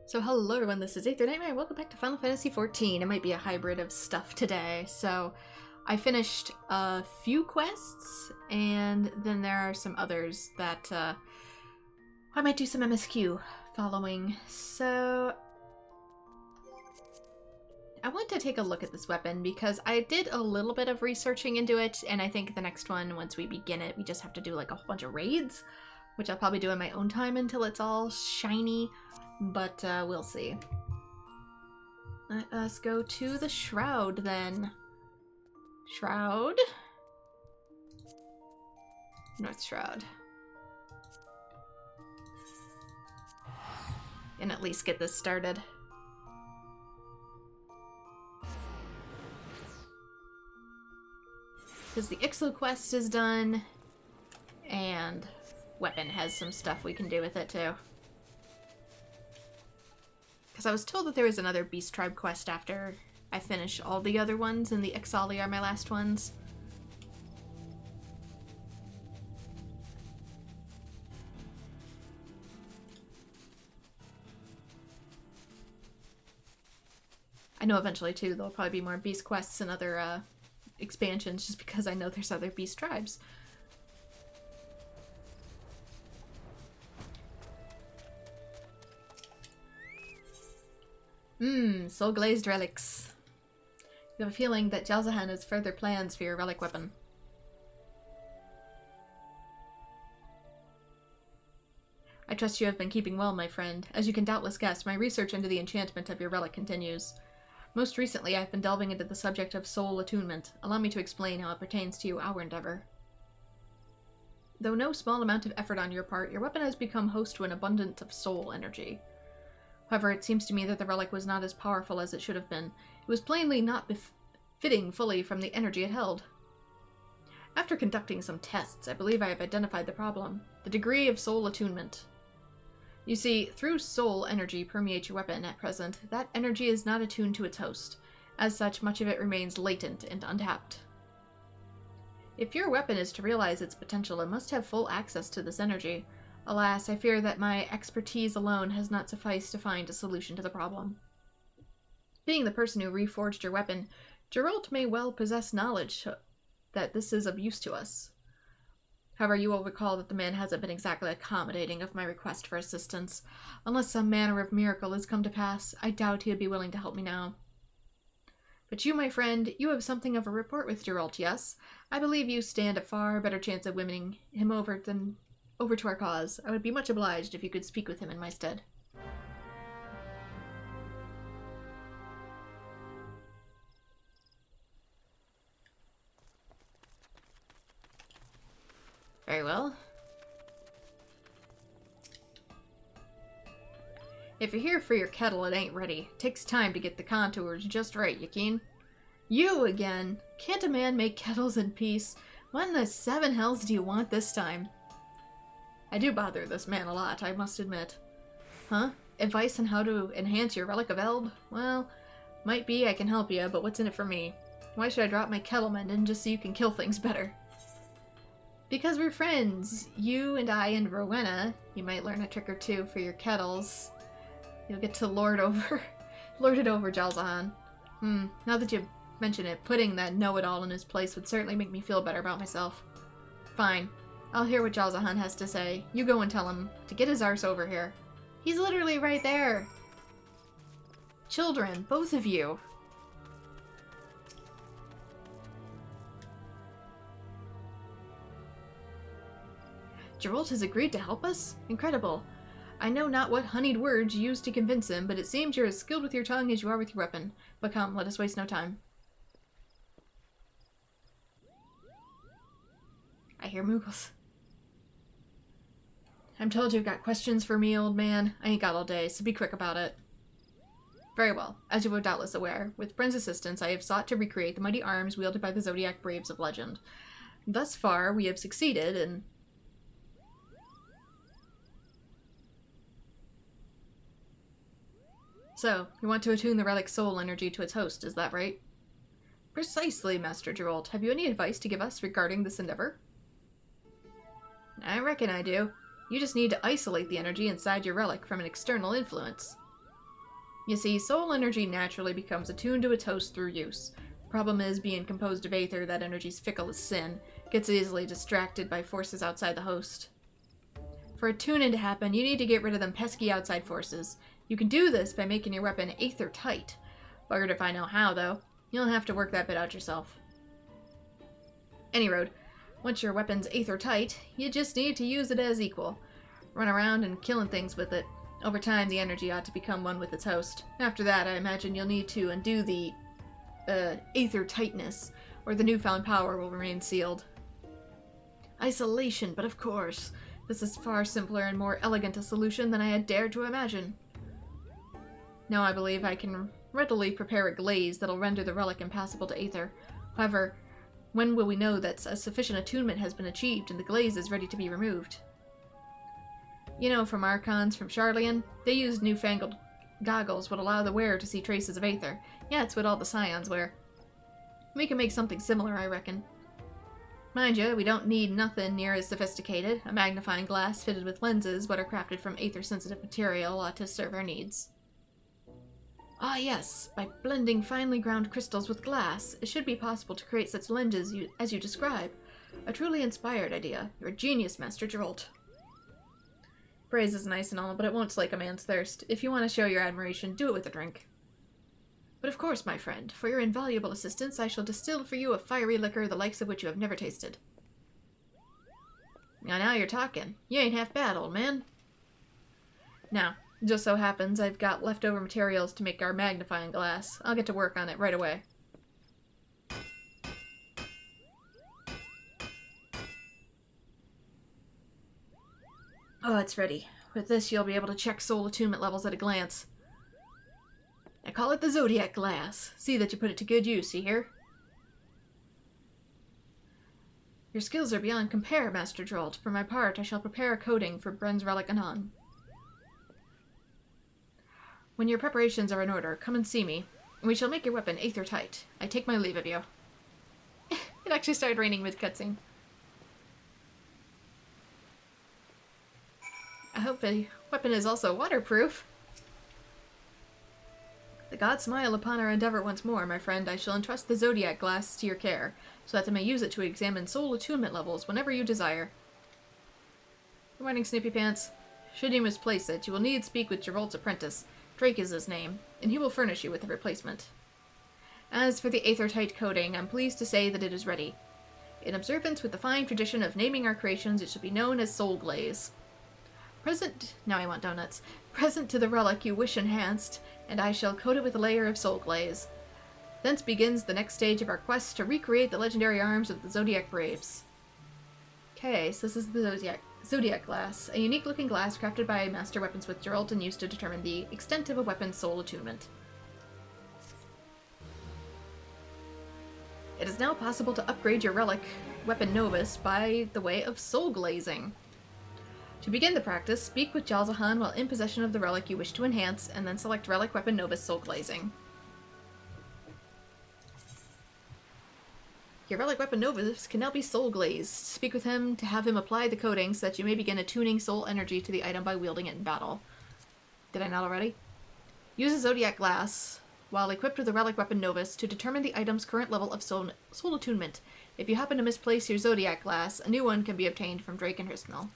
So hello everyone, this is AetherNightmare. Welcome back to Final Fantasy XIV. It might be a hybrid of stuff today. So I finished a few quests, and then there are some others that I might do some MSQ following. So I want to take a look at this weapon because I did a little bit of researching into it, and I think the next one, once we begin it, we just have to do like a whole bunch of raids, which I'll probably do in my own time until it's all shiny. But we'll see. Let us go to the Shroud then. Shroud? North Shroud. And at least get this started. Because the Ixo quest is done, and weapon has some stuff we can do with it too. Because I was told that there was another Beast Tribe quest after I finish all the other ones, and the Ixali are my last ones. I know eventually, too, there'll probably be more Beast quests and other expansions, just because I know there's other Beast Tribes. Soul glazed relics. You have a feeling that Jalzahan has further plans for your relic weapon. I trust you have been keeping well, my friend. As you can doubtless guess, my research into the enchantment of your relic continues. Most recently, I've been delving into the subject of soul attunement. Allow me to explain how it pertains to our endeavor. Though no small amount of effort on your part, your weapon has become host to an abundance of soul energy. However, it seems to me that the relic was not as powerful as it should have been. It was plainly not befitting fully from the energy it held. After conducting some tests, I believe I have identified the problem. The degree of soul attunement. You see, through soul energy permeates your weapon at present, that energy is not attuned to its host. As such, much of it remains latent and untapped. If your weapon is to realize its potential, it must have full access to this energy. Alas, I fear that my expertise alone has not sufficed to find a solution to the problem. Being the person who reforged your weapon, Geralt may well possess knowledge that this is of use to us. However, you will recall that the man hasn't been exactly accommodating of my request for assistance. Unless some manner of miracle has come to pass, I doubt he would be willing to help me now. But you, my friend, you have something of a rapport with Geralt, yes? I believe you stand a far better chance of winning him over to our cause. I would be much obliged if you could speak with him in my stead. Very well. If you're here for your kettle, it ain't ready. Takes time to get the contours just right, you keen? You again! Can't a man make kettles in peace? What in the seven hells do you want this time? I do bother this man a lot, I must admit. Huh? Advice on how to enhance your Relic of Eld? Well, might be I can help you, but what's in it for me? Why should I drop my kettle mending just so you can kill things better? Because we're friends. You and I and Rowena. You might learn a trick or two for your kettles. You'll get to lord it over Jalzahan. Now that you mention it, putting that know-it-all in his place would certainly make me feel better about myself. Fine. I'll hear what Jalzahan has to say. You go and tell him to get his arse over here. He's literally right there. Children, both of you. Geralt has agreed to help us? Incredible. I know not what honeyed words you used to convince him, but it seems you're as skilled with your tongue as you are with your weapon. But come, let us waste no time. I hear Moogles. I'm told you've got questions for me, old man. I ain't got all day, so be quick about it. Very well. As you are doubtless aware, with Bryn's assistance, I have sought to recreate the mighty arms wielded by the Zodiac Braves of legend. Thus far, we have succeeded in... So, you want to attune the relic's soul energy to its host, is that right? Precisely, Master Geralt. Have you any advice to give us regarding this endeavor? I reckon I do. You just need to isolate the energy inside your relic from an external influence. You see, soul energy naturally becomes attuned to its host through use. Problem is, being composed of aether, that energy's fickle as sin, gets easily distracted by forces outside the host. For a tune-in to happen, you need to get rid of them pesky outside forces. You can do this by making your weapon aether-tight. Buggered if I know how, though. You'll have to work that bit out yourself. Any road, once your weapon's aether-tight, you just need to use it as equal. Run around and killing things with it. Over time, the energy ought to become one with its host. After that, I imagine you'll need to undo the aether-tightness, or the newfound power will remain sealed. Isolation, but of course. This is far simpler and more elegant a solution than I had dared to imagine. Now I believe I can readily prepare a glaze that'll render the relic impassable to aether. However, when will we know that a sufficient attunement has been achieved and the glaze is ready to be removed? You know, from Archons, from Charlian, they used newfangled goggles would allow the wearer to see traces of aether. Yeah, it's what all the Scions wear. We can make something similar, I reckon. Mind you, we don't need nothing near as sophisticated. A magnifying glass fitted with lenses, but are crafted from aether-sensitive material, ought to serve our needs. Ah yes, by blending finely ground crystals with glass, it should be possible to create such lenses as you describe. A truly inspired idea. You're a genius, Master Geralt. Praise is nice and all, but it won't slake a man's thirst. If you want to show your admiration, do it with a drink. But of course, my friend, for your invaluable assistance, I shall distill for you a fiery liquor the likes of which you have never tasted. Now you're talking. You ain't half bad, old man. Now, just so happens I've got leftover materials to make our magnifying glass. I'll get to work on it right away. Oh, it's ready. With this, you'll be able to check soul attunement levels at a glance. I call it the Zodiac Glass. See that you put it to good use, you hear? Your skills are beyond compare, Master Geralt. For my part, I shall prepare a coating for Bren's relic anon. When your preparations are in order, come and see me, and we shall make your weapon aether-tight. I take my leave of you. It actually started raining mid-cutscene. I hope the weapon is also waterproof. The gods smile upon our endeavor once more, my friend. I shall entrust the Zodiac Glass to your care, so that I may use it to examine soul attunement levels whenever you desire. Good morning, Snoopy Pants. Should you misplace it, you will need speak with Geralt's apprentice. Drake is his name, and he will furnish you with a replacement. As for the aether-tight coating, I'm pleased to say that it is ready. In observance with the fine tradition of naming our creations, it should be known as Soul Glaze. Now I want donuts. Present to the relic you wish enhanced, and I shall coat it with a layer of soul glaze. Thence begins the next stage of our quest to recreate the legendary arms of the Zodiac Braves. Okay, so this is the Zodiac Glass, a unique-looking glass crafted by Master Weaponsmith Geralt and used to determine the extent of a weapon's soul attunement. It is now possible to upgrade your relic weapon Novus by the way of soul glazing. To begin the practice, speak with Jalzahan while in possession of the relic you wish to enhance, and then select Relic Weapon Novus Soul Glazing. Your Relic Weapon Novus can now be soul glazed. Speak with him to have him apply the coating so that you may begin attuning soul energy to the item by wielding it in battle. Did I not already? Use a Zodiac Glass while equipped with the Relic Weapon Novus to determine the item's current level of soul attunement. If you happen to misplace your Zodiac Glass, a new one can be obtained from Drake and Hristnell.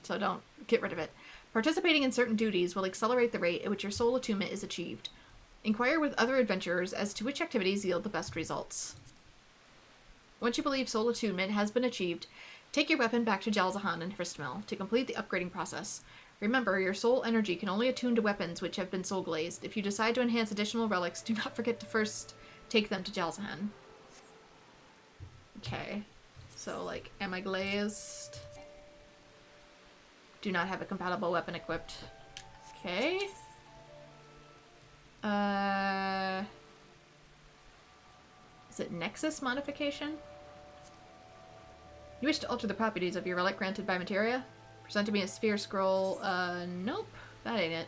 So don't get rid of it. Participating in certain duties will accelerate the rate at which your soul attunement is achieved. Inquire with other adventurers as to which activities yield the best results. Once you believe soul attunement has been achieved, take your weapon back to Jalzahan and Hristnell to complete the upgrading process. Remember, your soul energy can only attune to weapons which have been soul glazed. If you decide to enhance additional relics, do not forget to first take them to Jalzahan. Okay. So, like, am I glazed? Do not have a compatible weapon equipped. Okay. Is it Nexus modification? You wish to alter the properties of your relic granted by materia? Present to me a sphere scroll. Nope. That ain't it.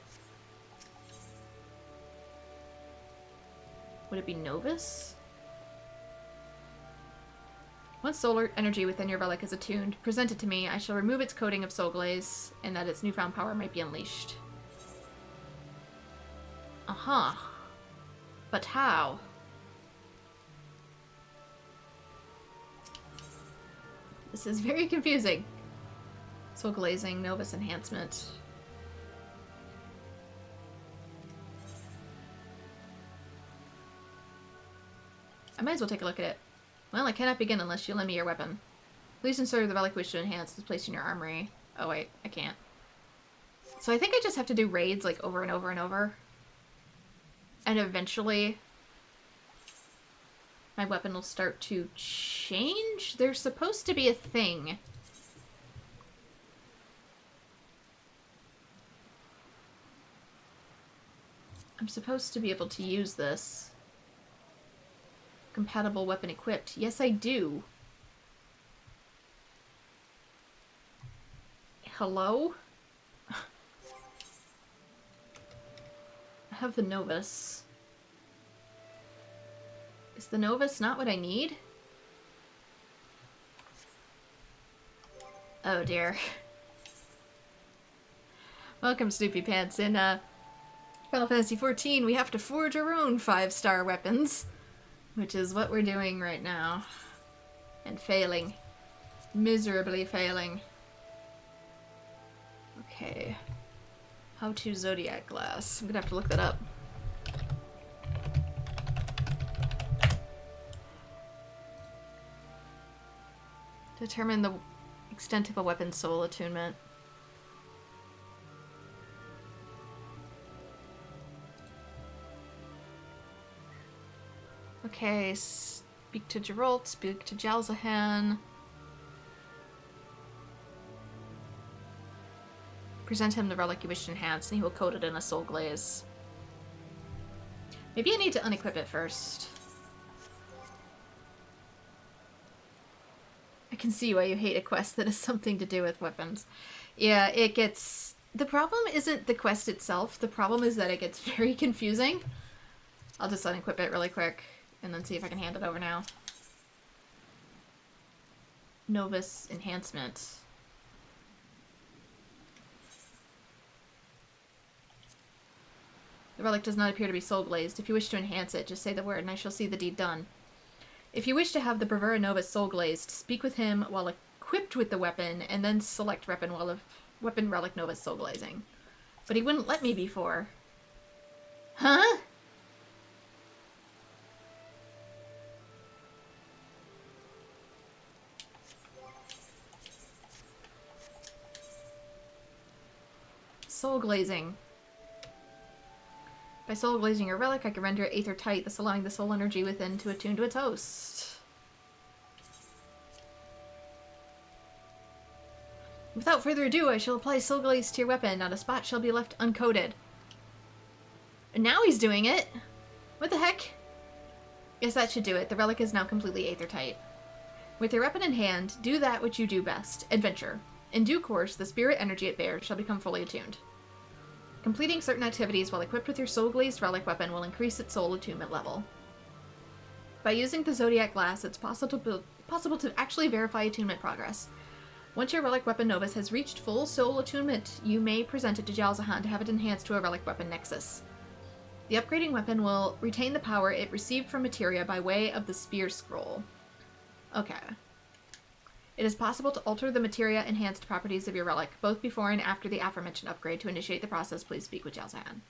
Would it be Novus? Once solar energy within your relic is attuned, present it to me. I shall remove its coating of soul glaze, and that its newfound power might be unleashed. Uh-huh. But how? This is very confusing. Soul glazing, novice enhancement. I might as well take a look at it. Well, I cannot begin unless you lend me your weapon. Please insert the relic wish to enhance is placed in your armory. Oh wait, I can't. So I think I just have to do raids like over and over and over. And eventually my weapon will start to change? There's supposed to be a thing. I'm supposed to be able to use this. Compatible weapon equipped. Yes, I do. Hello? I have the Novus. Is the Novus not what I need? Oh dear. Welcome, Snoopy Pants. In Final Fantasy XIV, we have to forge our own 5-star weapons. Which is what we're doing right now. And failing. Miserably failing. Okay. How to Zodiac Glass. I'm gonna have to look that up. Determine the extent of a weapon's soul attunement. Okay, speak to Geralt, speak to Jalzahan. Present him the relic you wish to enhance, and he will coat it in a soul glaze. Maybe I need to unequip it first. I can see why you hate a quest that has something to do with weapons. Yeah, it gets... The problem isn't the quest itself, the problem is that it gets very confusing. I'll just unequip it really quick, and then see if I can hand it over now. Novus enhancement. The relic does not appear to be soul glazed. If you wish to enhance it, just say the word and I shall see the deed done. If you wish to have the Bravura Novus soul glazed, speak with him while equipped with the weapon, and then select weapon relic Novus soul glazing. But he wouldn't let me before. Huh? Soul glazing. By soul glazing your relic, I can render it aether tight, thus allowing the soul energy within to attune to its host. Without further ado, I shall apply soul glaze to your weapon. Not a spot shall be left uncoated. And now he's doing it! What the heck? Yes, that should do it. The relic is now completely aether tight. With your weapon in hand, do that which you do best. Adventure. In due course, the spirit energy it bears shall become fully attuned. Completing certain activities while equipped with your soul-glazed relic weapon will increase its soul attunement level. By using the Zodiac Glass, it's possible to actually verify attunement progress. Once your relic weapon Novus has reached full soul attunement, you may present it to Jalzahan to have it enhanced to a relic weapon Nexus. The upgrading weapon will retain the power it received from materia by way of the Spear Scroll. Okay. It is possible to alter the materia-enhanced properties of your relic, both before and after the aforementioned upgrade. To initiate the process, please speak with Jalzahan.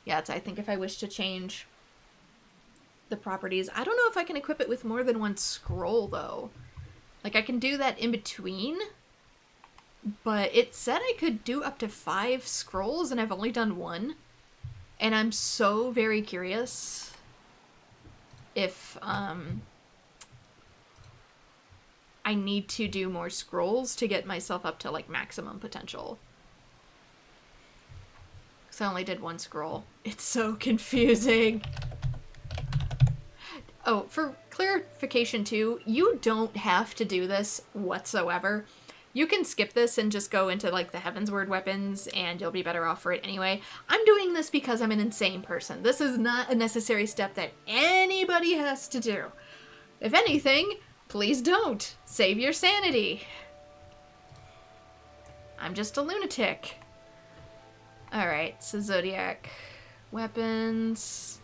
Yeah, I think if I wish to change the properties... I don't know if I can equip it with more than one scroll, though. Like, I can do that in between, but it said I could do up to 5 scrolls, and I've only done 1. And I'm so very curious if, I need to do more scrolls to get myself up to, like, maximum potential. Because I only did 1 scroll. It's so confusing. Oh, for clarification too, you don't have to do this whatsoever. You can skip this and just go into, like, the Heavensward weapons, and you'll be better off for it anyway. I'm doing this because I'm an insane person. This is not a necessary step that anybody has to do. If anything... please don't. Save your sanity. I'm just a lunatic. Alright, so Zodiac. Weapons.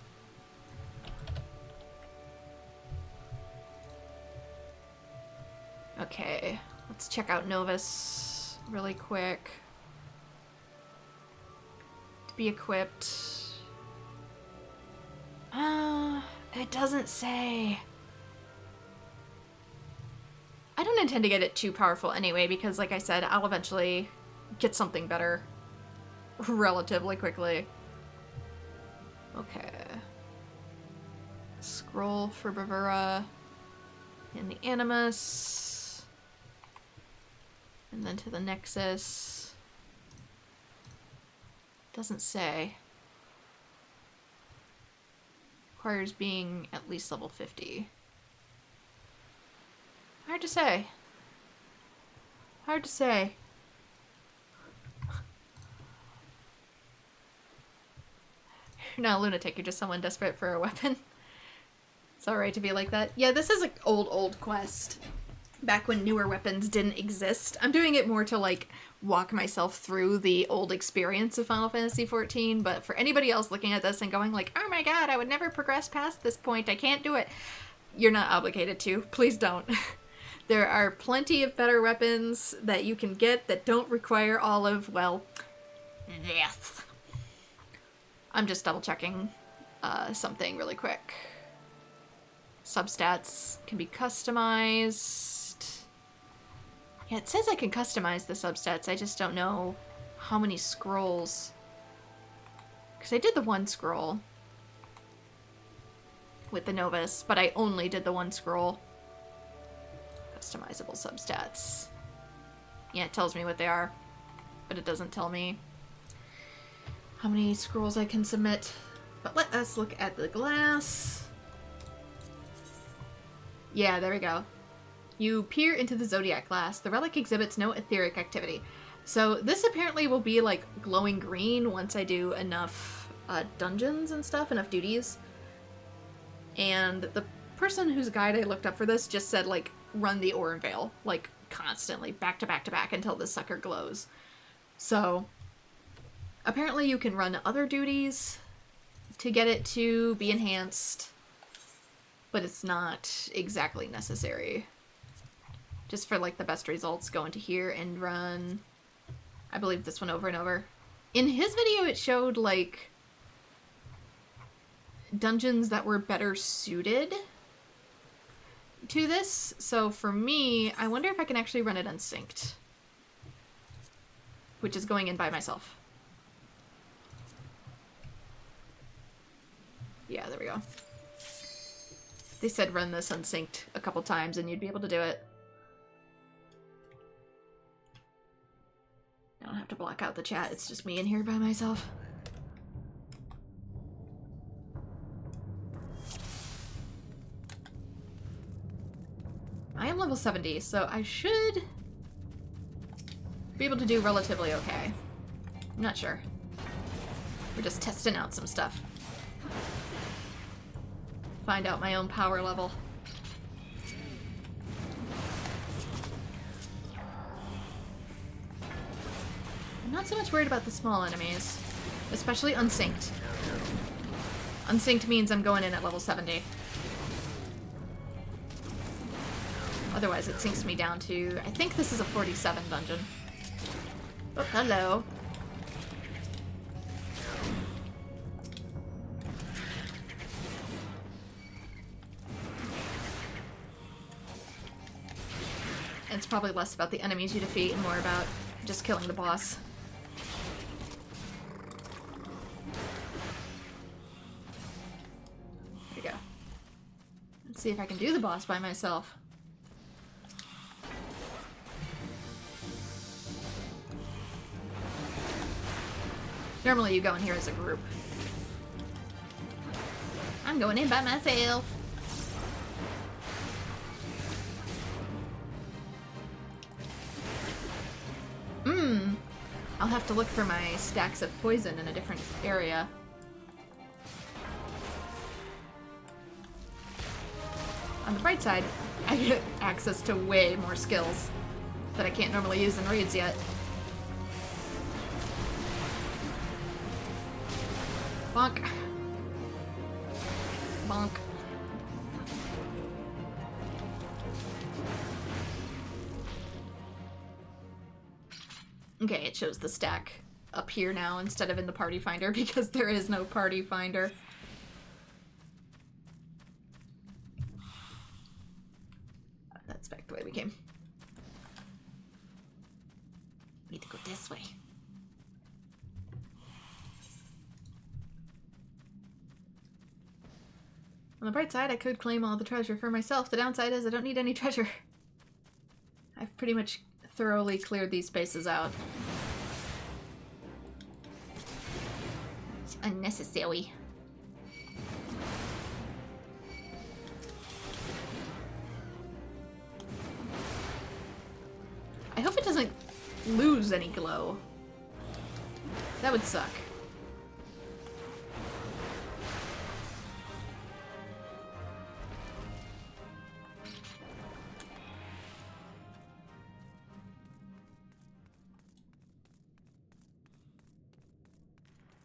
Okay, let's check out Novus really quick. To be equipped. It doesn't say. I don't intend to get it too powerful anyway, because like I said, I'll eventually get something better relatively quickly. Okay. Scroll for Bravura and the Animus. And then to the Nexus. Doesn't say. Requires being at least level 50. Hard to say. Hard to say. You're not a lunatic, you're just someone desperate for a weapon. It's alright to be like that. Yeah, this is an old quest. Back when newer weapons didn't exist. I'm doing it more to, like, walk myself through the old experience of Final Fantasy XIV, but for anybody else looking at this and going like, oh my god, I would never progress past this point, I can't do it. You're not obligated to. Please don't. There are plenty of better weapons that you can get that don't require all of, well, this. I'm just double checking something really quick. Substats can be customized. Yeah, it says I can customize the substats, I just don't know how many scrolls. Because I did the one scroll with the Novus, but I only did the one scroll. Customizable substats. Yeah, it tells me what they are, but it doesn't tell me how many scrolls I can submit. But let us look at the glass. Yeah, there we go. You peer into the Zodiac glass. The relic exhibits no etheric activity. So this apparently will be like glowing green once I do enough dungeons and stuff, enough duties. And the person whose guide I looked up for this just said, like, run the Oran Veil, like, constantly, back to back to back, until this sucker glows. So, apparently you can run other duties to get it to be enhanced, but it's not exactly necessary. Just for, like, the best results, go into here and run, I believe, this one over and over. In his video, it showed, like, dungeons that were better suited to this. So for me, I wonder if I can actually run it unsynced. Which is going in by myself. Yeah, there we go. They said run this unsynced a couple times and you'd be able to do it. I don't have to block out the chat, it's just me in here by myself. I am level 70, so I should be able to do relatively okay. I'm not sure. We're just testing out some stuff. Find out my own power level. I'm not so much worried about the small enemies, especially unsynced. Unsynced means I'm going in at level 70. Otherwise it sinks me down to, I think this is a 47 dungeon. Oh, hello. And it's probably less about the enemies you defeat and more about just killing the boss. There we go. Let's see if I can do the boss by myself. Normally you go in here as a group. I'm going in by myself. I'll have to look for my stacks of poison in a different area. On the bright side, I get access to way more skills that I can't normally use in raids yet. Bonk. Bonk. Okay, it shows the stack up here now instead of in the party finder because there is no party finder. That's back the way we came. Need to go this way. On the bright side, I could claim all the treasure for myself. The downside is I don't need any treasure. I've pretty much thoroughly cleared these spaces out. It's unnecessary. I hope it doesn't lose any glow. That would suck.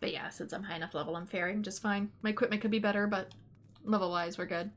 But yeah, since I'm high enough level, I'm faring just fine. My equipment could be better, but level-wise, we're good.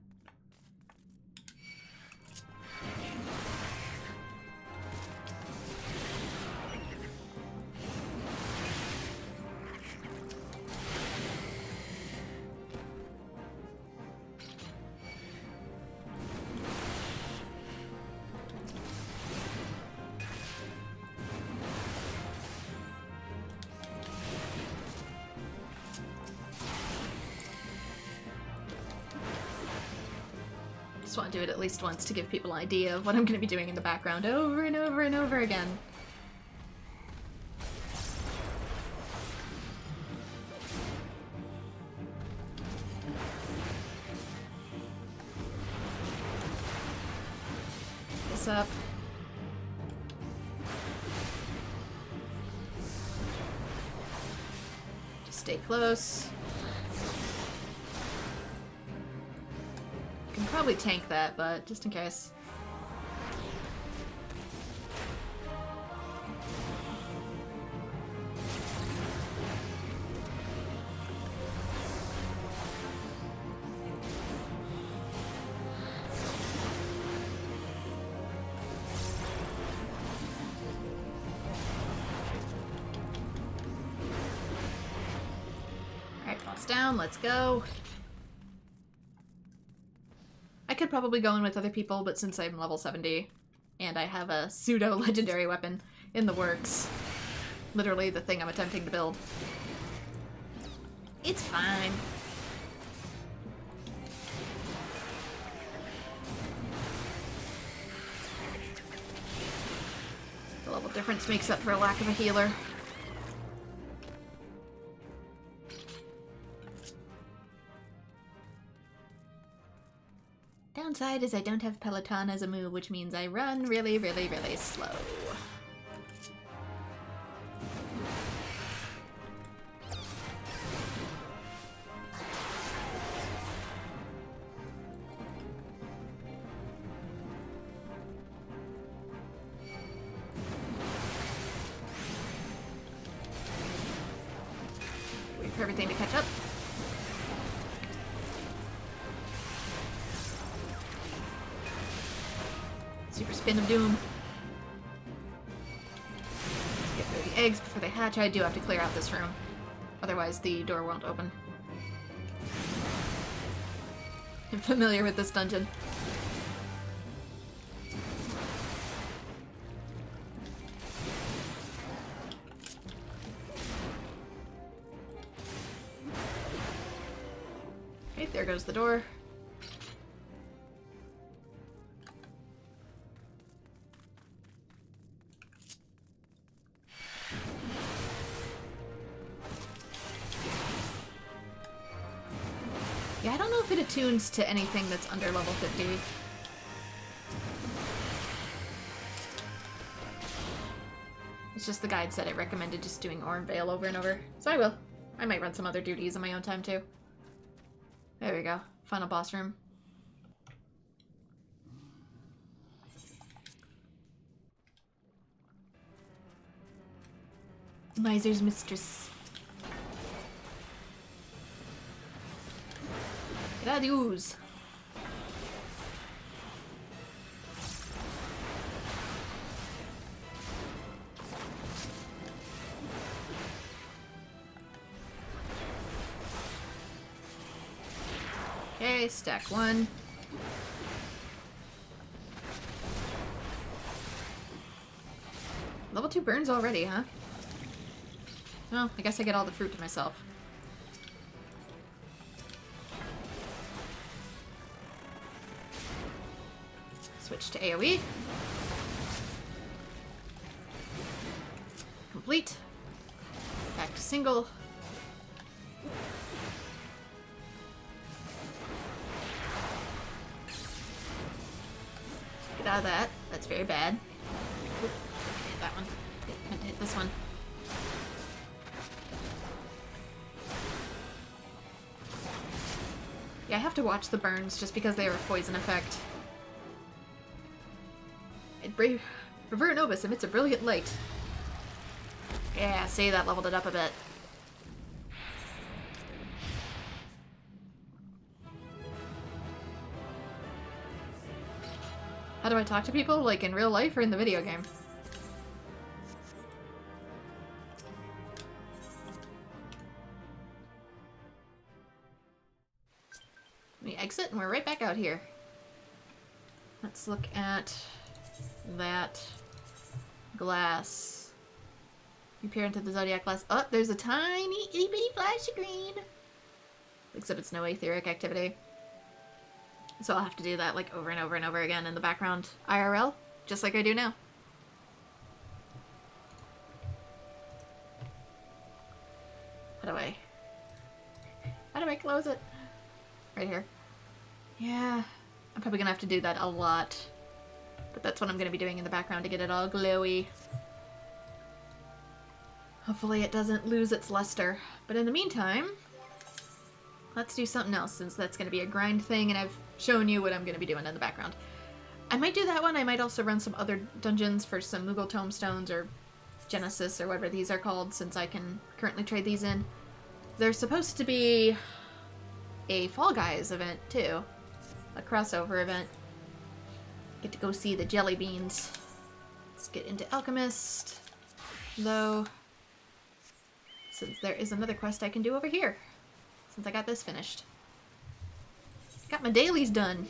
Want to do it at least once to give people an idea of what I'm going to be doing in the background over and over and over again. This up. Just stay close. Can probably tank that, but just in case. Alright, boss down, let's go. I could probably go in with other people, but since I'm level 70 and I have a pseudo-legendary weapon in the works, literally the thing I'm attempting to build, it's fine. The level difference makes up for a lack of a healer. Downside is I don't have Peloton as a move, which means I run really, really, really slow. Wait for everything to catch up. Super spin of doom. Get through the eggs before they hatch. I do have to clear out this room. Otherwise the door won't open. I'm familiar with this dungeon. Okay, there goes the door. Yeah, I don't know if it attunes to anything that's under level 50. It's just the guide said it recommended just doing Orm Vale over and over. So I will. I might run some other duties in my own time too. There we go. Final boss room. Miser's Mistress. Get out of the ooze. Okay, stack 1. Level 2 burns already, huh? Well, I guess I get all the fruit to myself. Switch to AoE. Complete. Back to single. Get out of that. That's very bad. Oop, hit that one. Meant to hit this one. Yeah, I have to watch the burns just because they have a poison effect. Revert Novus emits a brilliant light. Yeah, see, that leveled it up a bit. How do I talk to people? Like in real life or in the video game? Let me exit and we're right back out here. Let's look at that glass. You peer into the Zodiac glass. Oh, there's a tiny itty bitty flash of green. Except it's no etheric activity. So I'll have to do that like over and over and over again in the background IRL, just like I do now. How do I close it? Right here. Yeah, I'm probably gonna have to do that a lot. But that's what I'm gonna be doing in the background to get it all glowy. Hopefully it doesn't lose its luster. But in the meantime, let's do something else since that's gonna be a grind thing and I've shown you what I'm gonna be doing in the background. I might do that one. I might also run some other dungeons for some Moogle Tomestones or Genesis or whatever these are called since I can currently trade these in. There's supposed to be a Fall Guys event too. A crossover event. Get to go see the jelly beans. Let's get into Alchemist, though, since there is another quest I can do over here, since I got this finished. Got my dailies done.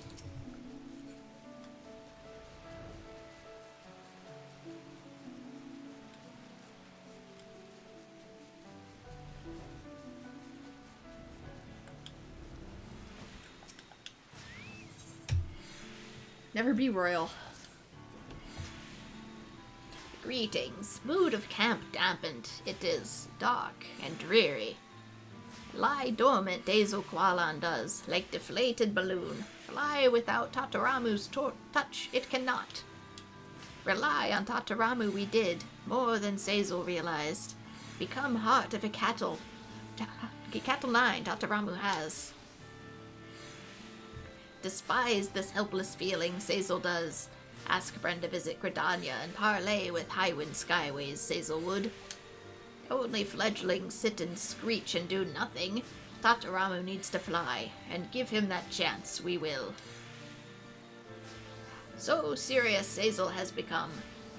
Never be royal. Greetings. Mood of camp dampened. It is dark and dreary. Lie dormant, Dazel Qualan does, like deflated balloon. Fly without Tataramu's touch, it cannot. Rely on Tataramu we did, more than Sazel realized. Become heart of a cattle. Cattle 9 Tataramu has. Despise this helpless feeling, Sazel does. Ask Brenda visit Gridania and parley with Highwind Skyways, Sazel would. Only fledglings sit and screech and do nothing. Tataramu needs to fly, and give him that chance, we will. So serious Sazel has become.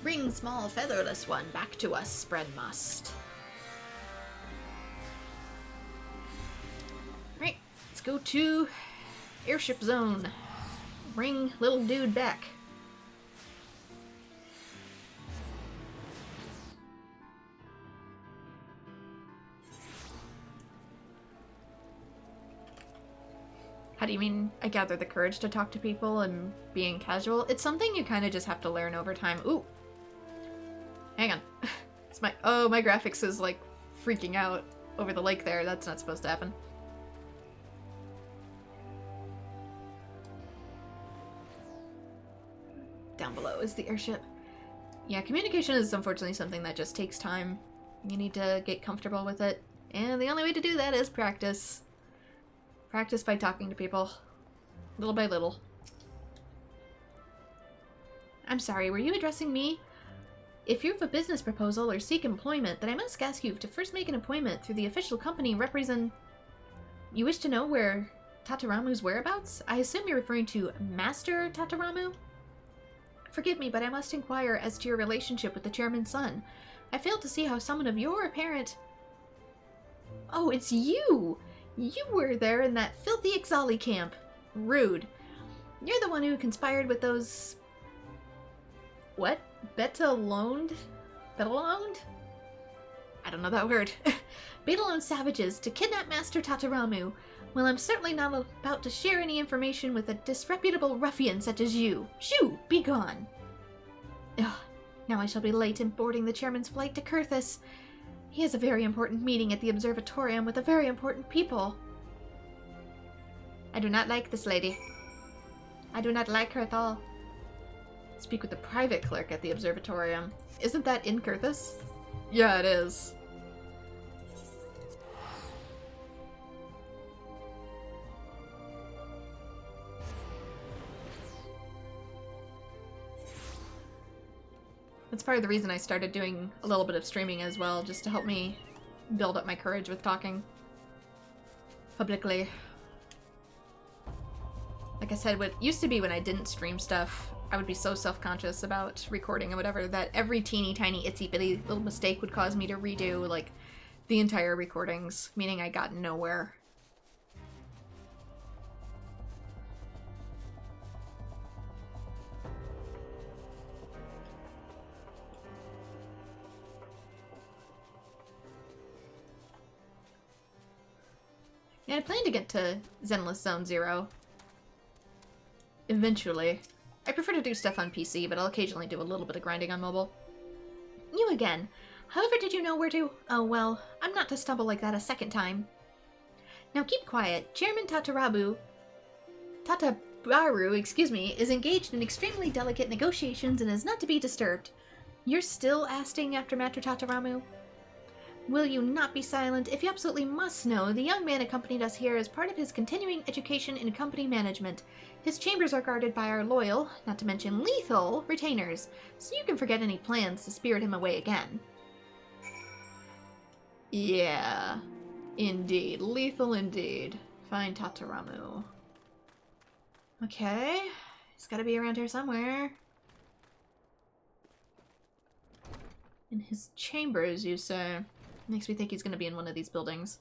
Bring small featherless one back to us, spread must. Right, let's go to Airship Zone. Bring little dude back. How do you mean I gather the courage to talk to people and being casual? It's something you kind of just have to learn over time. Ooh. Hang on. It's my graphics is like freaking out over the lake there. That's not supposed to happen. Down below is the airship. Yeah, communication is unfortunately something that just takes time. You need to get comfortable with it. And the only way to do that is practice. Practice by talking to people, little by little. I'm sorry, were you addressing me? If you have a business proposal or seek employment, then I must ask you to first make an appointment through the official company represent... You wish to know where Tataramu's whereabouts? I assume you're referring to Master Tataramu? Forgive me, but I must inquire as to your relationship with the chairman's son. I failed to see how someone of your apparent... Oh, it's you! You were there in that filthy Ixali camp. Rude. You're the one who conspired with those... What? Betaloned? Betaloned? I don't know that word. Betaloned savages to kidnap Master Tataramu. Well, I'm certainly not about to share any information with a disreputable ruffian such as you. Shoo! Be gone! Ugh, now I shall be late in boarding the chairman's flight to Kurthus. He has a very important meeting at the observatorium with a very important people. I do not like this lady. I do not like her at all. Speak with the private clerk at the observatorium. Isn't that in Kurthus? Yeah, it is. That's part of the reason I started doing a little bit of streaming as well, just to help me build up my courage with talking publicly. Like I said, what used to be when I didn't stream stuff, I would be so self-conscious about recording and whatever that every teeny tiny itsy bitty little mistake would cause me to redo, like, the entire recordings, meaning I got nowhere. Yeah, I plan to get to Zenless Zone Zero. Eventually. I prefer to do stuff on PC, but I'll occasionally do a little bit of grinding on mobile. You again. However did you know where to... Oh, well, I'm not to stumble like that a second time. Now keep quiet. Chairman Tatabaru, excuse me, is engaged in extremely delicate negotiations and is not to be disturbed. You're still asking after Master Tataramu? Will you not be silent? If you absolutely must know, the young man accompanied us here as part of his continuing education in company management. His chambers are guarded by our loyal, not to mention lethal, retainers, so you can forget any plans to spirit him away again. Yeah, indeed. Lethal indeed. Fine, Tataramu. Okay, he's gotta be around here somewhere. In his chambers, you say? Makes me think he's gonna be in one of these buildings.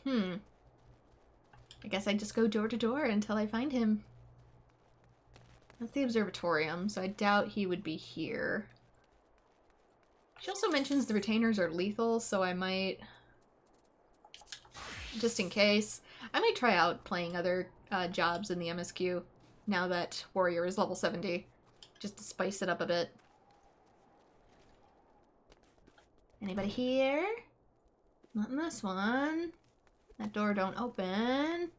I guess I just go door to door until I find him. That's the observatorium, so I doubt he would be here. She also mentions the retainers are lethal, so I might... Just in case. I might try out playing other jobs in the MSQ now that Warrior is level 70, just to spice it up a bit. Anybody here? Not in this one. That door don't open.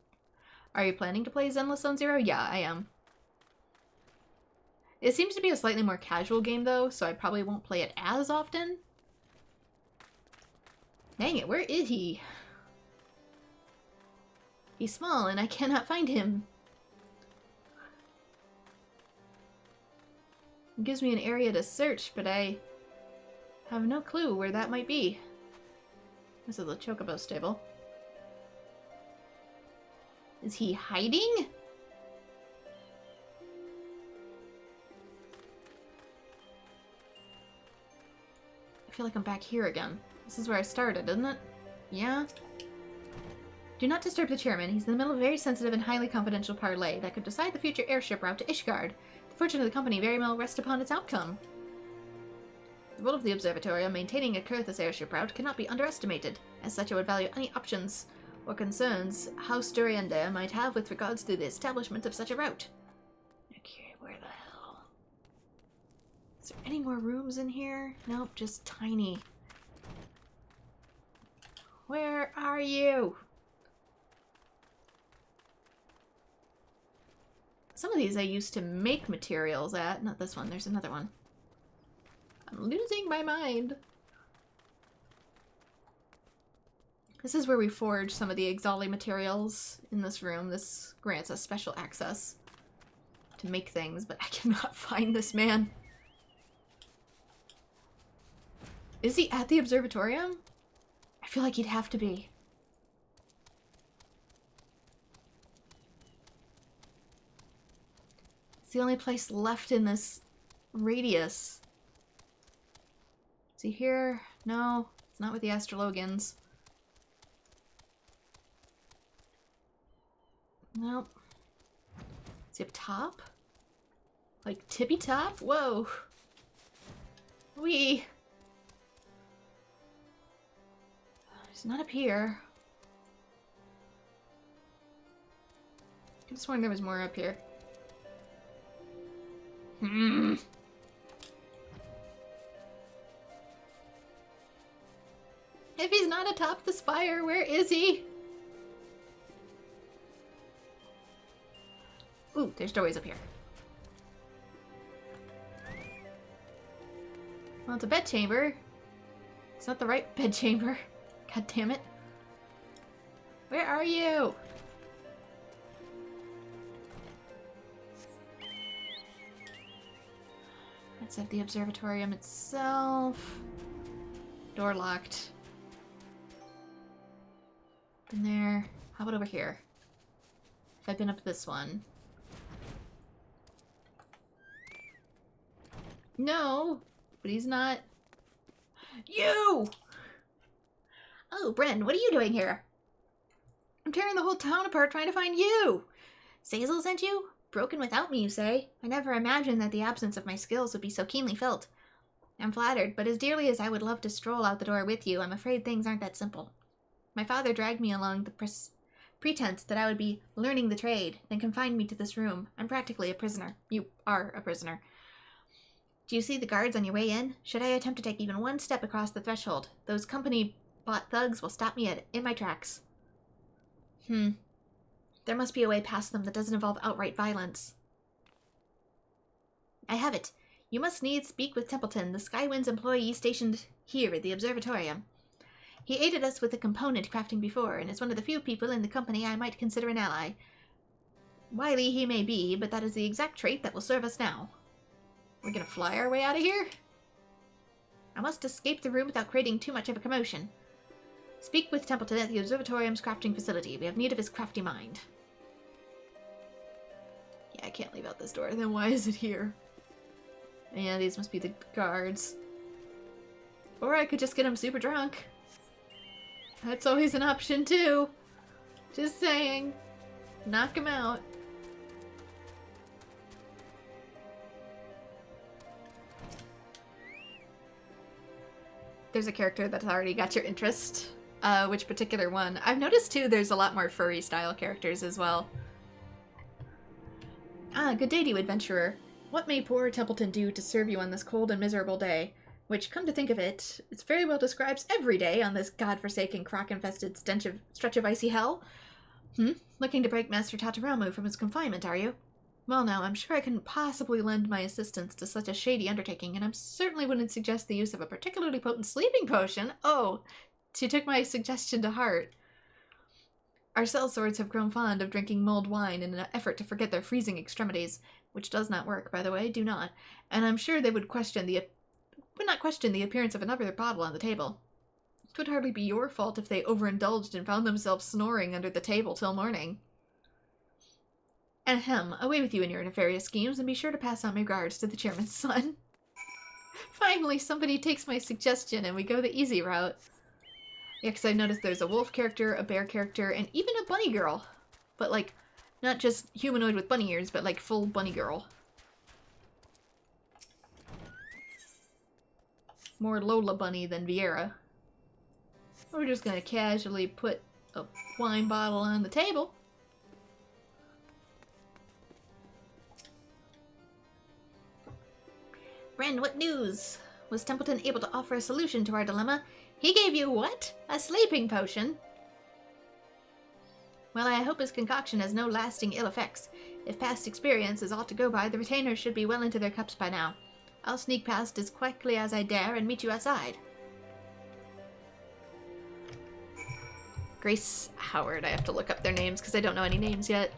Are you planning to play Zenless Zone Zero? Yeah, I am. It seems to be a slightly more casual game though, so I probably won't play it as often. Dang it, where is he? He's small and I cannot find him. It gives me an area to search, but I have no clue where that might be. This is the Chocobo stable. Is he hiding? I feel like I'm back here again. This is where I started, isn't it? Yeah? Do not disturb the chairman. He's in the middle of a very sensitive and highly confidential parley that could decide the future airship route to Ishgard. The fortune of the company very well rests upon its outcome. The role of the observatory maintaining a Kurthus airship route cannot be underestimated. As such, I would value any options or concerns House Durienda might have with regards to the establishment of such a route. Okay, where the hell? Is there any more rooms in here? Nope, just tiny. Where are you? Some of these I used to make materials at. Not this one, there's another one. I'm losing my mind. This is where we forge some of the Ixali materials in this room. This grants us special access to make things, but I cannot find this man. Is he at the observatorium? I feel like he'd have to be. It's the only place left in this radius. Is he here? No, it's not with the Astrologans. Nope. Is he up top? Like tippy top? Whoa. Wee. He's not up here. I could have sworn there was more up here. If he's not atop the spire, where is he? Ooh, there's doorways up here. Well, it's a bedchamber. It's not the right bedchamber. God damn it. Where are you? Let's have the observatorium itself. Door locked. Been there. How about over here? If I've been up this one. No! But he's not. You! Oh, Bren, what are you doing here? I'm tearing the whole town apart trying to find you! Zazel sent you? Broken without me, you say? I never imagined that the absence of my skills would be so keenly felt. I'm flattered, but as dearly as I would love to stroll out the door with you, I'm afraid things aren't that simple. My father dragged me along the pretense that I would be learning the trade, then confined me to this room. I'm practically a prisoner. You are a prisoner. Do you see the guards on your way in? Should I attempt to take even one step across the threshold, those company-bought thugs will stop me in my tracks. There must be a way past them that doesn't involve outright violence. I have it. You must needs speak with Templeton, the Skywinds employee stationed here at the observatorium. He aided us with the component crafting before, and is one of the few people in the company I might consider an ally. Wily he may be, but that is the exact trait that will serve us now. We're gonna fly our way out of here? I must escape the room without creating too much of a commotion. Speak with Templeton at the observatorium's crafting facility. We have need of his crafty mind. Yeah, I can't leave out this door. Then why is it here? Yeah, these must be the guards. Or I could just get him super drunk. That's always an option too. Just saying. Knock him out. There's a character that's already got your interest. Which particular one? I've noticed too there's a lot more furry style characters as well. Ah, good day to you, adventurer. What may poor Templeton do to serve you on this cold and miserable day? Which, come to think of it, it very well describes every day on this godforsaken, croc-infested stretch of icy hell. Looking to break Master Tataramu from his confinement, are you? Well now, I'm sure I couldn't possibly lend my assistance to such a shady undertaking, and I certainly wouldn't suggest the use of a particularly potent sleeping potion. Oh, she took my suggestion to heart. Our sellswords have grown fond of drinking mulled wine in an effort to forget their freezing extremities, which does not work, by the way, do not, and I'm sure they would not question the appearance of another bottle on the table. It would hardly be your fault if they overindulged and found themselves snoring under the table till morning. Ahem, away with you and your nefarious schemes, and be sure to pass on my regards to the chairman's son. Finally, somebody takes my suggestion and we go the easy route. Yeah, because I've noticed there's a wolf character, a bear character, and even a bunny girl. But, like, not just humanoid with bunny ears, but, like, full bunny girl. More Lola Bunny than Vieira. We're just gonna casually put a wine bottle on the table. Bren, what news? Was Templeton able to offer a solution to our dilemma? He gave you what? A sleeping potion? Well, I hope his concoction has no lasting ill effects. If past experience is all to go by, the retainers should be well into their cups by now. I'll sneak past as quickly as I dare and meet you outside. Grace Howard. I have to look up their names because I don't know any names yet.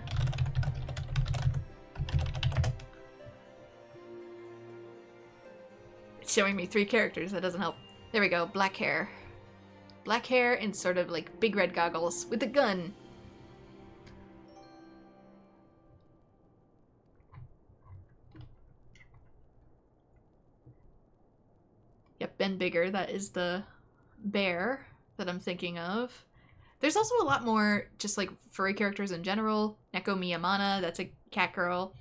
It's showing me 3 characters. That doesn't help. There we go, black hair. Black hair and sort of like big red goggles with a gun. Yep, Ben Bigger, that is the bear that I'm thinking of. There's also a lot more just like furry characters in general. Neko Miyamana, that's a cat girl.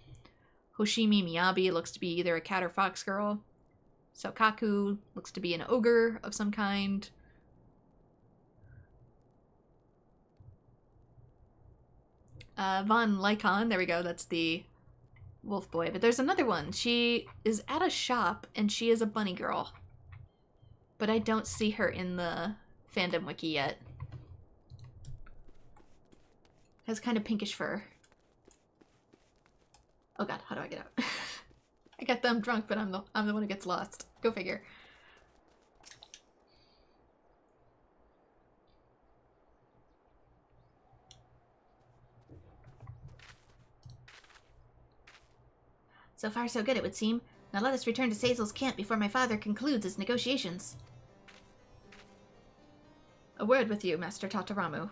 Hoshimi Miyabi looks to be either a cat or fox girl. Sokaku looks to be an ogre of some kind. Von Lycon, there we go, that's the wolf boy. But there's another one. She is at a shop and she is a bunny girl. But I don't see her in the fandom wiki yet. Has kind of pinkish fur. Oh god, how do I get out? I got them drunk, but I'm the one who gets lost. Go figure. So far so good, it would seem. Now let us return to Sazel's camp before my father concludes his negotiations. A word with you, Master Tataramu.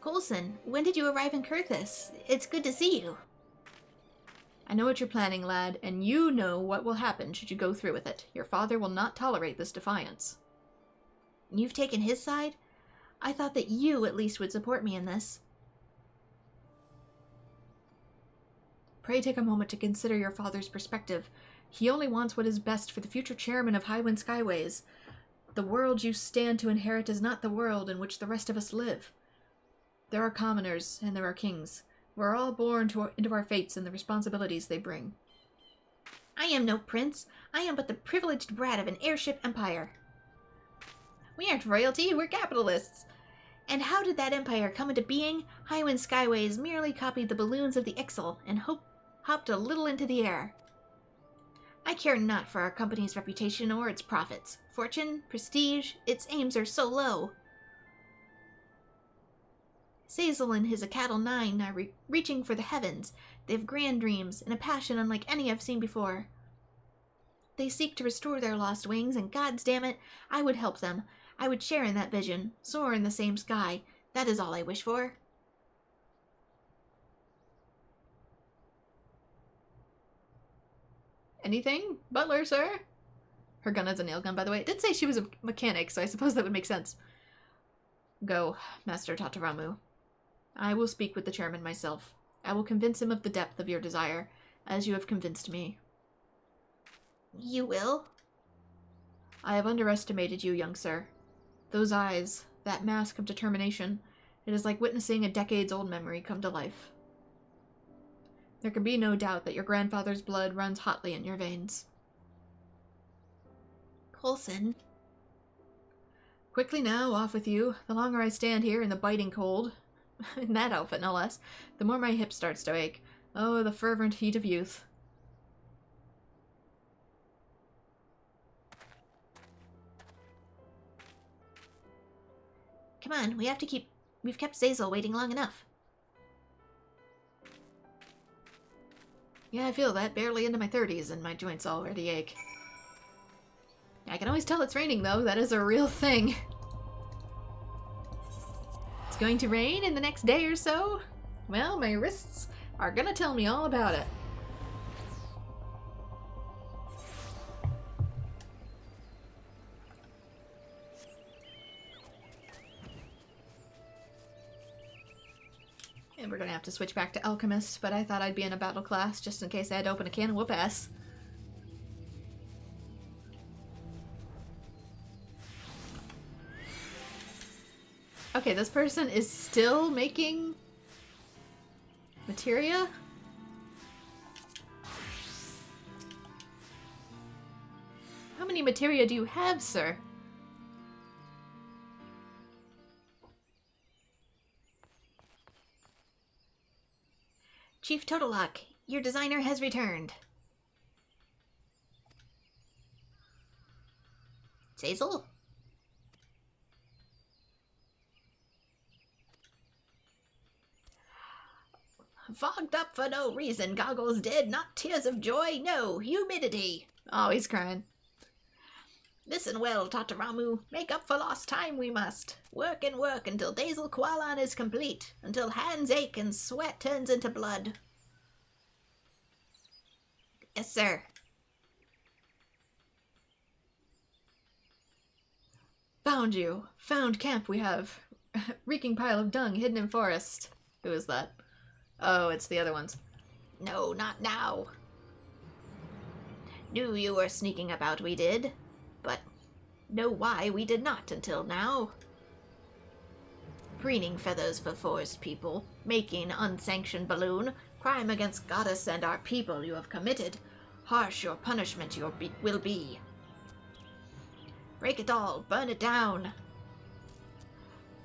Coulson, when did you arrive in Kurthis? It's good to see you. I know what you're planning, lad, and you know what will happen should you go through with it. Your father will not tolerate this defiance. You've taken his side? I thought that you at least would support me in this. Pray take a moment to consider your father's perspective. He only wants what is best for the future chairman of Highwind Skyways. The world you stand to inherit is not the world in which the rest of us live. There are commoners, and there are kings. We're all born into our fates and the responsibilities they bring. I am no prince. I am but the privileged brat of an airship empire. We aren't royalty, we're capitalists. And how did that empire come into being? Highwind Skyways merely copied the balloons of the Ixal and hopped a little into the air. I care not for our company's reputation or its profits. Fortune, prestige, its aims are so low. Sazel and his Acadal 9 are reaching for the heavens. They have grand dreams and a passion unlike any I've seen before. They seek to restore their lost wings, and gods damn it, I would help them. I would share in that vision, soar in the same sky. That is all I wish for. Anything? Butler, sir? Her gun is a nail gun, by the way. It did say she was a mechanic, so I suppose that would make sense. Go, Master Tataramu. I will speak with the chairman myself. I will convince him of the depth of your desire, as you have convinced me. You will? I have underestimated you, young sir. Those eyes, that mask of determination, it is like witnessing a decades-old memory come to life. There can be no doubt that your grandfather's blood runs hotly in your veins. Coulson. Quickly now, off with you. The longer I stand here in the biting cold, in that outfit no less, the more my hip starts to ache. Oh, the fervent heat of youth. Come on, we've kept Zazel waiting long enough. Yeah, I feel that. Barely into my 30s and my joints already ache. I can always tell it's raining, though. That is a real thing. It's going to rain in the next day or so? Well, my wrists are gonna tell me all about it. And we're gonna have to switch back to Alchemist, but I thought I'd be in a battle class just in case I had to open a can and whoop ass. Okay, this person is still making materia? How many materia do you have, sir? Chief Totolock, your designer has returned. Zazel? Fogged up for no reason, goggles did. Not tears of joy, no, humidity. Oh, he's crying. Listen well, Tataramu. Make up for lost time we must. Work and work until Dazel Qualan is complete. Until hands ache and sweat turns into blood. Yes, sir. Found you. Found camp we have. Reeking pile of dung hidden in forest. Who is that? Oh, it's the other ones. No, not now. Knew you were sneaking about, we did. But know why we did not until now. Preening feathers for forest people, making unsanctioned balloon, crime against goddess and our people you have committed. Harsh your punishment will be. Break it all, burn it down.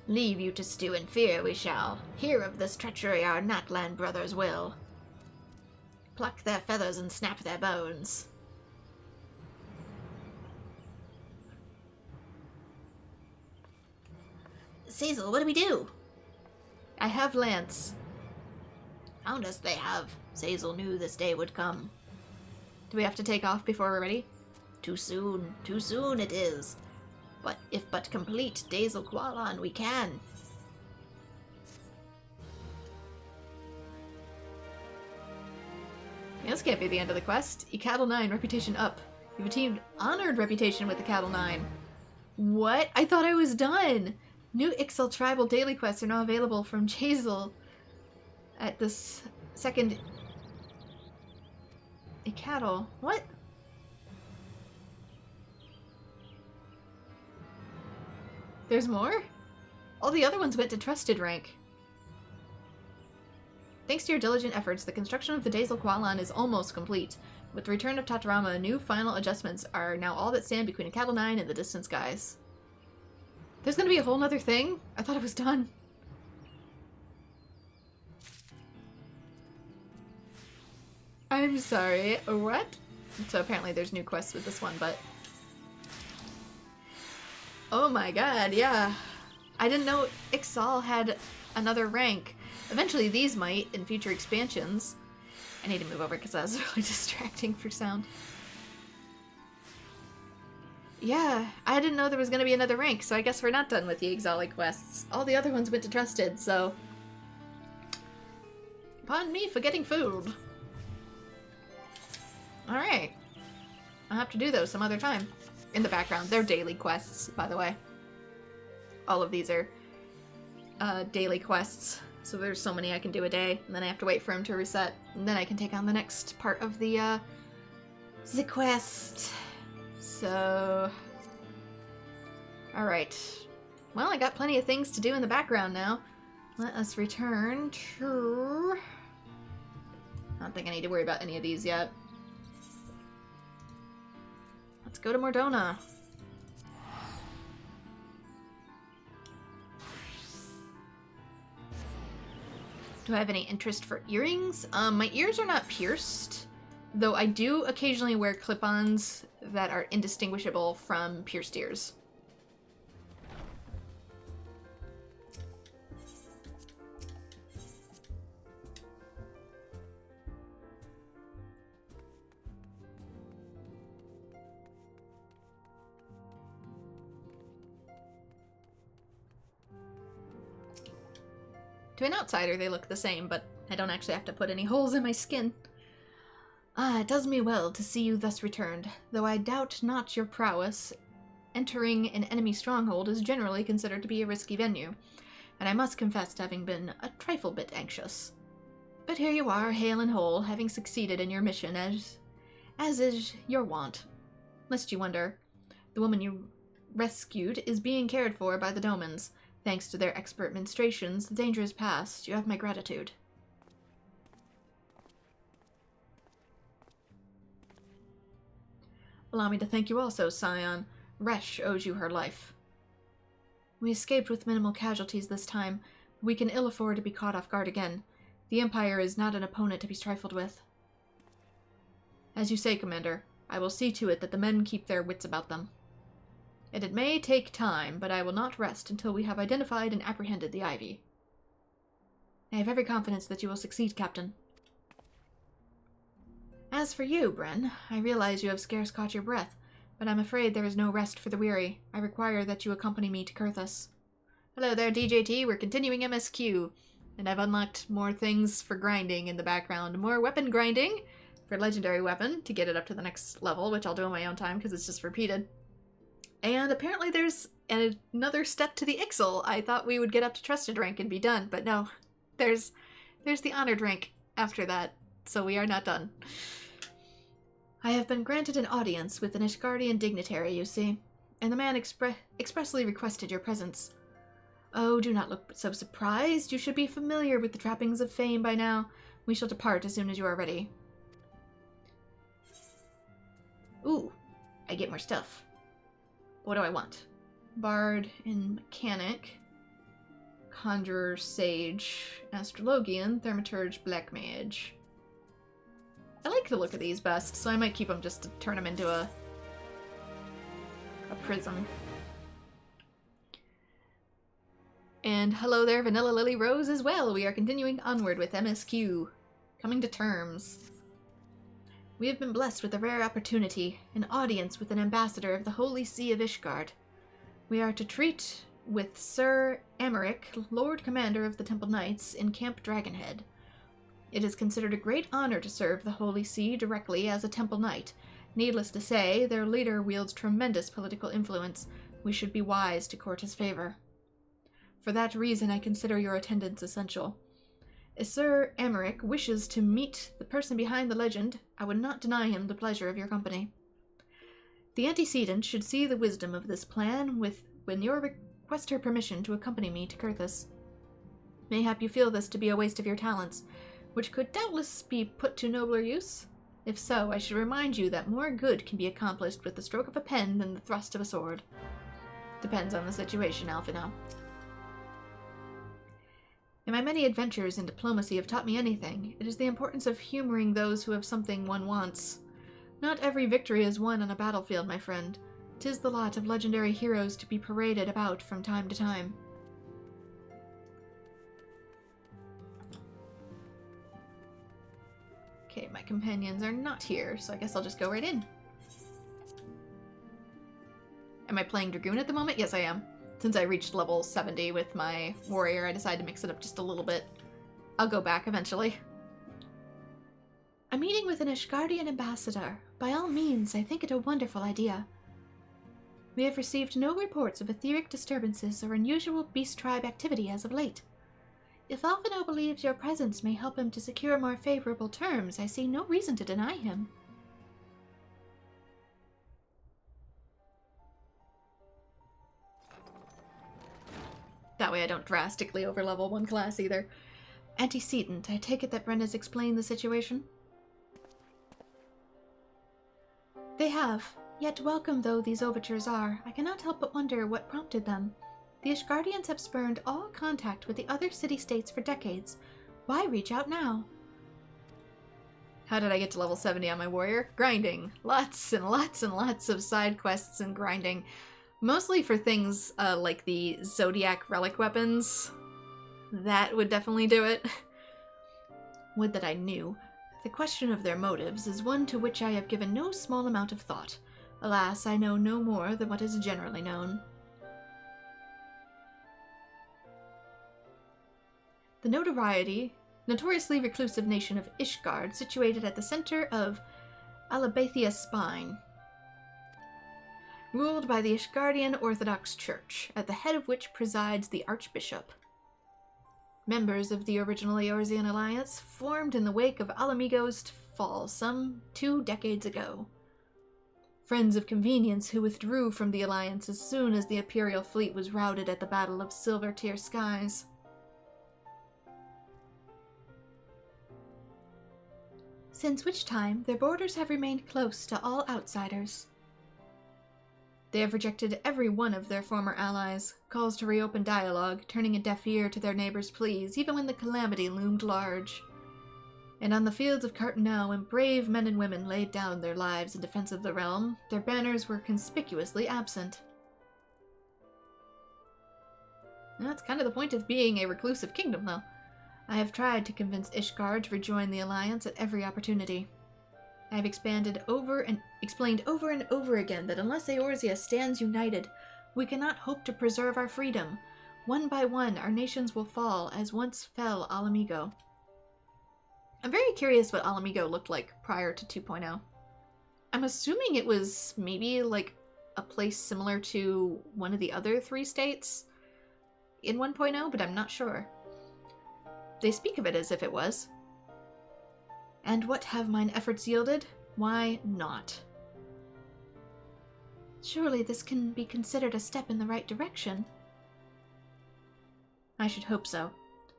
Leave you to stew in fear we shall. Hear of this treachery our Natland brothers will. Pluck their feathers and snap their bones. Cecil, what do we do? I have Lance. Found us they have. Cecil knew this day would come. Do we have to take off before we're ready? Too soon it is. But if but complete Dazel Qualan we can. This can't be the end of the quest. Cattle 9, reputation up. You've achieved honored reputation with the Cattle 9. What? I thought I was done! New Ixal tribal daily quests are now available from Jazel at this second... A cattle. What? There's more? All the other ones went to trusted rank. Thanks to your diligent efforts, the construction of the Dazel Qualan is almost complete. With the return of Tatarama, new final adjustments are now all that stand between a Cattle 9 and the distant skies. There's gonna be a whole nother thing? I thought it was done. I'm sorry, what? So apparently there's new quests with this one, but... Oh my god, yeah. I didn't know Ixal had another rank. Eventually these might in future expansions. I need to move over because that was really distracting for sound. Yeah, I didn't know there was going to be another rank, so I guess we're not done with the Ixali quests. All the other ones went to Trusted, so... Pardon me for getting food. Alright. I'll have to do those some other time. In the background. They're daily quests, by the way. All of these are daily quests. So there's so many I can do a day, and then I have to wait for them to reset, and then I can take on the next part of the quest. So... Alright. Well, I got plenty of things to do in the background now. Let us return to... I don't think I need to worry about any of these yet. Let's go to Mordona. Do I have any interest for earrings? My ears are not pierced, though I do occasionally wear clip-ons that are indistinguishable from pierced ears. To an outsider, they look the same, but I don't actually have to put any holes in my skin. Ah, it does me well to see you thus returned, though I doubt not your prowess. Entering an enemy stronghold is generally considered to be a risky venue, and I must confess to having been a trifle bit anxious. But here you are, hale and whole, having succeeded in your mission as is your wont. Lest you wonder, the woman you rescued is being cared for by the Domans. Thanks to their expert ministrations, the danger is past. You have my gratitude. Allow me to thank you also, Scion. Resh owes you her life. We escaped with minimal casualties this time. We can ill afford to be caught off guard again. The Empire is not an opponent to be trifled with. As you say, Commander, I will see to it that the men keep their wits about them. And it may take time, but I will not rest until we have identified and apprehended the Ivy. I have every confidence that you will succeed, Captain. As for you, Bren, I realize you have scarce caught your breath, but I'm afraid there is no rest for the weary. I require that you accompany me to Kurthus. Hello there, DJT. We're continuing MSQ. And I've unlocked more things for grinding in the background. More weapon grinding for legendary weapon to get it up to the next level, which I'll do on my own time because it's just repeated. And apparently there's another step to the Ixal. I thought we would get up to trusted rank and be done, but no. There's the honored rank after that, so we are not done. I have been granted an audience with an Ishgardian dignitary, you see, and the man expressly requested your presence. Oh, do not look so surprised. You should be familiar with the trappings of fame by now. We shall depart as soon as you are ready. Ooh, I get more stuff. What do I want? Bard and Mechanic, Conjurer, Sage, Astrologian, Thaumaturge, Black Mage. I like the look of these best, so I might keep them just to turn them into a prism. And hello there, Vanilla Lily Rose as well. We are continuing onward with MSQ. Coming to terms. We have been blessed with a rare opportunity, an audience with an ambassador of the Holy See of Ishgard. We are to treat with Sir Emeric, Lord Commander of the Temple Knights, in Camp Dragonhead. It is considered a great honor to serve the Holy See directly as a Temple Knight. Needless to say, their leader wields tremendous political influence. We should be wise to court his favor. For that reason, I consider your attendance essential. If Sir Emeric wishes to meet the person behind the legend, I would not deny him the pleasure of your company. The antecedent should see the wisdom of this plan when you request her permission to accompany me to Kurthus. Mayhap you feel this to be a waste of your talents, which could doubtless be put to nobler use. If so, I should remind you that more good can be accomplished with the stroke of a pen than the thrust of a sword. Depends on the situation, Alphino. If my many adventures in diplomacy have taught me anything, it is the importance of humoring those who have something one wants. Not every victory is won on a battlefield, my friend. 'Tis the lot of legendary heroes to be paraded about from time to time. Okay, my companions are not here, so I guess I'll just go right in. Am I playing Dragoon at the moment? Yes, I am. Since I reached level 70 with my warrior, I decided to mix it up just a little bit. I'll go back eventually. A meeting with an Ishgardian ambassador. By all means, I think it a wonderful idea. We have received no reports of etheric disturbances or unusual beast tribe activity as of late. If Alphino believes your presence may help him to secure more favorable terms, I see no reason to deny him. That way I don't drastically overlevel one class either. Antecedent, I take it that Bren has explained the situation? They have. Yet welcome though these overtures are, I cannot help but wonder what prompted them. The Ishgardians have spurned all contact with the other city-states for decades. Why reach out now? How did I get to level 70 on my warrior? Grinding. Lots and lots and lots of side quests and grinding. Mostly for things like the Zodiac relic weapons. That would definitely do it. Would that I knew. The question of their motives is one to which I have given no small amount of thought. Alas, I know no more than what is generally known. The notoriously reclusive nation of Ishgard, situated at the center of Alabathia Spine, ruled by the Ishgardian Orthodox Church, at the head of which presides the Archbishop. Members of the original Eorzean Alliance formed in the wake of Alamigo's fall some 2 decades ago. Friends of convenience who withdrew from the Alliance as soon as the Imperial fleet was routed at the Battle of Silver Tear Skies. Since which time, their borders have remained close to all outsiders. They have rejected every one of their former allies, calls to reopen dialogue, turning a deaf ear to their neighbors' pleas, even when the calamity loomed large. And on the fields of Cartonau, when brave men and women laid down their lives in defense of the realm, their banners were conspicuously absent. That's kind of the point of being a reclusive kingdom, though. I have tried to convince Ishgard to rejoin the Alliance at every opportunity. I have explained over and over again that unless Eorzea stands united, we cannot hope to preserve our freedom. One by one, our nations will fall, as once fell Alamigo. I'm very curious what Alamigo looked like prior to 2.0. I'm assuming it was maybe like a place similar to one of the other 3 states in 1.0, but I'm not sure. They speak of it as if it was. And what have mine efforts yielded? Why not? Surely this can be considered a step in the right direction. I should hope so.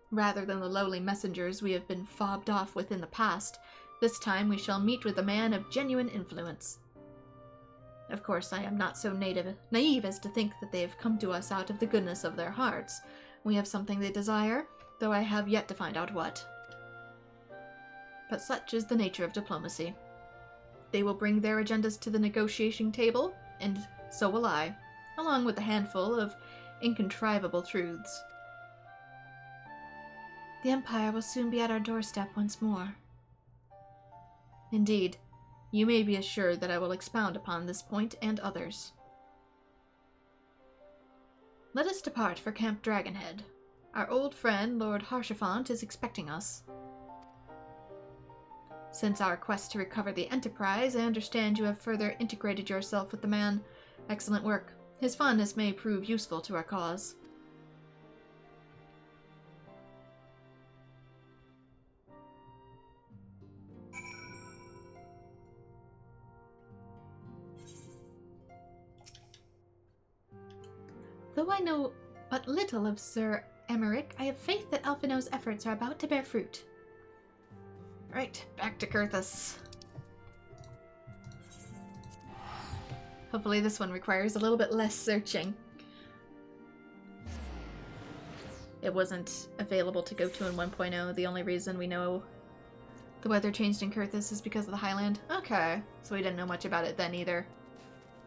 Rather than the lowly messengers we have been fobbed off with in the past, this time we shall meet with a man of genuine influence. Of course, I am not so naive as to think that they have come to us out of the goodness of their hearts. We have something they desire, though I have yet to find out what. But such is the nature of diplomacy. They will bring their agendas to the negotiating table, and so will I, along with a handful of incontrivable truths. The Empire will soon be at our doorstep once more. Indeed, you may be assured that I will expound upon this point and others. Let us depart for Camp Dragonhead. Our old friend, Lord Harshaphant, is expecting us. Since our quest to recover the Enterprise, I understand you have further integrated yourself with the man. Excellent work. His fondness may prove useful to our cause. Though I know but little of Sir Emmerich, I have faith that Alphino's efforts are about to bear fruit. Right, back to Kurthus. Hopefully this one requires a little bit less searching. It wasn't available to go to in 1.0. The only reason we know the weather changed in Kurthus is because of the Highland. Okay, so we didn't know much about it then either.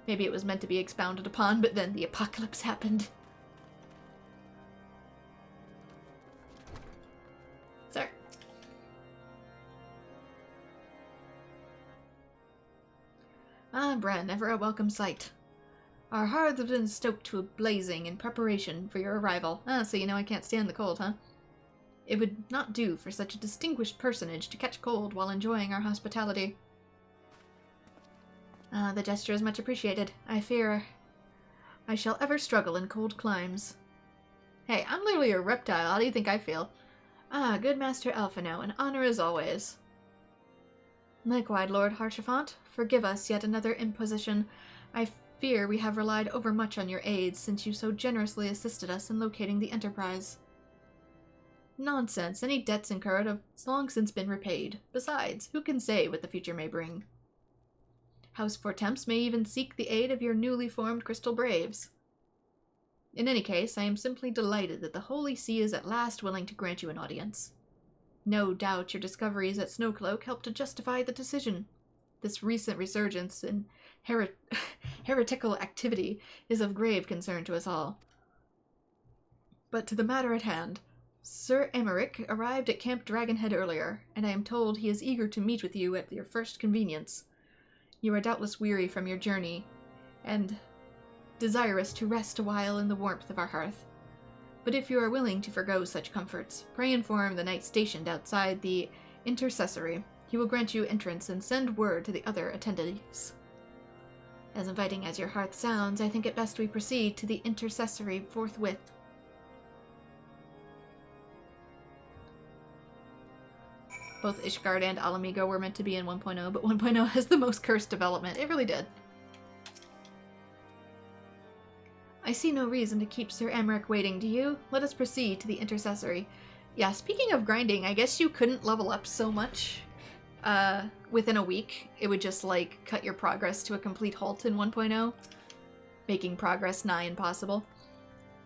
Maybe it was meant to be expounded upon, but then the apocalypse happened. Sir. Ah, Bren, ever a welcome sight. Our hearths have been stoked to a blazing in preparation for your arrival. Ah, so you know I can't stand the cold, huh? It would not do for such a distinguished personage to catch cold while enjoying our hospitality. Ah, the gesture is much appreciated. I fear I shall ever struggle in cold climes. Hey, I'm literally a reptile. How do you think I feel? Ah, good Master Alphino, an honor as always. Likewise, Lord Harshaphant, forgive us yet another imposition. I fear we have relied overmuch on your aid since you so generously assisted us in locating the Enterprise. Nonsense. Any debts incurred have long since been repaid. Besides, who can say what the future may bring? House Fortemps may even seek the aid of your newly formed Crystal Braves. In any case, I am simply delighted that the Holy See is at last willing to grant you an audience. No doubt your discoveries at Snowcloak helped to justify the decision. This recent resurgence in heretical activity is of grave concern to us all. But to the matter at hand. Sir Emmerich arrived at Camp Dragonhead earlier, and I am told he is eager to meet with you at your first convenience. You are doubtless weary from your journey, and desirous to rest a while in the warmth of our hearth. But if you are willing to forgo such comforts, pray inform the knight stationed outside the intercessory. He will grant you entrance and send word to the other attendees. As inviting as your hearth sounds, I think it best we proceed to the intercessory forthwith. Both Ishgard and Alamigo were meant to be in 1.0, but 1.0 has the most cursed development. It really did. I see no reason to keep Sir Emmerich waiting, do you? Let us proceed to the intercessory. Yeah, speaking of grinding, I guess you couldn't level up so much within a week. It would just, like, cut your progress to a complete halt in 1.0, making progress nigh impossible.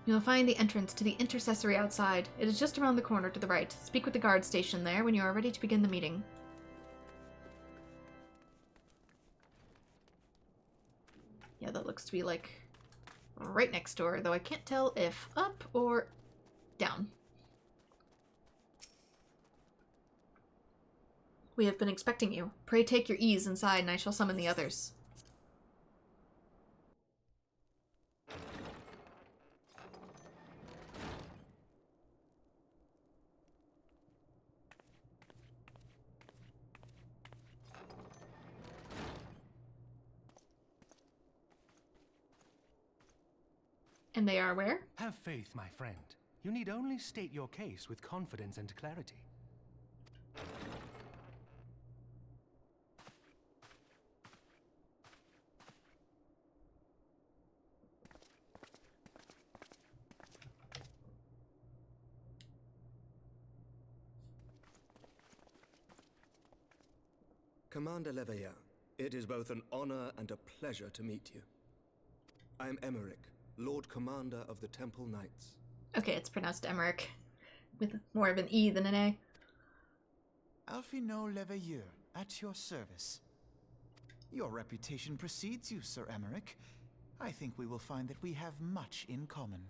You'll find the entrance to the intercessory outside. It is just around the corner to the right. Speak with the guard stationed there when you are ready to begin the meeting. Yeah, that looks to be, like, right next door, though I can't tell if up or down. We have been expecting you. Pray take your ease inside, and I shall summon the others. And they are where? Have faith, my friend. You need only state your case with confidence and clarity. Commander Leveilleur, it is both an honor and a pleasure to meet you. I am Emmerich, Lord Commander of the Temple Knights. Okay, it's pronounced Emmerich, with more of an E than an A. Alphino Leveilleur, at your service. Your reputation precedes you, Sir Emmerich. I think we will find that we have much in common.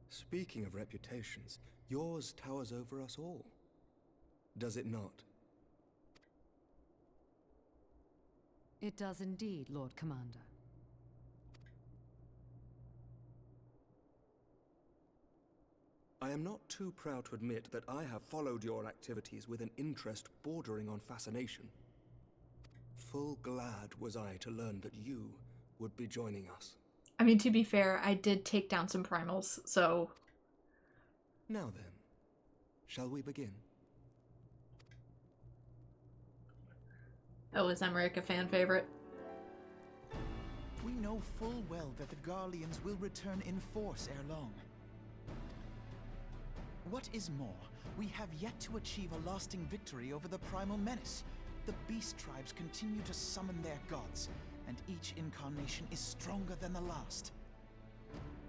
Speaking of reputations, yours towers over us all. Does it not? It does indeed, Lord Commander. I am not too proud to admit that I have followed your activities with an interest bordering on fascination. Full glad was I to learn that you would be joining us. I mean, to be fair, I did take down some primals, so... Now then, shall we begin? Oh, is Emmerich a fan favorite? We know full well that the Garleans will return in force ere long. What is more, we have yet to achieve a lasting victory over the primal menace. The beast tribes continue to summon their gods, and each incarnation is stronger than the last.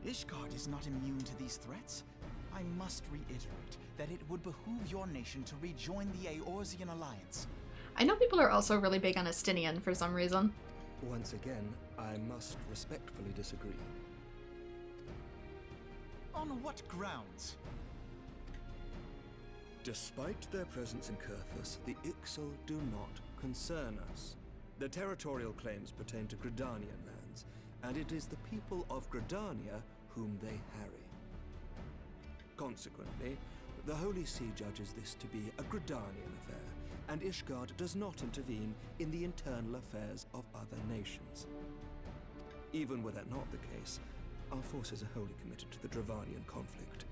Ishgard is not immune to these threats. I must reiterate that it would behoove your nation to rejoin the Eorzean Alliance. I know people are also really big on Estinian for some reason. Once again, I must respectfully disagree. On what grounds? Despite their presence in Kurthus, the Ixal do not concern us. Their territorial claims pertain to Gridanian lands, and it is the people of Gridania whom they harry. Consequently, the Holy See judges this to be a Gridanian affair, and Ishgard does not intervene in the internal affairs of other nations. Even were that not the case, our forces are wholly committed to the Dravanian conflict.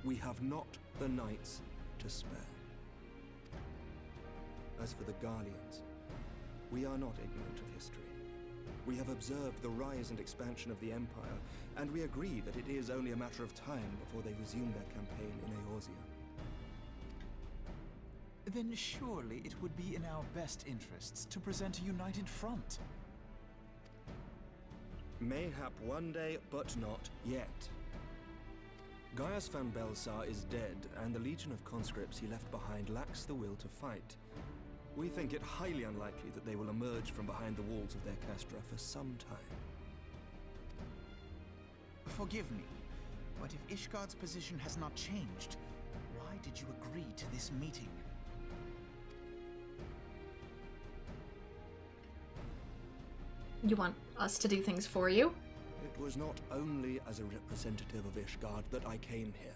We have not the knights to spare. As for the Garleans, we are not ignorant of history. We have observed the rise and expansion of the Empire, and we agree that it is only a matter of time before they resume their campaign in Eorzea. Then surely it would be in our best interests to present a united front. Mayhap one day, but not yet. Gaius van Belsar is dead, and the legion of conscripts he left behind lacks the will to fight. We think it highly unlikely that they will emerge from behind the walls of their castra for some time. Forgive me, but if Ishgard's position has not changed, why did you agree to this meeting? You want us to do things for you? It was not only as a representative of Ishgard that I came here.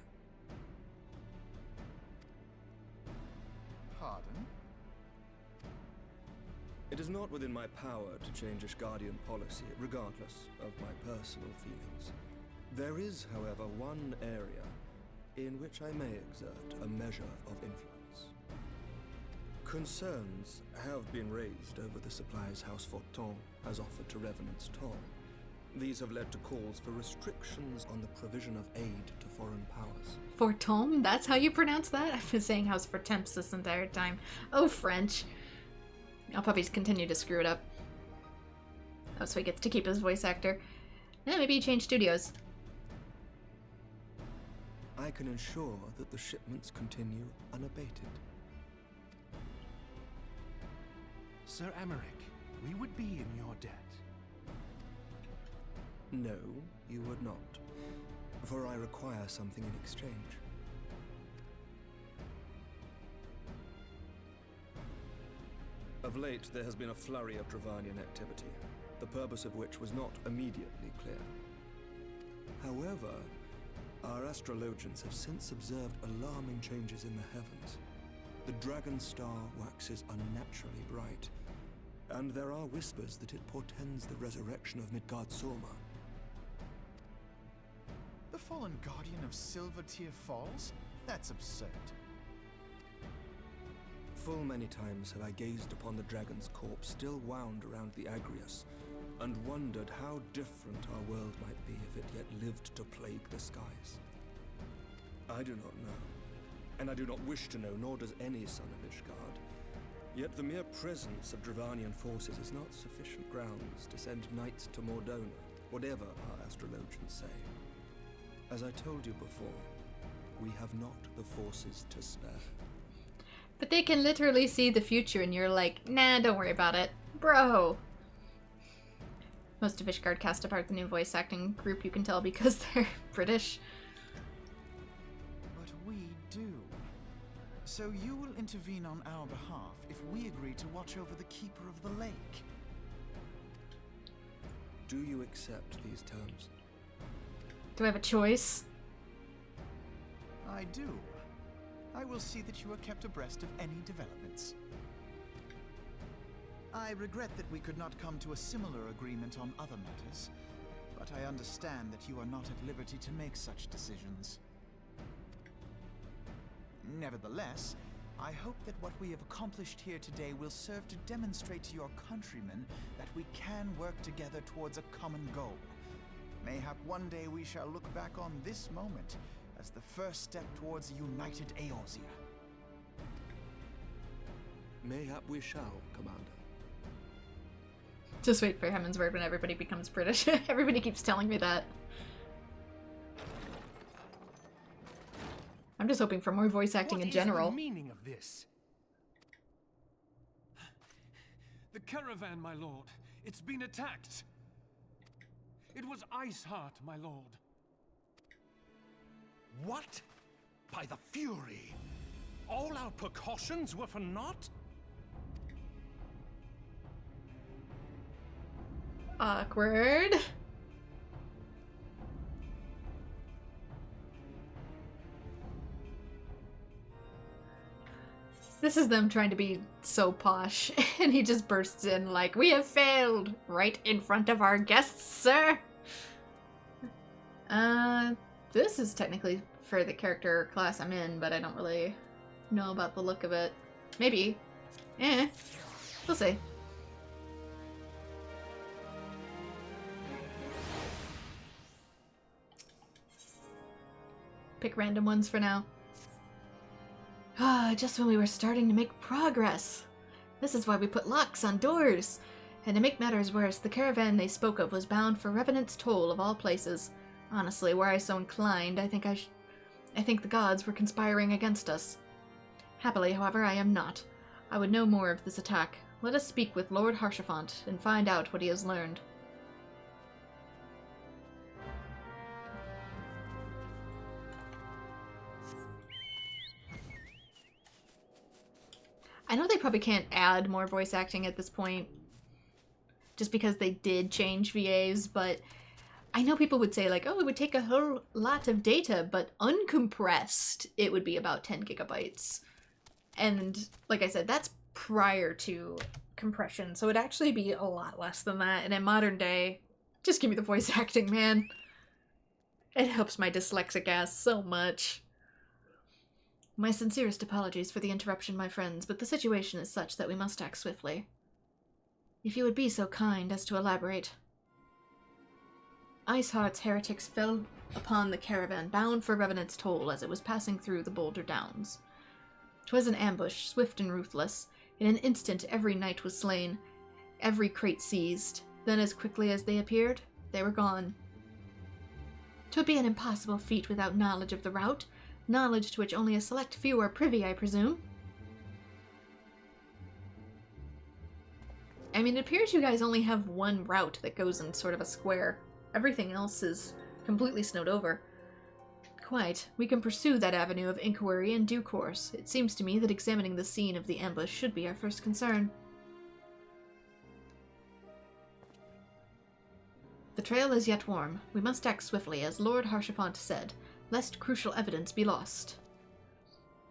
Pardon? It is not within my power to change Ishgardian policy, regardless of my personal feelings. There is, however, one area in which I may exert a measure of influence. Concerns have been raised over the supplies House Forton has offered to Revenant's Toll. These have led to calls for restrictions on the provision of aid to foreign powers. Fortom? That's how you pronounce that? I've been saying House for Temps this entire time. Oh, French. I'll probably continue to screw it up. Oh, so he gets to keep his voice actor. Maybe he changed studios. I can ensure that the shipments continue unabated. Sir Emmerich, we would be in your debt. No, you would not. for I require something in exchange. Of late, there has been a flurry of Dravanian activity, the purpose of which was not immediately clear. However, our astrologians have since observed alarming changes in the heavens. The dragon star waxes unnaturally bright, and there are whispers that it portends the resurrection of Midgard Sorma. The fallen guardian of Silvertear Falls? That's absurd. Full many times have I gazed upon the dragon's corpse still wound around the Agrius, and wondered how different our world might be if it yet lived to plague the skies. I do not know, and I do not wish to know, nor does any son of Ishgard. Yet the mere presence of Dravanian forces is not sufficient grounds to send knights to Mordona, whatever our astrologians say. As I told you before, we have not the forces to spare. But they can literally see the future and you're like, nah, don't worry about it. Bro! Most of Ishgard cast apart the new voice acting group, you can tell, because they're British. But we do. So you will intervene on our behalf if we agree to watch over the Keeper of the Lake. Do you accept these terms? Do I have a choice? I do. I will see that you are kept abreast of any developments. I regret that we could not come to a similar agreement on other matters, but I understand that you are not at liberty to make such decisions. Nevertheless, I hope that what we have accomplished here today will serve to demonstrate to your countrymen that we can work together towards a common goal. Mayhap one day we shall look back on this moment as the first step towards a united Eorzea. Mayhap we shall, Commander. Just wait for Hammond's word when everybody becomes British. Everybody keeps telling me that. I'm just hoping for more voice acting in general. What is the meaning of this? The caravan, my lord. It's been attacked. It was Iceheart, my lord. What? By the Fury? All our precautions were for naught? Awkward. This is them trying to be so posh, and he just bursts in like, "We have failed! Right in front of our guests, sir!" This is technically for the character class I'm in, but I don't really know about the look of it. Maybe. We'll see. Pick random ones for now. Just when we were starting to make progress. This is why we put locks on doors. And to make matters worse, the caravan they spoke of was bound for Revenant's Toll of all places. Honestly, were I so inclined, I think the gods were conspiring against us. Happily, however, I am not. I would know more of this attack. Let us speak with Lord Harshaphant and find out what he has learned. I know they probably can't add more voice acting at this point, just because they did change VAs, but I know people would say, like, oh, it would take a whole lot of data, but uncompressed, it would be about 10 gigabytes. And, like I said, that's prior to compression, so it'd actually be a lot less than that. And in modern day, just give me the voice acting, man. It helps my dyslexic ass so much. My sincerest apologies for the interruption, my friends, but the situation is such that we must act swiftly. If you would be so kind as to elaborate. Iceheart's heretics fell upon the caravan, bound for Revenant's Toll, as it was passing through the Boulder Downs. 'Twas an ambush, swift and ruthless. In an instant every knight was slain, every crate seized. Then as quickly as they appeared, they were gone. 'Twould be an impossible feat without knowledge of the route, knowledge to which only a select few are privy, I presume. I mean, it appears you guys only have one route that goes in sort of a square. Everything else is completely snowed over. Quite. We can pursue that avenue of inquiry in due course. It seems to me that examining the scene of the ambush should be our first concern. The trail is yet warm. We must act swiftly, as Lord Haurchefant said, lest crucial evidence be lost.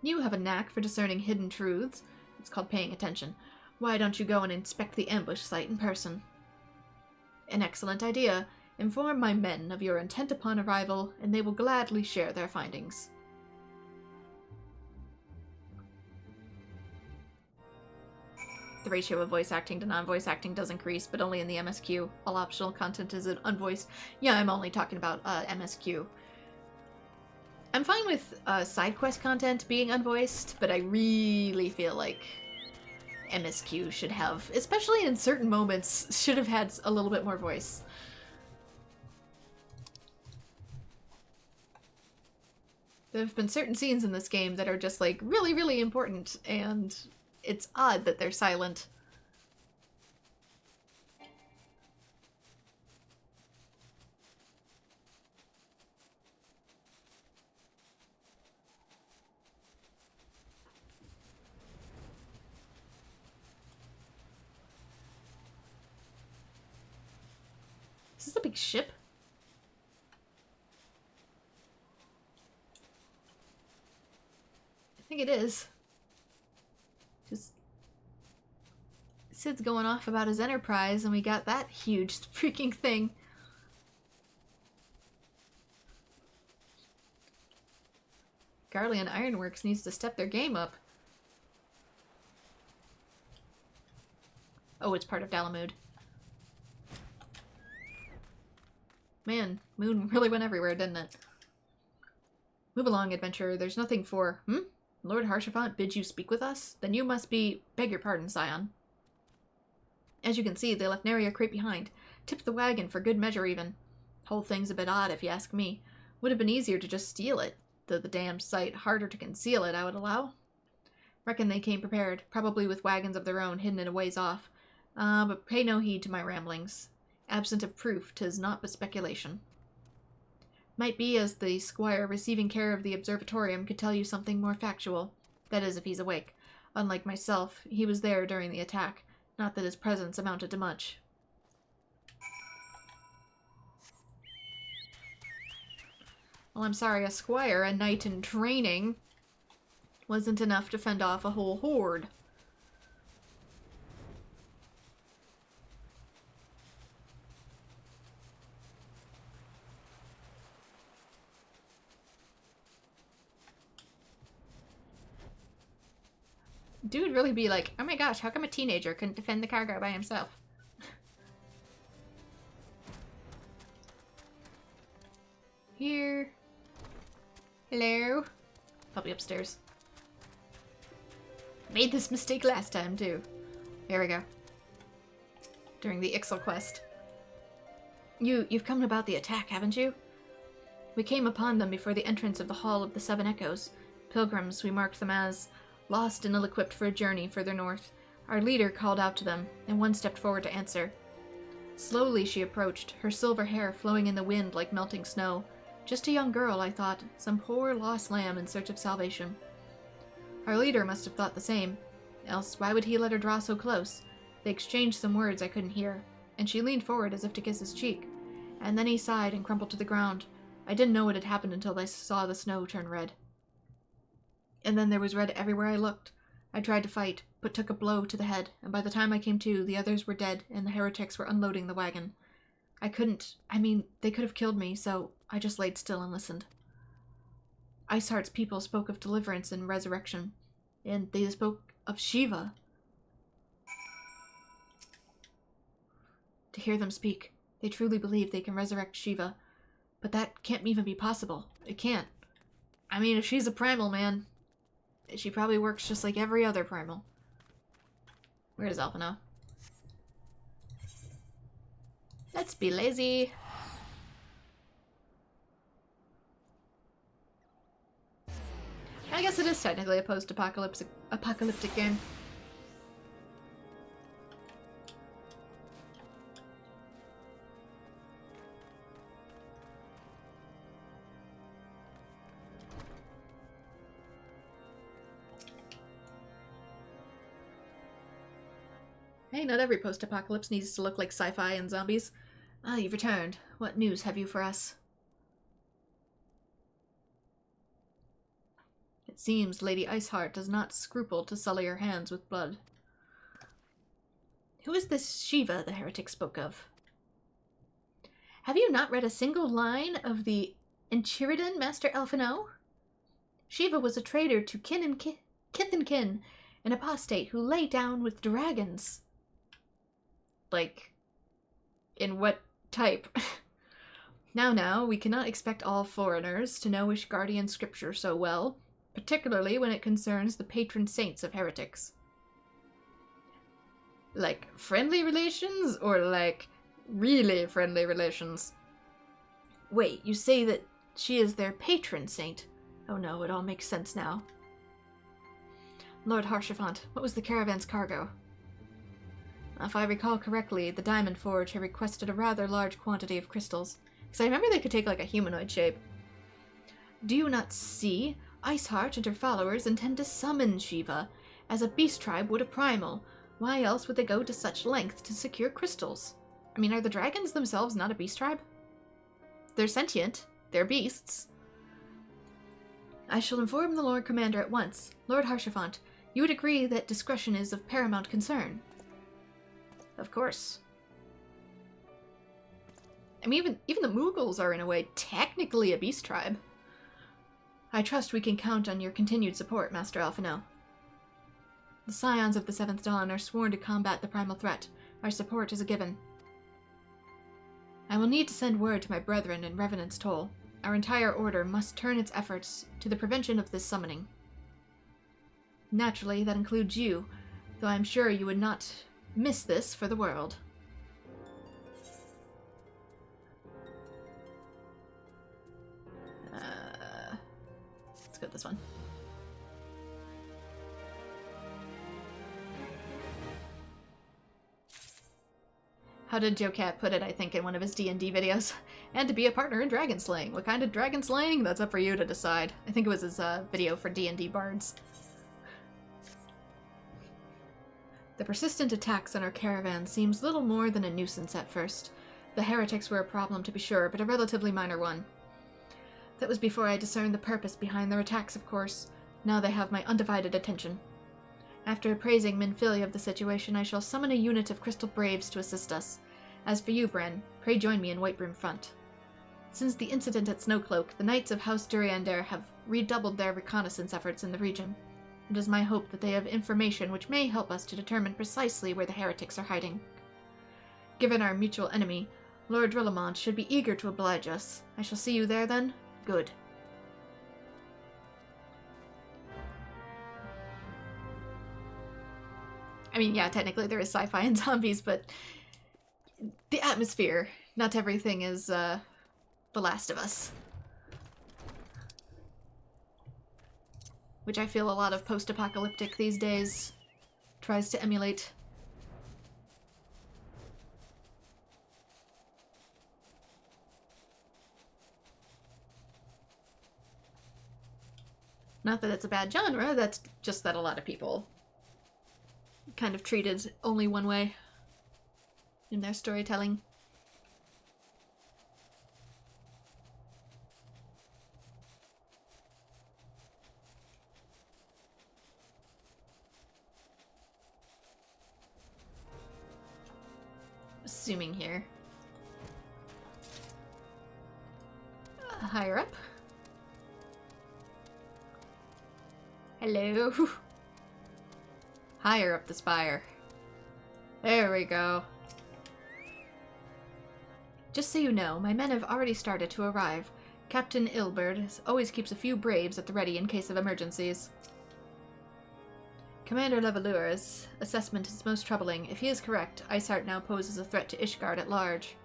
You have a knack for discerning hidden truths. It's called paying attention. Why don't you go and inspect the ambush site in person? An excellent idea. Inform my men of your intent upon arrival, and they will gladly share their findings. The ratio of voice acting to non-voice acting does increase, but only in the MSQ. All optional content is unvoiced. Yeah, I'm only talking about MSQ. I'm fine with side quest content being unvoiced, but I really feel like MSQ should have, especially in certain moments, should have had a little bit more voice. There have been certain scenes in this game that are just like really, really important, and it's odd that they're silent. Is this a big ship? I think it is. Just Sid's going off about his enterprise, and we got that huge freaking thing. Garlean Ironworks needs to step their game up. Oh, it's part of Dalamud. Man, Moon really went everywhere, didn't it? Move along, adventurer. There's nothing for... Lord Haurchefant bids you speak with us? Then you must be... Beg your pardon, Scion. As you can see, they left nary a crate behind. Tipped the wagon for good measure, even. Whole thing's a bit odd, if you ask me. Would have been easier to just steal it. Though the damned sight harder to conceal it, I would allow. Reckon they came prepared, probably with wagons of their own hidden in a ways off. But pay no heed to my ramblings. Absent of proof, 'tis naught but speculation. Might be as the squire receiving care of the observatorium could tell you something more factual. That is, if he's awake. Unlike myself, he was there during the attack. Not that his presence amounted to much. Well, I'm sorry, a squire, a knight in training, wasn't enough to fend off a whole horde. Dude really be like, oh my gosh, how come a teenager couldn't defend the cargo by himself? Here. Hello. Probably upstairs. Made this mistake last time, too. There we go. During the Ixal quest. You've come about the attack, haven't you? We came upon them before the entrance of the Hall of the Seven Echoes. Pilgrims, we marked them as... lost and ill-equipped for a journey further north. Our leader called out to them, and one stepped forward to answer. Slowly she approached, her silver hair flowing in the wind like melting snow. Just a young girl, I thought, some poor lost lamb in search of salvation. Our leader must have thought the same, else why would he let her draw so close? They exchanged some words I couldn't hear, and she leaned forward as if to kiss his cheek. And then he sighed and crumpled to the ground. I didn't know what had happened until I saw the snow turn red. And then there was red everywhere I looked. I tried to fight, but took a blow to the head, and by the time I came to, the others were dead, and the heretics were unloading the wagon. They could have killed me, so I just laid still and listened. Iceheart's people spoke of deliverance and resurrection, and they spoke of Shiva. To hear them speak, they truly believe they can resurrect Shiva, but that can't even be possible. It can't. I mean, if she's a primal, man, she probably works just like every other primal. Where does Alpha know? Let's be lazy. I guess it is technically a post-apocalyptic game. Hey, not every post-apocalypse needs to look like sci-fi and zombies. Ah, you've returned. What news have you for us? It seems Lady Iceheart does not scruple to sully her hands with blood. Who is this Shiva the heretic spoke of? Have you not read a single line of the Enchiridion, Master Elfino? Shiva was a traitor to kith and kin, an apostate who lay down with dragons. Like, in what type? Now, we cannot expect all foreigners to know Ishgardian scripture so well, particularly when it concerns the patron saints of heretics. Like, friendly relations, or like, really friendly relations? Wait, you say that she is their patron saint? Oh no, it all makes sense now. Lord Harshavant, what was the caravan's cargo? If I recall correctly, the Diamond Forge had requested a rather large quantity of crystals, because I remember they could take like a humanoid shape. Do you not see? Iceheart and her followers intend to summon Shiva, as a beast tribe would a primal. Why else would they go to such length to secure crystals? I mean, are the dragons themselves not a beast tribe? They're sentient. They're beasts. I shall inform the Lord Commander at once. Lord Harshavant, you would agree that discretion is of paramount concern? Of course. I mean, even the Moogles are in a way technically a beast tribe. I trust we can count on your continued support, Master Alphino. The Scions of the Seventh Dawn are sworn to combat the primal threat. Our support is a given. I will need to send word to my brethren in Revenant's Toll. Our entire order must turn its efforts to the prevention of this summoning. Naturally, that includes you, though I am sure you would not miss this for the world. Let's go with this one. How did Joe Cat put it, I think, in one of his D&D videos? And to be a partner in dragon slaying. What kind of dragon slaying? That's up for you to decide. I think it was his video for D&D bards. The persistent attacks on our caravan seems little more than a nuisance at first. The heretics were a problem, to be sure, but a relatively minor one. That was before I discerned the purpose behind their attacks, of course. Now they have my undivided attention. After appraising Minfilia of the situation, I shall summon a unit of Crystal Braves to assist us. As for you, Bren, pray join me in Whitebrim Front. Since the incident at Snowcloak, the Knights of House Duriander have redoubled their reconnaissance efforts in the region. It is my hope that they have information which may help us to determine precisely where the heretics are hiding. Given our mutual enemy, Lord Drillamont should be eager to oblige us. I shall see you there, then? Good. I mean, yeah, technically there is sci-fi and zombies, but the atmosphere, not everything is, The Last of Us. Which I feel a lot of post-apocalyptic these days tries to emulate. Not that it's a bad genre, that's just that a lot of people kind of treated only one way in their storytelling. Assuming here. Higher up. Hello. Higher up the spire. There we go. Just so you know, my men have already started to arrive. Captain Ilbert always keeps a few braves at the ready in case of emergencies. Commander Levalure's assessment is most troubling. If he is correct, Iceheart now poses a threat to Ishgard at large.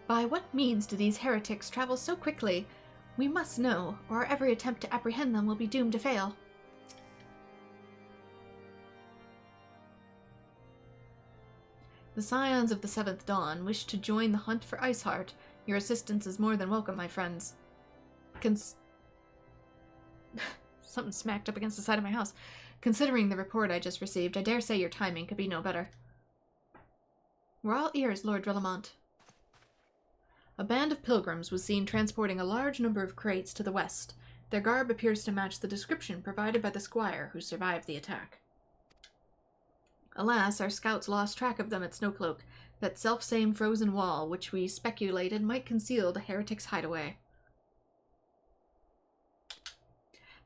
By what means do these heretics travel so quickly? We must know, or every attempt to apprehend them will be doomed to fail. The Scions of the Seventh Dawn wish to join the hunt for Iceheart. Your assistance is more than welcome, my friends. Something smacked up against the side of my house. Considering the report I just received, I dare say your timing could be no better. We're all ears, Lord Drillamont. A band of pilgrims was seen transporting a large number of crates to the west. Their garb appears to match the description provided by the squire who survived the attack. Alas, our scouts lost track of them at Snowcloak, that self-same frozen wall which we speculated might conceal the heretics' hideaway.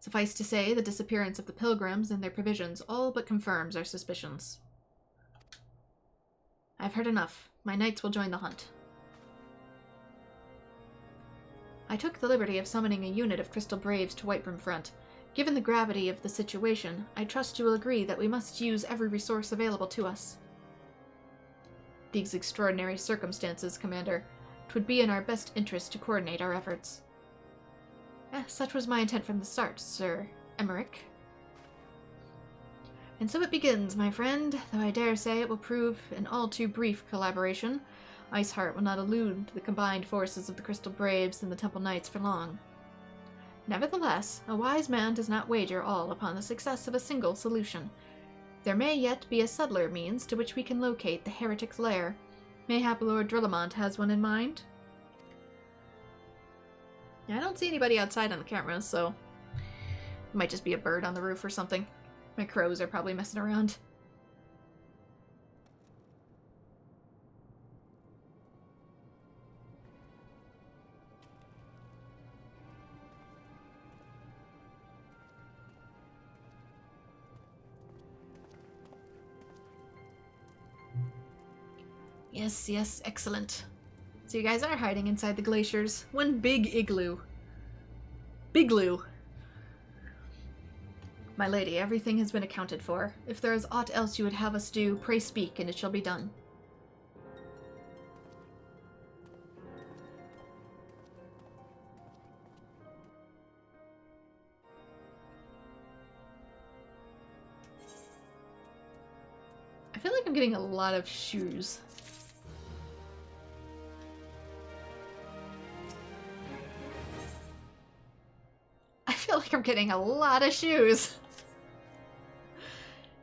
Suffice to say, the disappearance of the pilgrims and their provisions all but confirms our suspicions. I've heard enough. My knights will join the hunt. I took the liberty of summoning a unit of Crystal Braves to Whiterun Front. Given the gravity of the situation, I trust you will agree that we must use every resource available to us. These extraordinary circumstances, Commander. 'Twould be in our best interest to coordinate our efforts. Such was my intent from the start, Sir Emmerich. And so it begins, my friend, though I dare say it will prove an all too brief collaboration. Iceheart will not elude the combined forces of the Crystal Braves and the Temple Knights for long. Nevertheless, a wise man does not wager all upon the success of a single solution. There may yet be a subtler means to which we can locate the heretic's lair. Mayhap Lord Drillamont has one in mind? I don't see anybody outside on the cameras, so it might just be a bird on the roof or something. My crows are probably messing around. Yes, yes, excellent. So you guys are hiding inside the glaciers. One big igloo. Bigloo. My lady, everything has been accounted for. If there is aught else you would have us do, pray speak, and it shall be done. I feel like I'm getting a lot of shoes. I feel like I'm getting a lot of shoes.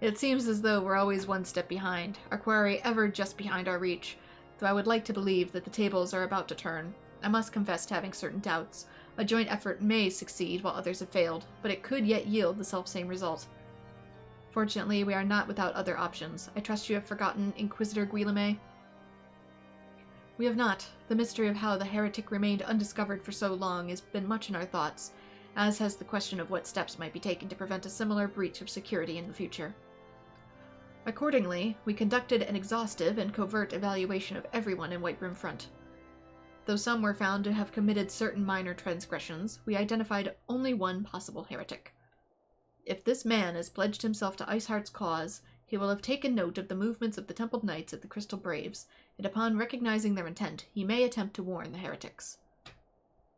It seems as though we're always one step behind, our quarry ever just behind our reach, though I would like to believe that the tables are about to turn. I must confess to having certain doubts. A joint effort may succeed while others have failed, but it could yet yield the selfsame result. Fortunately, we are not without other options. I trust you have forgotten Inquisitor Guillemets? We have not. The mystery of how the heretic remained undiscovered for so long has been much in our thoughts, as has the question of what steps might be taken to prevent a similar breach of security in the future. Accordingly, we conducted an exhaustive and covert evaluation of everyone in Whiterun Front. Though some were found to have committed certain minor transgressions, we identified only one possible heretic. If this man has pledged himself to Iceheart's cause, he will have taken note of the movements of the Templed Knights at the Crystal Braves, and upon recognizing their intent, he may attempt to warn the heretics.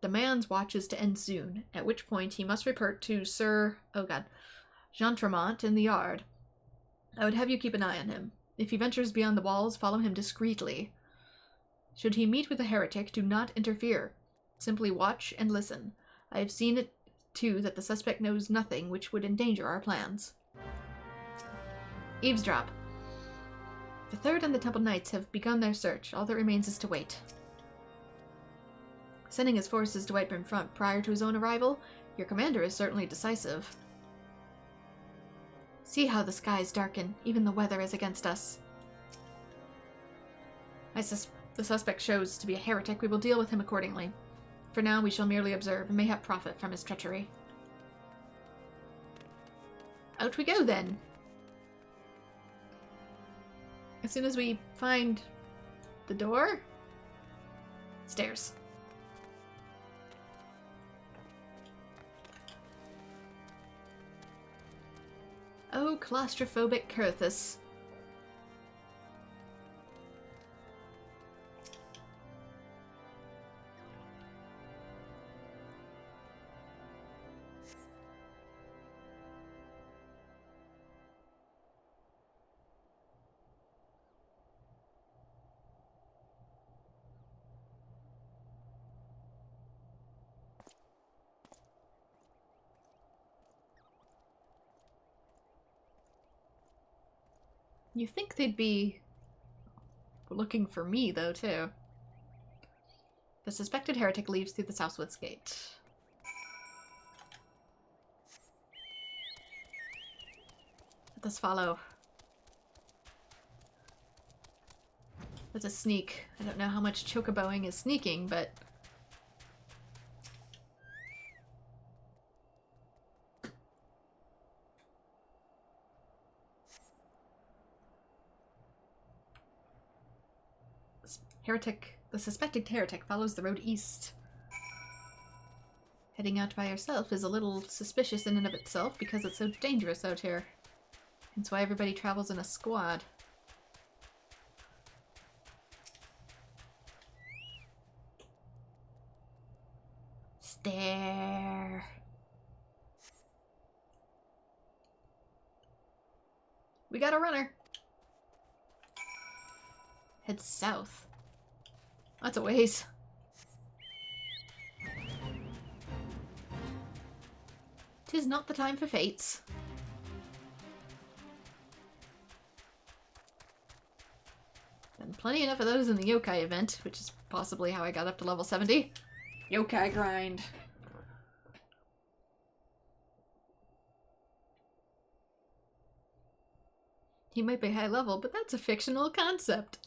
The man's watch is to end soon, at which point he must report to Sir Jean Tremont in the yard. I would have you keep an eye on him. If he ventures beyond the walls, follow him discreetly. Should he meet with a heretic, do not interfere. Simply watch and listen. I have seen it, too, that the suspect knows nothing which would endanger our plans. Eavesdrop. The Third and the Temple Knights have begun their search. All that remains is to wait. Sending his forces to Whiterun Front prior to his own arrival, your commander is certainly decisive. See how the skies darken. Even the weather is against us. The suspect shows to be a heretic. We will deal with him accordingly. For now, we shall merely observe and mayhap profit from his treachery. Out we go, then. As soon as we find the door? Stairs. Oh, claustrophobic Kurthus. You think they'd be looking for me, though, too. The suspected heretic leaves through the southwest gate. Let us follow. Let us sneak. I don't know how much chocoboing is sneaking, but... The suspected heretic follows the road east. Heading out by yourself is a little suspicious in and of itself because it's so dangerous out here. That's why everybody travels in a squad. Stare. We got a runner. Head south. That's a ways. Tis not the time for fates. Been plenty enough of those in the yokai event, which is possibly how I got up to level 70. Yokai grind. He might be high level, but that's a fictional concept.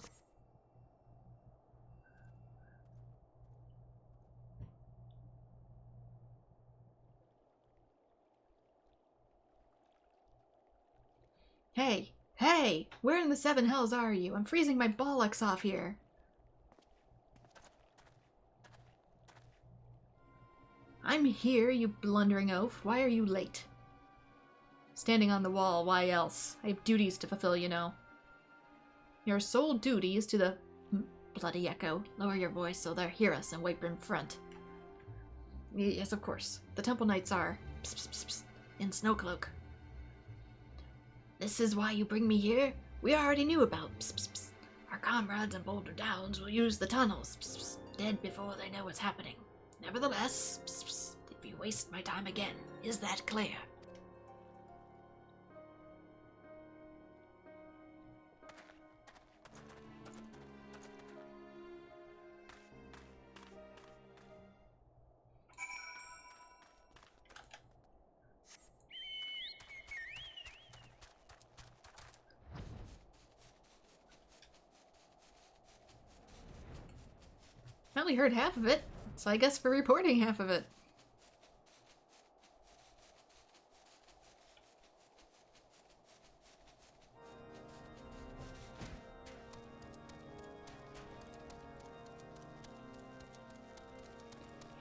Hey, hey! Where in the seven hells are you? I'm freezing my bollocks off here. I'm here, you blundering oaf. Why are you late? Standing on the wall, why else? I have duties to fulfill, you know. Your sole duty is to the... Bloody echo. Lower your voice so they'll hear us and wipe in front. Yes, of course. The Temple Knights are... Psst, psst, psst, psst, in Snowcloak. This is why you bring me here? We already knew about psst, psst, psst. Our comrades in Boulder Downs will use the tunnels, psst, psst, dead before they know what's happening. Nevertheless, psst, psst, if you waste my time again, is that clear? I only heard half of it, so I guess we're reporting half of it.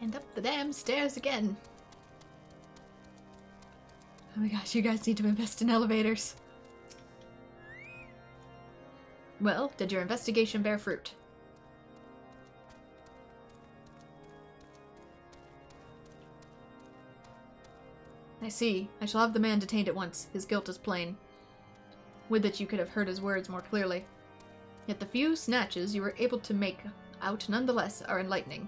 And up the damn stairs again. Oh my gosh, you guys need to invest in elevators. Well, did your investigation bear fruit? I see. I shall have the man detained at once. His guilt is plain. Would that you could have heard his words more clearly. Yet the few snatches you were able to make out nonetheless are enlightening.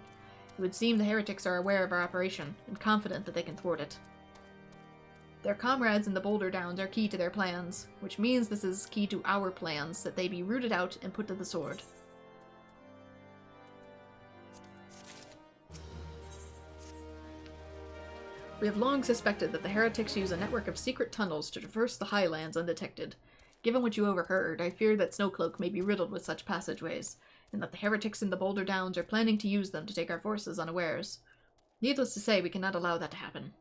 It would seem the heretics are aware of our operation, and confident that they can thwart it. Their comrades in the Boulder Downs are key to their plans, which means this is key to our plans, that they be rooted out and put to the sword. We have long suspected that the heretics use a network of secret tunnels to traverse the highlands undetected. Given what you overheard, I fear that Snowcloak may be riddled with such passageways, and that the heretics in the Boulder Downs are planning to use them to take our forces unawares. Needless to say, we cannot allow that to happen.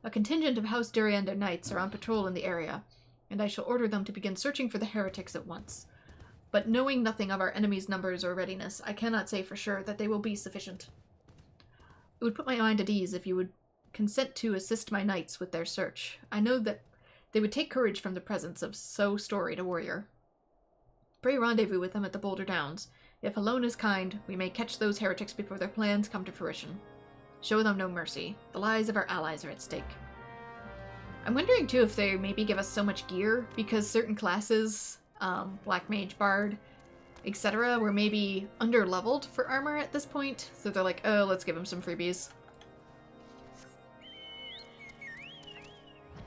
A contingent of House Duriander Knights are on patrol in the area, and I shall order them to begin searching for the heretics at once. But knowing nothing of our enemy's numbers or readiness, I cannot say for sure that they will be sufficient. It would put my mind at ease if you would consent to assist my knights with their search. I know that they would take courage from the presence of so storied a warrior. Pray rendezvous with them at the Boulder Downs. If alone is kind, we may catch those heretics before their plans come to fruition. Show them no mercy. The lives of our allies are at stake. I'm wondering too if they maybe give us so much gear, because certain classes, Black Mage, Bard, etc., were maybe under-leveled for armor at this point, so they're like, oh, let's give them some freebies.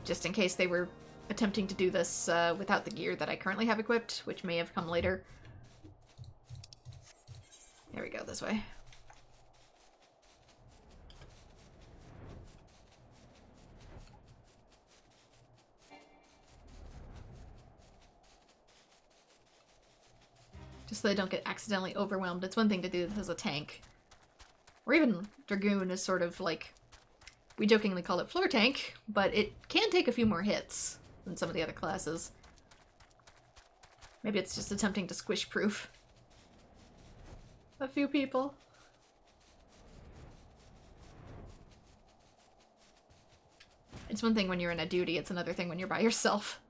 Just in case they were attempting to do this without the gear that I currently have equipped, which may have come later. There we go, this way. Just so they don't get accidentally overwhelmed. It's one thing to do this as a tank. Or even Dragoon is sort of like... We jokingly call it floor tank, but it can take a few more hits than some of the other classes. Maybe it's just attempting to squish-proof a few people. It's one thing when you're in a duty, it's another thing when you're by yourself.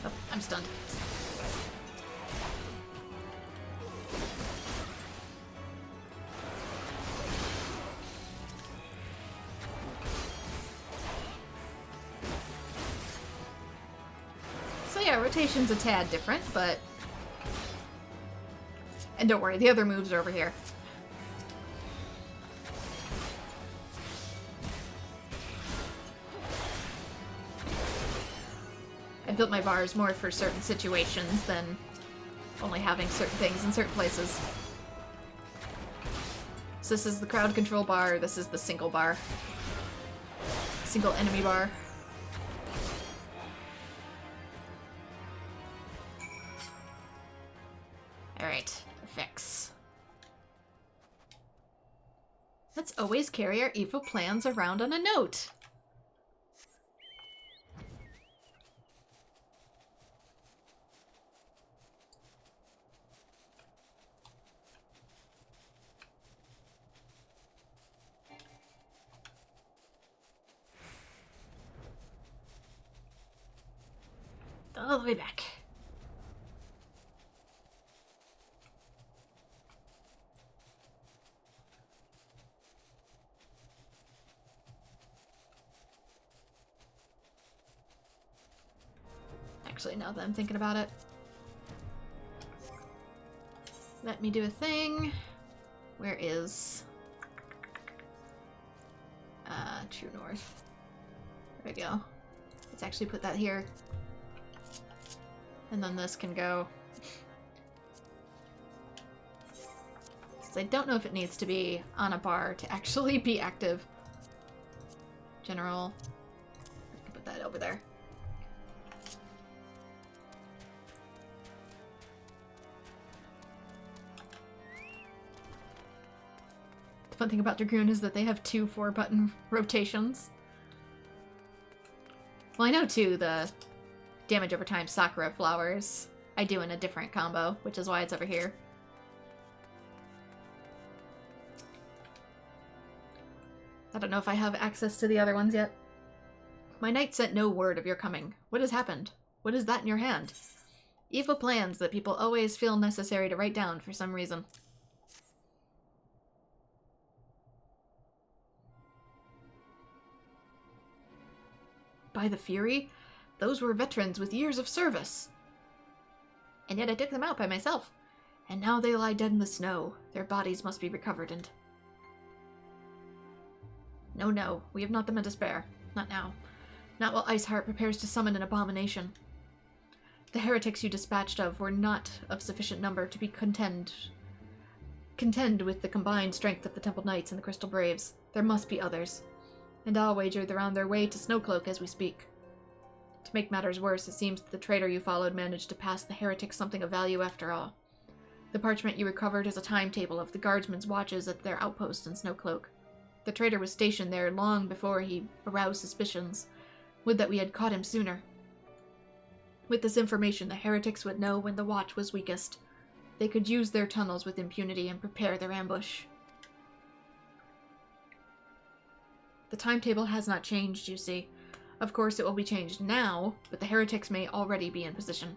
Oh, I'm stunned. Yeah, rotation's a tad different, but... And don't worry, the other moves are over here. I built my bars more for certain situations than only having certain things in certain places. So this is the crowd control bar, this is the single bar. Single enemy bar. Alright, effects. Let's always carry our evil plans around on a note. All the way back. Actually, now that I'm thinking about it. Let me do a thing. Where is... True North. There we go. Let's actually put that here. And then this can go... Since I don't know if it needs to be on a bar to actually be active. General. I can put that over there. The fun thing about Dragoon is that they have 2 4-button rotations. Well, I know too, the damage over time Sakura flowers I do in a different combo, which is why it's over here. I don't know if I have access to the other ones yet. My knight sent no word of your coming. What has happened? What is that in your hand? Evil plans that people always feel necessary to write down for some reason. By the Fury? Those were veterans with years of service. And yet I took them out by myself. And now they lie dead in the snow. Their bodies must be recovered and... No, we have not the men to spare. Not now. Not while Iceheart prepares to summon an abomination. The heretics you dispatched of were not of sufficient number to be contend with the combined strength of the Temple Knights and the Crystal Braves. There must be others. And I'll wager they're on their way to Snowcloak as we speak. To make matters worse, it seems that the traitor you followed managed to pass the heretics something of value after all. The parchment you recovered is a timetable of the guardsmen's watches at their outpost in Snowcloak. The traitor was stationed there long before he aroused suspicions. Would that we had caught him sooner. With this information, the heretics would know when the watch was weakest. They could use their tunnels with impunity and prepare their ambush. The timetable has not changed, you see. Of course, it will be changed now, but the heretics may already be in position.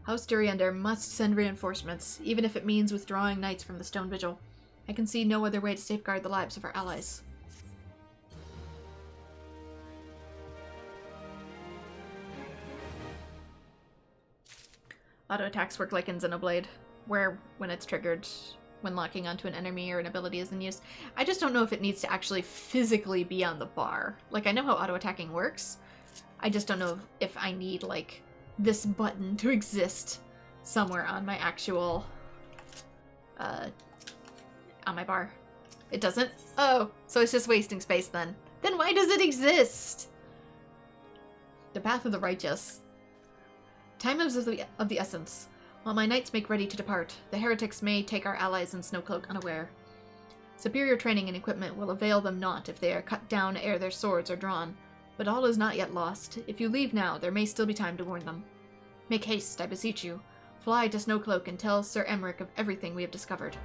House Duriander must send reinforcements, even if it means withdrawing knights from the Stone Vigil. I can see no other way to safeguard the lives of our allies. Auto attacks work like in Xenoblade, where when it's triggered, when locking onto an enemy or an ability is in use. I just don't know if it needs to actually physically be on the bar. Like, I know how auto attacking works. I just don't know if I need, like, this button to exist somewhere on my actual, on my bar. It doesn't? Oh, so it's just wasting space then. Then why does it exist? The path of the righteous. Time is of the essence. While my knights make ready to depart, the heretics may take our allies in Snowcloak unaware. Superior training and equipment will avail them not if they are cut down ere their swords are drawn. But all is not yet lost. If you leave now, there may still be time to warn them. Make haste, I beseech you. Fly to Snowcloak and tell Sir Emmerich of everything we have discovered.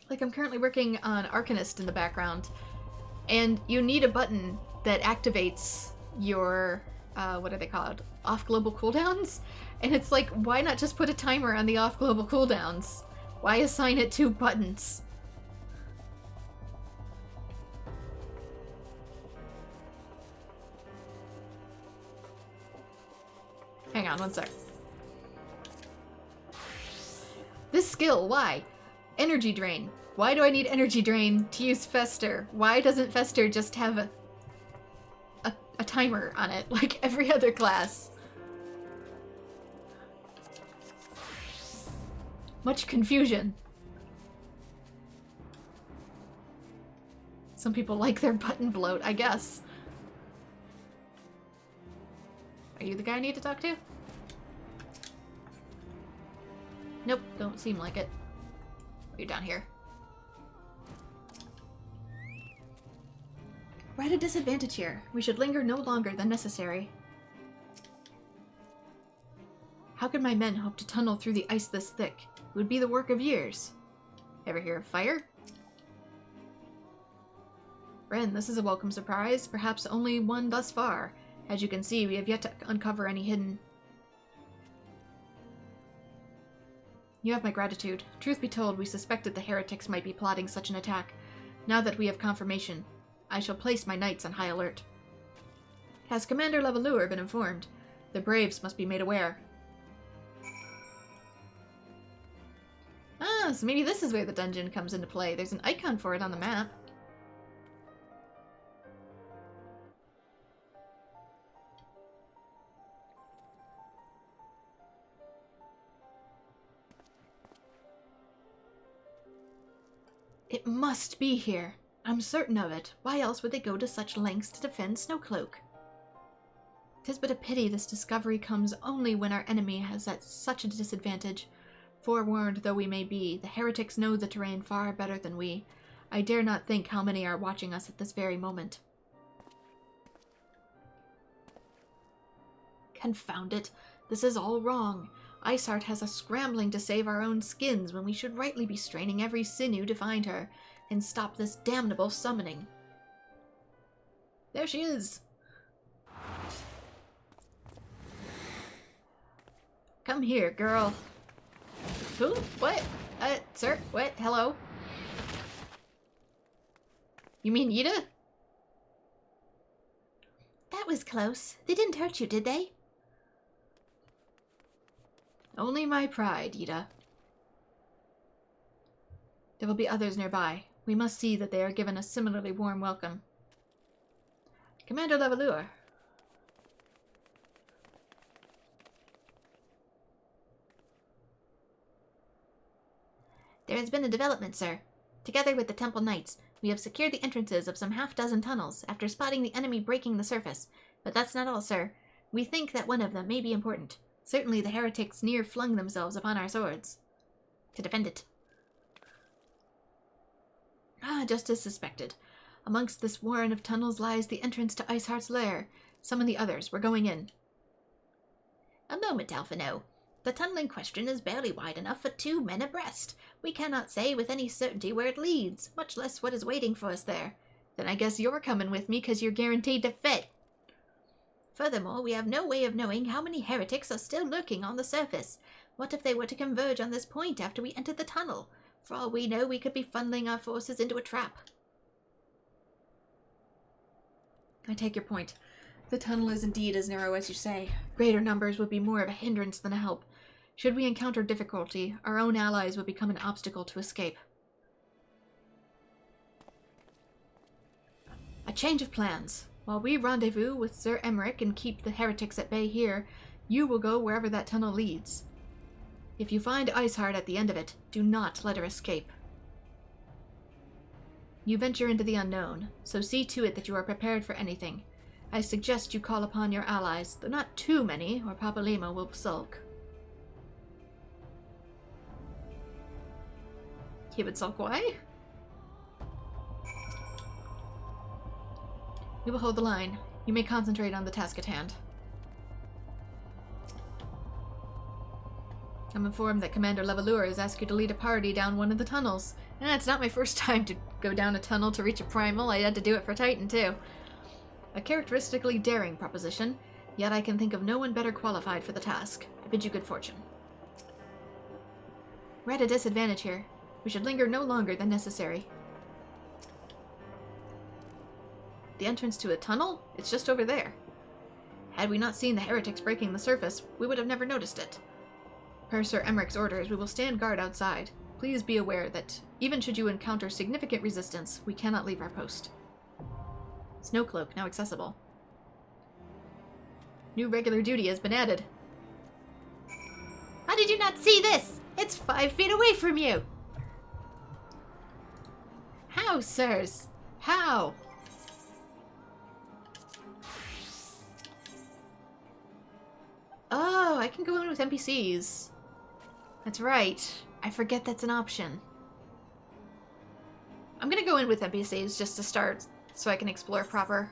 Like, I'm currently working on Arcanist in the background, and you need a button that activates your, what are they called? Off-global cooldowns? And it's like, why not just put a timer on the off-global cooldowns? Why assign it 2 buttons? Hang on, one sec. This skill, why? Energy drain. Why do I need energy drain to use Fester? Why doesn't Fester just have a timer on it like every other class? Much confusion. Some people like their button bloat, I guess. Are you the guy I need to talk to? Nope, don't seem like it. You're down here. We're at a disadvantage here. We should linger no longer than necessary. How could my men hope to tunnel through the ice this thick? It would be the work of years. Ever hear of fire? Ren, this is a welcome surprise, perhaps only one thus far. As you can see, we have yet to uncover any hidden... You have my gratitude. Truth be told, we suspected the heretics might be plotting such an attack. Now that we have confirmation, I shall place my knights on high alert. Has Commander Levalure been informed? The Braves must be made aware. Ah, so maybe this is where the dungeon comes into play. There's an icon for it on the map. It must be here. I'm certain of it. Why else would they go to such lengths to defend Snowcloak? 'Tis but a pity this discovery comes only when our enemy has at such a disadvantage. Forewarned though we may be, the heretics know the terrain far better than we. I dare not think how many are watching us at this very moment. Confound it. This is all wrong. Iceheart has us scrambling to save our own skins when we should rightly be straining every sinew to find her and stop this damnable summoning. There she is. Come here, girl. Who? What? Sir? What? Hello? You mean Ida? That was close. They didn't hurt you, did they? Only my pride, Ida. There will be others nearby. We must see that they are given a similarly warm welcome. Commander Levalure. There has been a development, sir. Together with the Temple Knights, we have secured the entrances of some half-dozen tunnels after spotting the enemy breaking the surface. But that's not all, sir. We think that one of them may be important. Certainly the heretics near flung themselves upon our swords to defend it. Ah, just as suspected. Amongst this warren of tunnels lies the entrance to Iceheart's lair. Summon the others. We're going in. A moment, Alphino. The tunnel in question is barely wide enough for 2 men abreast. We cannot say with any certainty where it leads, much less what is waiting for us there. Then I guess you're coming with me because you're guaranteed to fit. Furthermore, we have no way of knowing how many heretics are still lurking on the surface. What if they were to converge on this point after we enter the tunnel? For all we know, we could be funneling our forces into a trap. I take your point. The tunnel is indeed as narrow as you say. Greater numbers would be more of a hindrance than a help. Should we encounter difficulty, our own allies would become an obstacle to escape. A change of plans. While we rendezvous with Sir Emmerich and keep the heretics at bay here, you will go wherever that tunnel leads. If you find Iceheart at the end of it, do not let her escape. You venture into the unknown, so see to it that you are prepared for anything. I suggest you call upon your allies, though not too many, or Papalima will sulk. He would sulk why? We will hold the line. You may concentrate on the task at hand. I'm informed that Commander Levalure has asked you to lead a party down one of the tunnels. And it's not my first time to go down a tunnel to reach a primal. I had to do it for Titan, too. A characteristically daring proposition, yet I can think of no one better qualified for the task. I bid you good fortune. We're at a disadvantage here. We should linger no longer than necessary. The entrance to a tunnel? It's just over there. Had we not seen the heretics breaking the surface, we would have never noticed it. Per Sir Emmerich's orders, we will stand guard outside. Please be aware that, even should you encounter significant resistance, we cannot leave our post. Snowcloak, now accessible. New regular duty has been added. How did you not see this? It's 5 feet away from you! How, sirs? How? Oh, I can go in with NPCs. That's right. I forget that's an option. I'm gonna go in with NPCs just to start, so I can explore proper.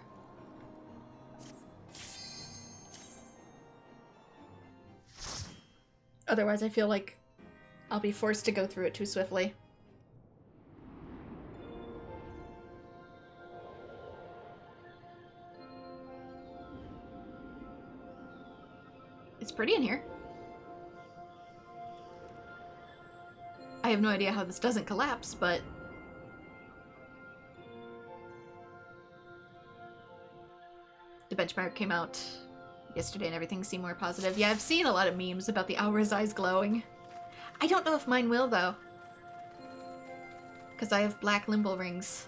Otherwise, I feel like I'll be forced to go through it too swiftly. It's pretty in here. I have no idea how this doesn't collapse, but... The benchmark came out yesterday and everything seemed more positive. Yeah, I've seen a lot of memes about the Aura's eyes glowing. I don't know if mine will, though. Because I have black limbal rings.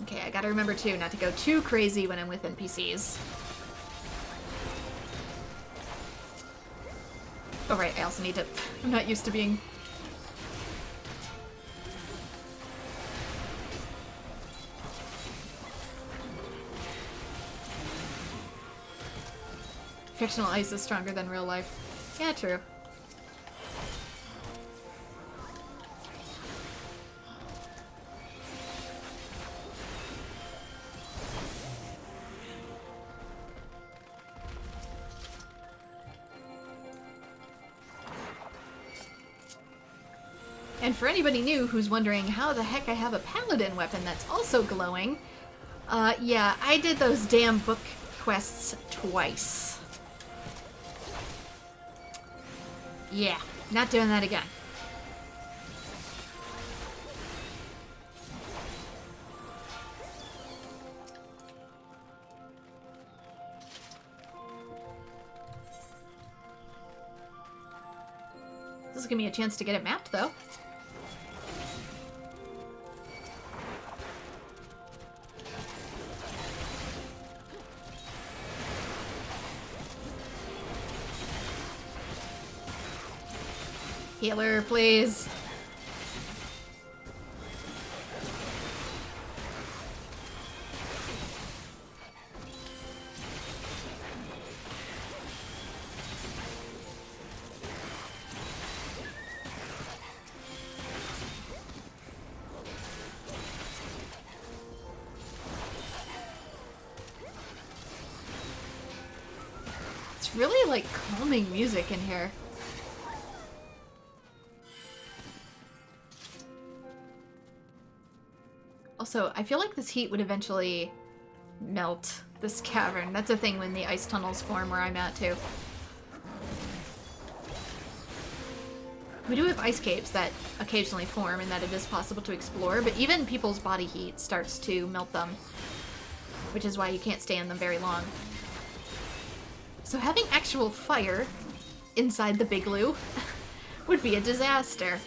Okay, I gotta remember too, not to go too crazy when I'm with NPCs. Oh right, I also need to... I'm not used to being... Fictional ice is stronger than real life. Yeah, true. And for anybody new who's wondering how the heck I have a paladin weapon that's also glowing, yeah, I did those damn book quests twice. Yeah, not doing that again. This will give me a chance to get it mapped, though. Healer, please. It's really like calming music in here. Also, I feel like this heat would eventually melt this cavern. That's a thing when the ice tunnels form where I'm at, too. We do have ice caves that occasionally form and that it is possible to explore, but even people's body heat starts to melt them, which is why you can't stay in them very long. So having actual fire inside the Bigloo would be a disaster.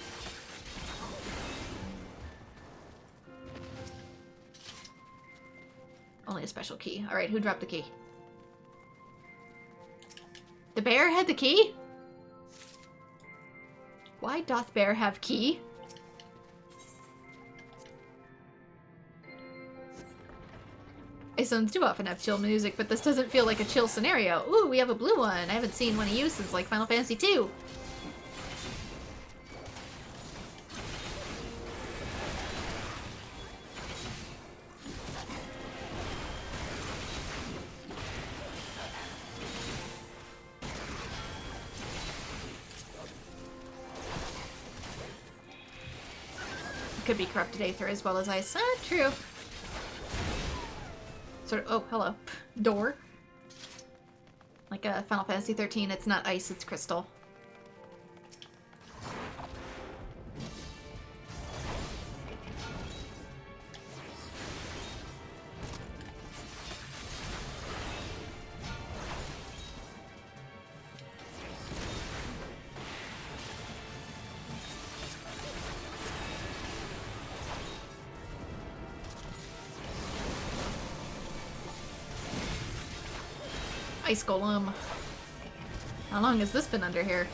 Only a special key. Alright, who dropped the key? The bear had the key? Why doth bear have key? Icehomes do often have chill music, but this doesn't feel like a chill scenario. Ooh, we have a blue one. I haven't seen one of you since, like, Final Fantasy II. Could be corrupted aether as well as ice. Ah, true. Sort of. Oh, hello. Door. Like Final Fantasy XIII, it's not ice, it's crystal. Ice Golem. How long has this been under here?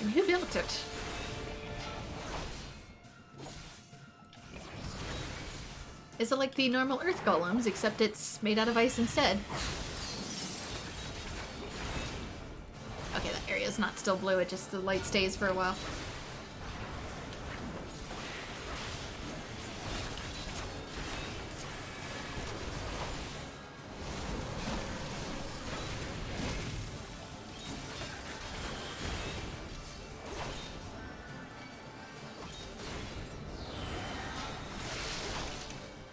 And who built it? Is it like the normal Earth Golems, except it's made out of ice instead? Okay, that area's not still blue, it just the light stays for a while.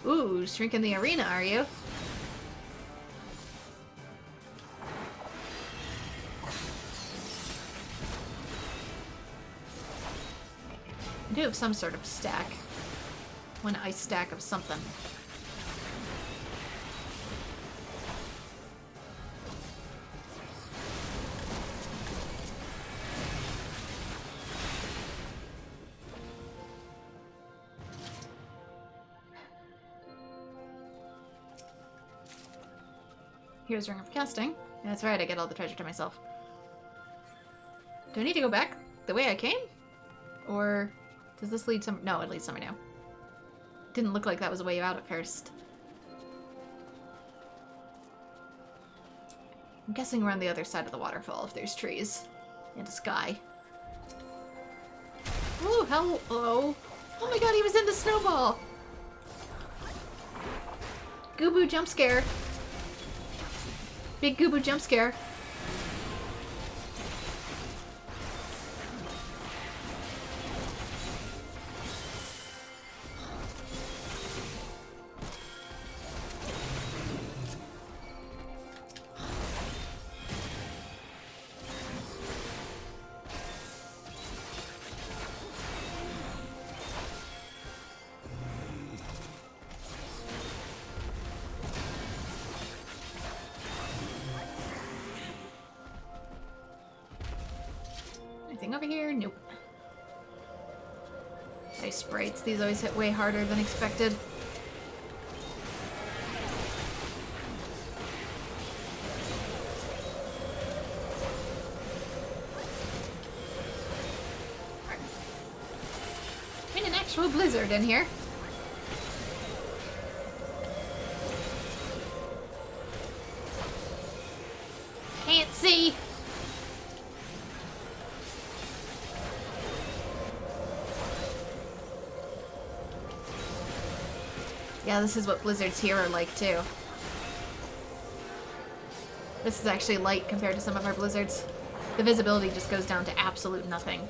Ooh, shrinking the arena, are you? I do have some sort of stack. One ice stack of something. Here's Ring of Casting. That's right, I get all the treasure to myself. Do I need to go back the way I came? Or does this lead some... No, it leads somewhere new. Didn't look like that was a way out at first. I'm guessing we're on the other side of the waterfall if there's trees. And a sky. Ooh, hello! Oh my god, he was in the snowball! Gooboo jump scare. Big Gooboo jump scare. Anything over here? Nope. Ice sprites. These always hit way harder than expected. Been an actual blizzard in here. Can't see. Yeah, this is what blizzards here are like, too. This is actually light compared to some of our blizzards. The visibility just goes down to absolute nothing.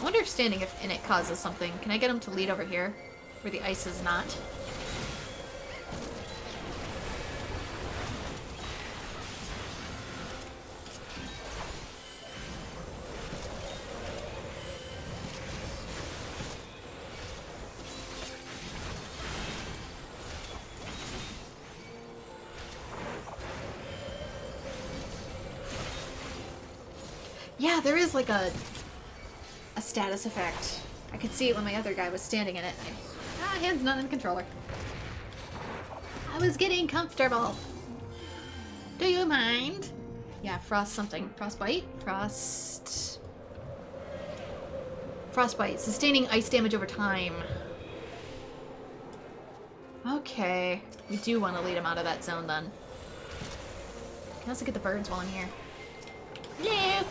I wonder if standing in it causes something. Can I get him to lead over here? Where the ice is not? Yeah, there is like a status effect. I could see it when my other guy was standing in it. Hands not in the controller. I was getting comfortable. Do you mind? Yeah, frost something. Frostbite? Frostbite. Sustaining ice damage over time. Okay. We do want to lead him out of that zone then. Can I also get the birds while I'm here? No.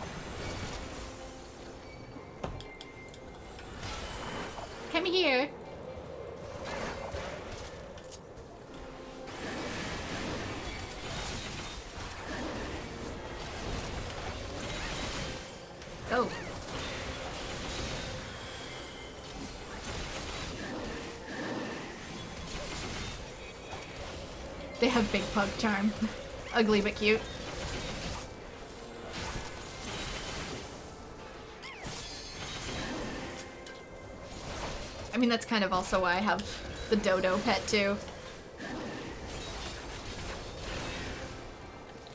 Come here. Go. They have big pug charm. Ugly but cute. I mean, that's kind of also why I have the dodo pet, too.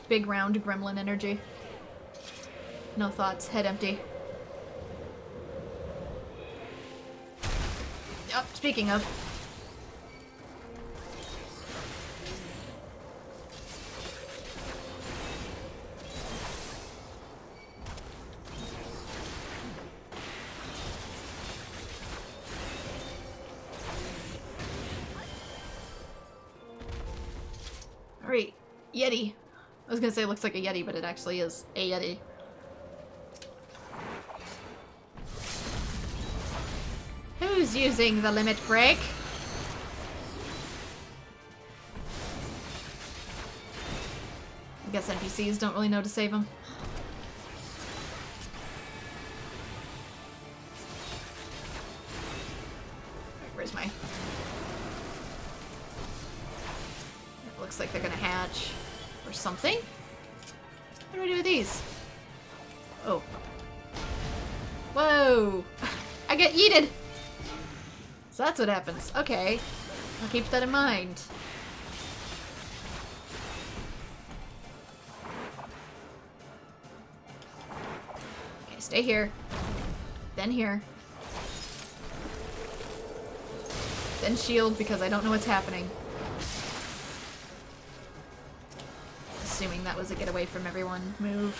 Big round gremlin energy. No thoughts, head empty. Oh, speaking of. Alright, Yeti. I was gonna say it looks like a Yeti, but it actually is a Yeti. Who's using the limit break? I guess NPCs don't really know to save him. Where's my... It looks like they're gonna hatch. Or something? What do I do with these? Oh. Whoa! I get yeeted! So that's what happens. Okay. I'll keep that in mind. Okay, stay here. Then here. Then shield because I don't know what's happening. Assuming that was a get away from everyone move.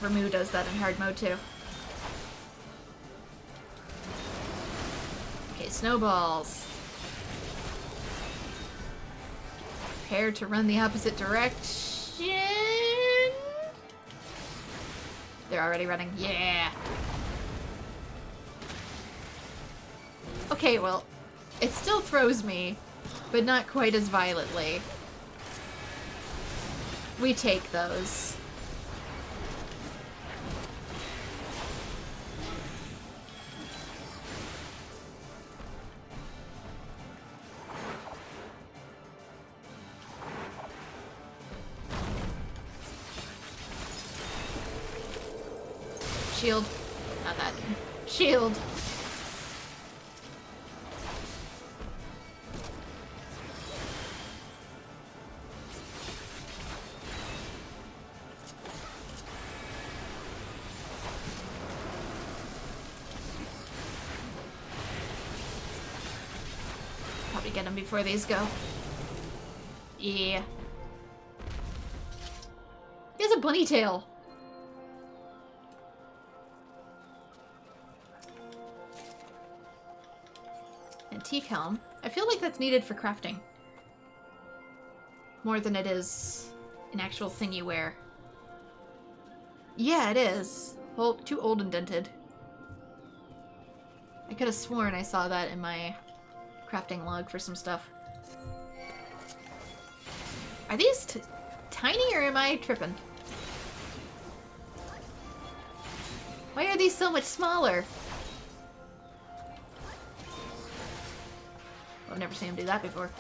Ramu does that in hard mode too. Okay, snowballs. Prepare to run the opposite direction. They're already running. Yeah. Okay, well, it still throws me, but not quite as violently. We take those. Shield. Not that. Shield. Probably get them before these go. Yeah. He has a bunny tail. Antique helm. I feel like that's needed for crafting. More than it is an actual thing you wear. Yeah, it is. Well, too old and dented. I could have sworn I saw that in my crafting log for some stuff. Are these tiny or am I tripping? Why are these so much smaller? I've never seen him do that before.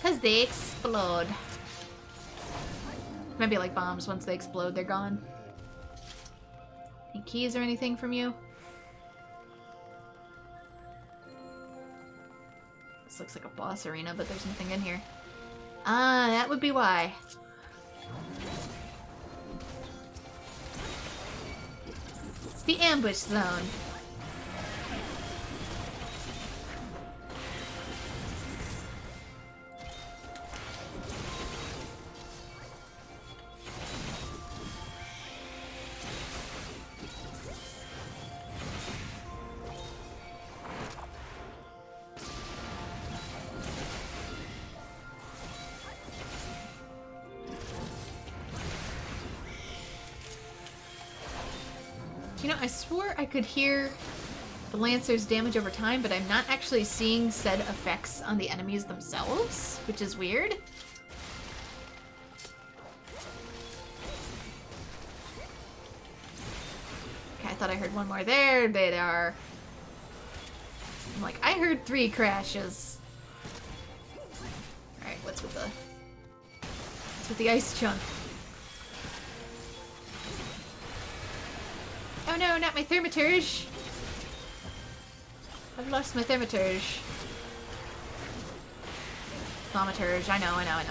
Because they explode. Maybe like bombs, once they explode, they're gone. Any keys or anything from you? This looks like a boss arena, but there's nothing in here. Ah, that would be why. It's the ambush zone. You know, I swore I could hear the Lancer's damage over time, but I'm not actually seeing said effects on the enemies themselves, which is weird. Okay, I thought I heard one more there. They are. I'm like, I heard 3 crashes. Alright, what's with the ice chunk? Oh no, not my thermaturge! I've lost my thermaturge. Thaumaturge, I know. I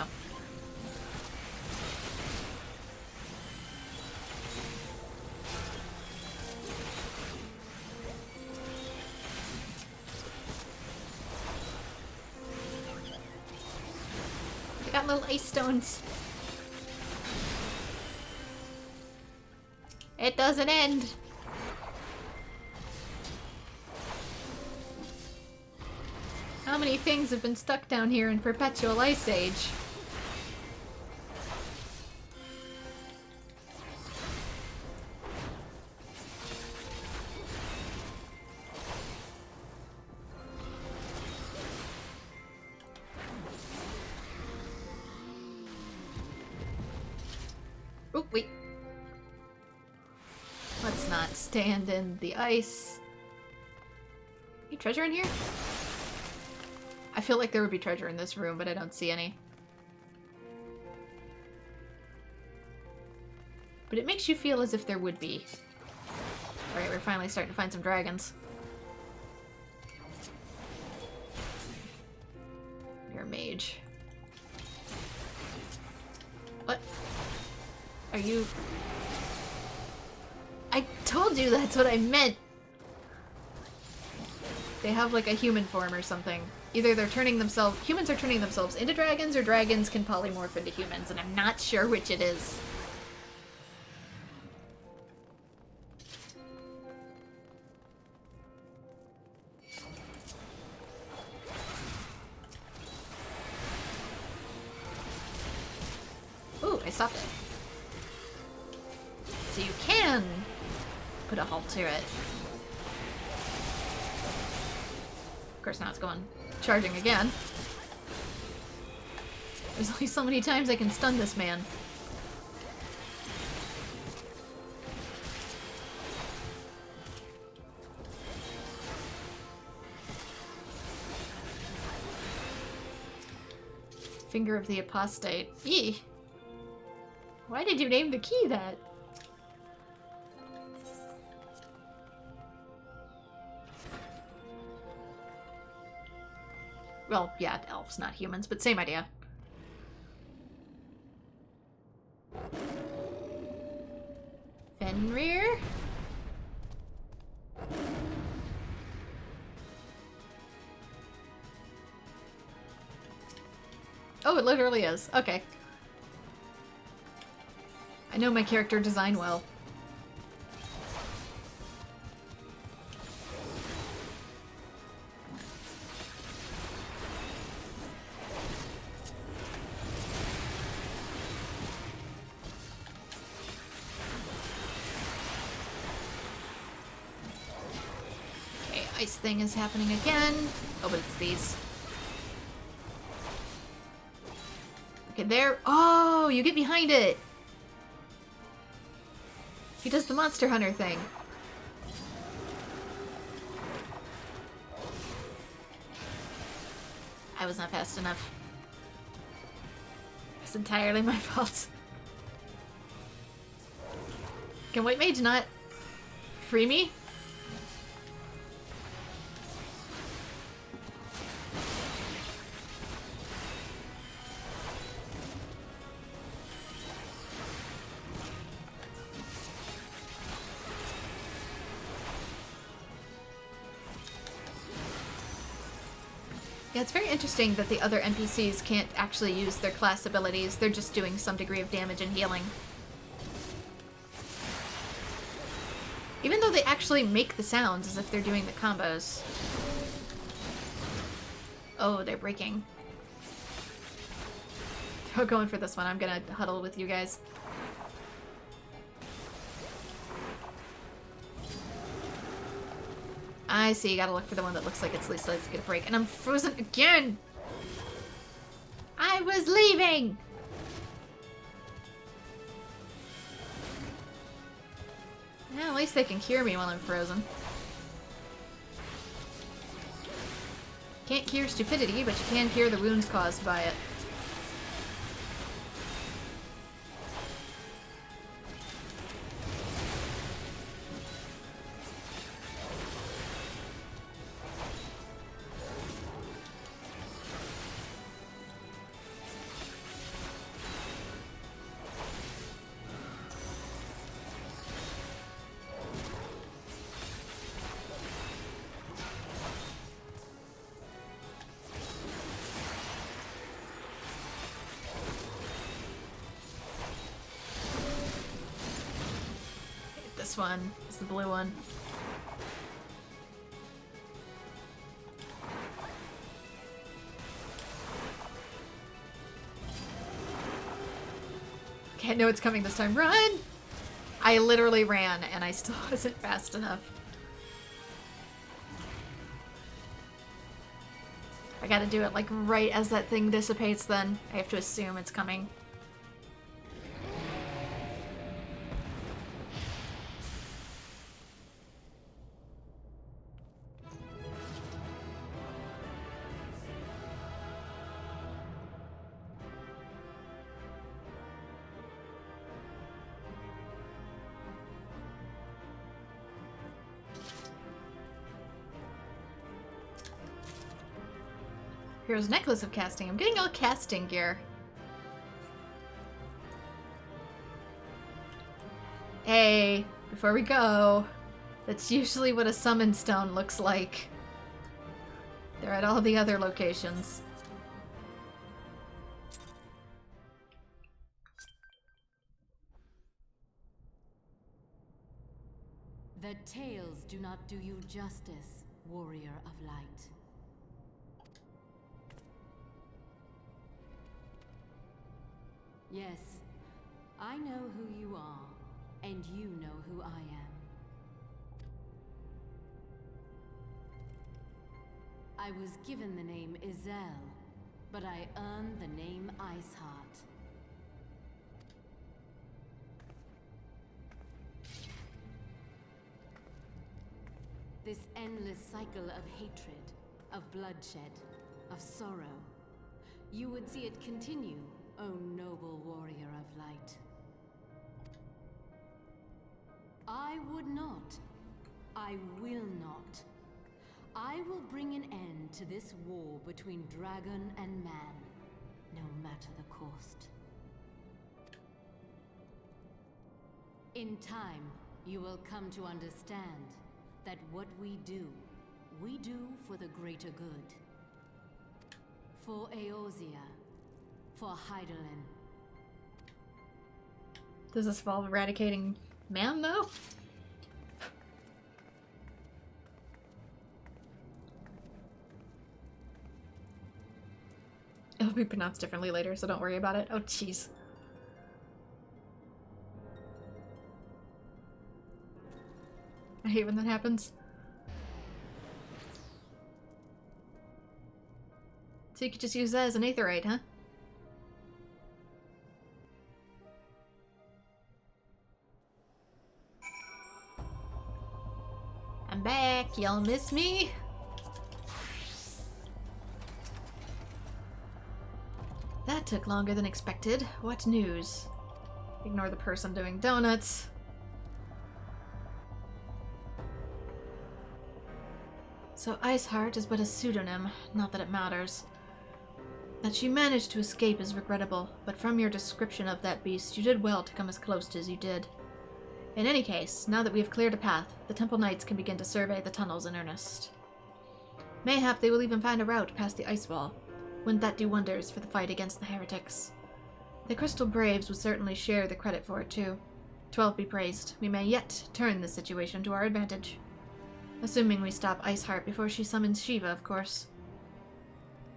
got little ice stones. It doesn't end! How many things have been stuck down here in perpetual ice age? Oh, wait. Let's not stand in the ice. Any treasure in here? I feel like there would be treasure in this room, but I don't see any. But it makes you feel as if there would be. Alright, we're finally starting to find some dragons. You're a mage. What? Are you... I told you that's what I meant! They have like a human form or something. Either they're turning themselves... Humans are turning themselves into dragons, or dragons can polymorph into humans, and I'm not sure which it is. Ooh, I stopped it. So you can put a halt to it. Of course, now it's going charging again. There's only so many times I can stun this man. Finger of the Apostate. Eee! Why did you name the key that? Well, yeah, elves, not humans, but same idea. Fenrir? Oh, it literally is. Okay. I know my character design well. ice thing is happening again. Oh, but it's these. Okay, there. Oh, you get behind it. He does the Monster Hunter thing. I was not fast enough. It's entirely my fault. Can White Mage not free me? Yeah, it's very interesting that the other NPCs can't actually use their class abilities. They're just doing some degree of damage and healing. Even though they actually make the sounds as if they're doing the combos. Oh, they're breaking. Oh, going for this one. I'm gonna huddle with you guys. I see, you gotta look for the one that looks like it's least likely to get a break. And I'm frozen again! I was leaving! Yeah, at least they can cure me while I'm frozen. Can't cure stupidity, but you can cure the wounds caused by it. This one is the blue one. Okay, I know it's coming this time. Run! I literally ran and I still wasn't fast enough. I gotta do it like right as that thing dissipates then. I have to assume it's coming. Here's Necklace of Casting. I'm getting all casting gear. Hey, before we go, that's usually what a summon stone looks like. They're at all the other locations. The tales do not do you justice, warrior of light. Yes, I know who you are, and you know who I am. I was given the name Izel, but I earned the name Iceheart. This endless cycle of hatred, of bloodshed, of sorrow. You would see it continue, O noble warrior of light. I would not. I will not. I will bring an end to this war between dragon and man, no matter the cost. In time, you will come to understand that what we do for the greater good. For Eorzea, for Hydaelyn. Does this involve eradicating man, though? It'll be pronounced differently later, so don't worry about it. Oh, jeez. I hate when that happens. So you could just use that as an aetherite, huh? I'm back. Y'all miss me? That took longer than expected. What news? Ignore the person doing donuts. So Iceheart is but a pseudonym, not that it matters. That she managed to escape is regrettable, but from your description of that beast, you did well to come as close as you did. In any case, now that we have cleared a path, the Temple Knights can begin to survey the tunnels in earnest. Mayhap they will even find a route past the ice wall. Wouldn't that do wonders for the fight against the heretics? The Crystal Braves would certainly share the credit for it too. 12 be praised. We may yet turn this situation to our advantage. Assuming we stop Iceheart before she summons Shiva, of course.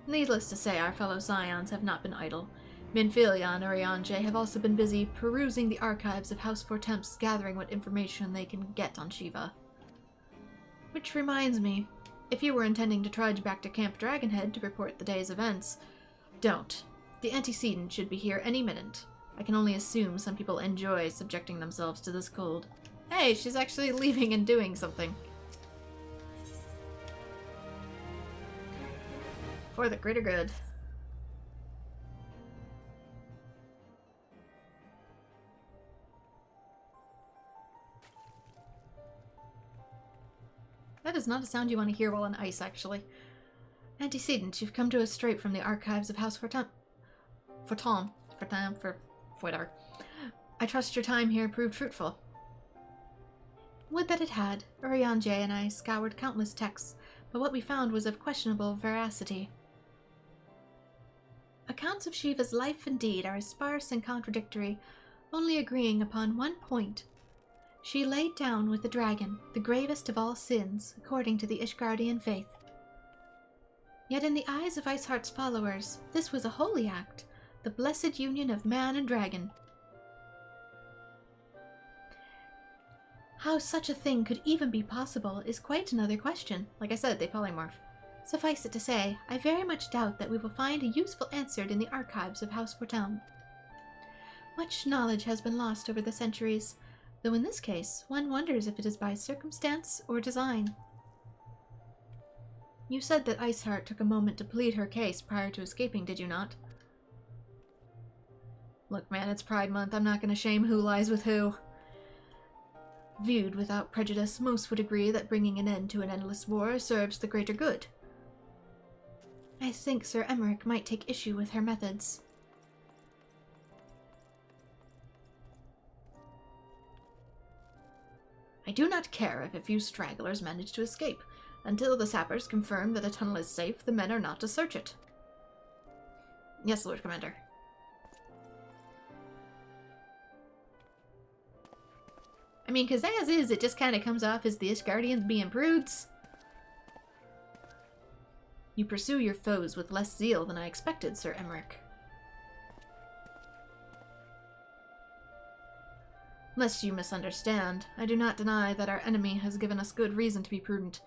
Needless to say, our fellow Scions have not been idle. Minfilia and Urianger have also been busy perusing the archives of House Fortemps, gathering what information they can get on Shiva. Which reminds me, if you were intending to trudge back to Camp Dragonhead to report the day's events, don't. The antecedent should be here any minute. I can only assume some people enjoy subjecting themselves to this cold. Hey, she's actually leaving and doing something. For the greater good. That is not a sound you want to hear while on ice, actually. Antecedent, you've come to us straight from the archives of House Fortemps. Whatever. I trust your time here proved fruitful. Would that it had. Urianger and I scoured countless texts, but what we found was of questionable veracity. Accounts of Shiva's life and deed are sparse and contradictory, only agreeing upon one point. She laid down with the dragon, the gravest of all sins, according to the Ishgardian faith. Yet in the eyes of Iceheart's followers, this was a holy act, the blessed union of man and dragon. How such a thing could even be possible is quite another question. Like I said, they polymorph. Suffice it to say, I very much doubt that we will find a useful answer in the archives of House Fortemps. Much knowledge has been lost over the centuries, though in this case, one wonders if it is by circumstance or design. You said that Iceheart took a moment to plead her case prior to escaping, did you not? Look, man, it's Pride Month. I'm not going to shame who lies with who. Viewed without prejudice, most would agree that bringing an end to an endless war serves the greater good. I think Sir Emmerich might take issue with her methods. I do not care if a few stragglers manage to escape. Until the sappers confirm that a tunnel is safe, the men are not to search it. Yes, Lord Commander. I mean, because as is, it just kind of comes off as the Ishgardians being prudes. You pursue your foes with less zeal than I expected, Sir Emmerich. Lest you misunderstand, I do not deny that our enemy has given us good reason to be prudent.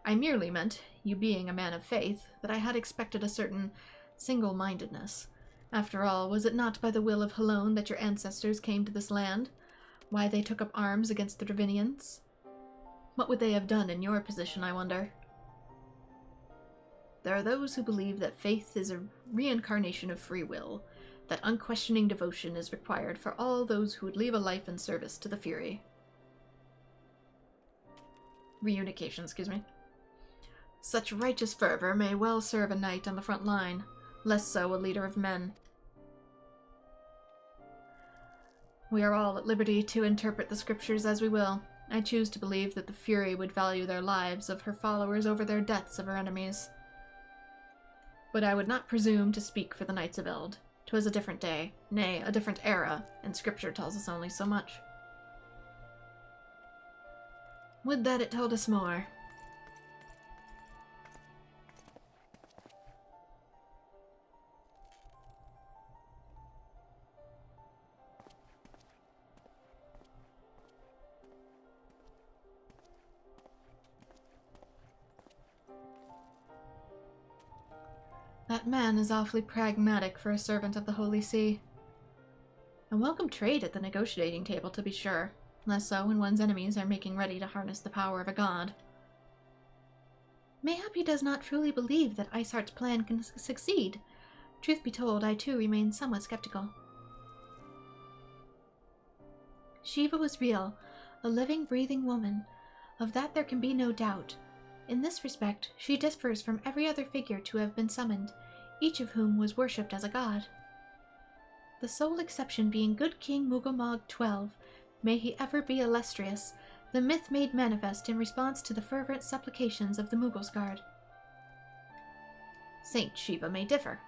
I merely meant, you being a man of faith, that I had expected a certain single-mindedness. After all, was it not by the will of Halone that your ancestors came to this land? Why they took up arms against the Dravinians? What would they have done in your position, I wonder? There are those who believe that faith is a reincarnation of free will, that unquestioning devotion is required for all those who would leave a life in service to the Fury. Reunification, excuse me. Such righteous fervor may well serve a knight on the front line, less so a leader of men. We are all at liberty to interpret the scriptures as we will. I choose to believe that the Fury would value their lives of her followers over their deaths of her enemies. But I would not presume to speak for the Knights of Eld. 'Twas a different day, nay, a different era, and scripture tells us only so much. Would that it told us more. That That man is awfully pragmatic for a servant of the Holy See. A welcome trade at the negotiating table, to be sure. Less so when one's enemies are making ready to harness the power of a god. Mayhap he does not truly believe that Iceheart's plan can succeed. Truth be told, I too remain somewhat skeptical. Shiva was real, a living, breathing woman. Of that there can be no doubt. In this respect, she differs from every other figure to have been summoned, each of whom was worshipped as a god. The sole exception being good King Mugomog XII, may he ever be illustrious, the myth made manifest in response to the fervent supplications of the Mughals Guard. Saint Shiva may differ,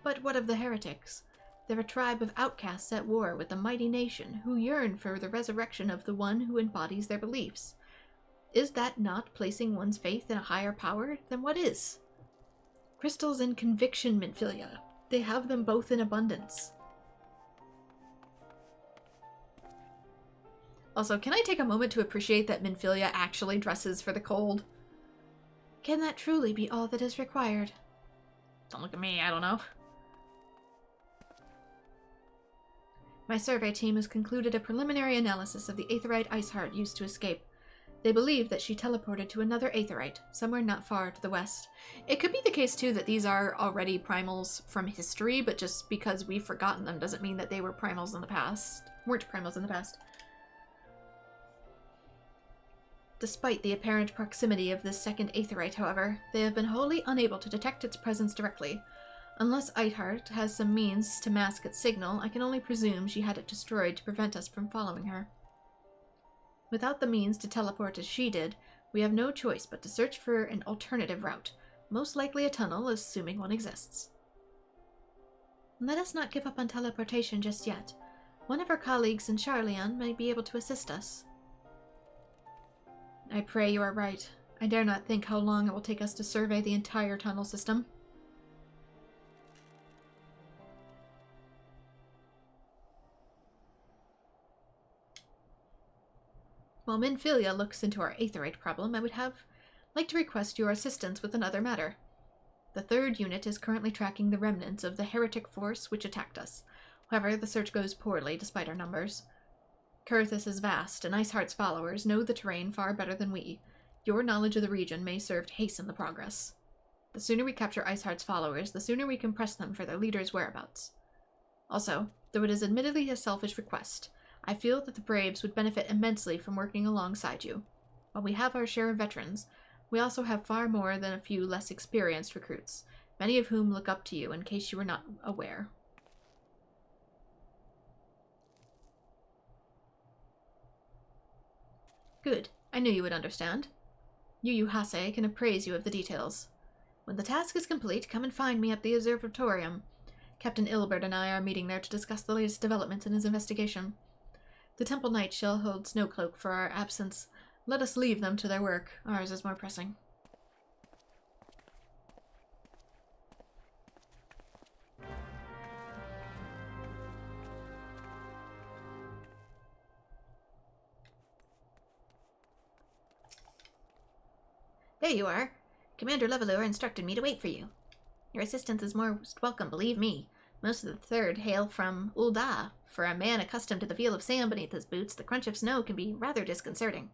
but what of the heretics? They're a tribe of outcasts at war with the mighty nation who yearn for the resurrection of the one who embodies their beliefs. Is that not placing one's faith in a higher power? Then what is? Crystals and conviction, Minfilia. They have them both in abundance. Also, can I take a moment to appreciate that Minfilia actually dresses for the cold? Can that truly be all that is required? Don't look at me, I don't know. My survey team has concluded a preliminary analysis of the Aetherite Iceheart used to escape. They believe that she teleported to another Aetherite, somewhere not far to the west. It could be the case, too, that these are already primals from history, but just because we've forgotten them doesn't mean that they were primals in the past. Weren't primals in the past. Despite the apparent proximity of this second Aetherite, however, they have been wholly unable to detect its presence directly. Unless Iceheart has some means to mask its signal, I can only presume she had it destroyed to prevent us from following her. Without the means to teleport as she did, we have no choice but to search for an alternative route, most likely a tunnel, assuming one exists. Let us not give up on teleportation just yet. One of our colleagues in Charlian may be able to assist us. I pray you are right. I dare not think how long it will take us to survey the entire tunnel system. While Minfilia looks into our Aetherite problem, I would like to request your assistance with another matter. The third unit is currently tracking the remnants of the heretic force which attacked us. However, the search goes poorly despite our numbers. Kurthus is vast, and Iceheart's followers know the terrain far better than we. Your knowledge of the region may serve to hasten the progress. The sooner we capture Iceheart's followers, the sooner we can press them for their leader's whereabouts. Also, though it is admittedly a selfish request, I feel that the Braves would benefit immensely from working alongside you. While we have our share of veterans, we also have far more than a few less experienced recruits, many of whom look up to you in case you were not aware. Good. I knew you would understand. Yu Hase can appraise you of the details. When the task is complete, come and find me at the observatorium. Captain Ilbert and I are meeting there to discuss the latest developments in his investigation. The Temple Knight shall hold Snowcloak for our absence. Let us leave them to their work. Ours is more pressing. There you are. Commander Levelure instructed me to wait for you. Your assistance is most welcome, believe me. Most of the Third hail from Ul'dah. For a man accustomed to the feel of sand beneath his boots, the crunch of snow can be rather disconcerting.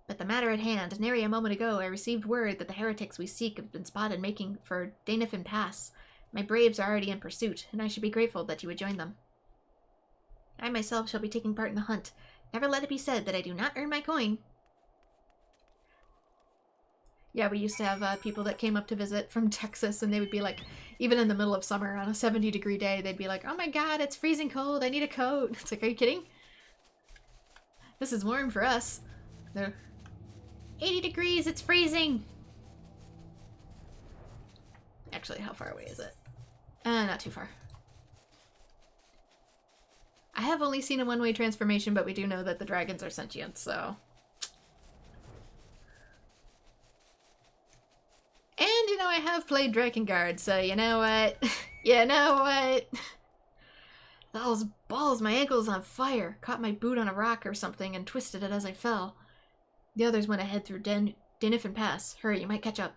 But the matter at hand, nary a moment ago I received word that the heretics we seek have been spotted making for Danefin Pass. My braves are already in pursuit, and I should be grateful that you would join them. I myself shall be taking part in the hunt. Never let it be said that I do not earn my coin. Yeah, we used to have people that came up to visit from Texas, and they would be like, even in the middle of summer on a 70-degree day, they'd be like, oh my god, it's freezing cold, I need a coat. It's like, are you kidding? This is warm for us. They're 80 degrees, it's freezing! Actually, how far away is it? Not too far. I have only seen a one-way transformation, but we do know that the dragons are sentient, so... And, you know, I have played Drakengard, so you know what? You know what? Those balls, my ankle's on fire. Caught my boot on a rock or something and twisted it as I fell. The others went ahead through Danefin Pass. Hurry, you might catch up.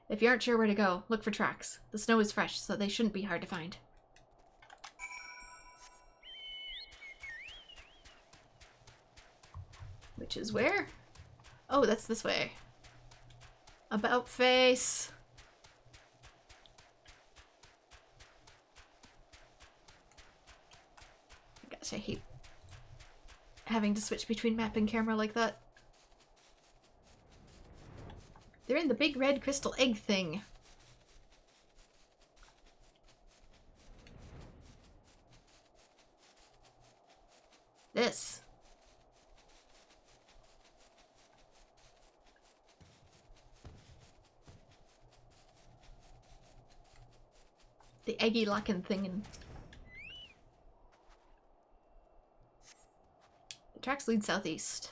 If you aren't sure where to go, look for tracks. The snow is fresh, so they shouldn't be hard to find. Which is where? Oh, that's this way. About face. Gosh, I hate having to switch between map and camera like that. They're in the big red crystal egg thing. This. The eggy locking thing. And the tracks lead southeast.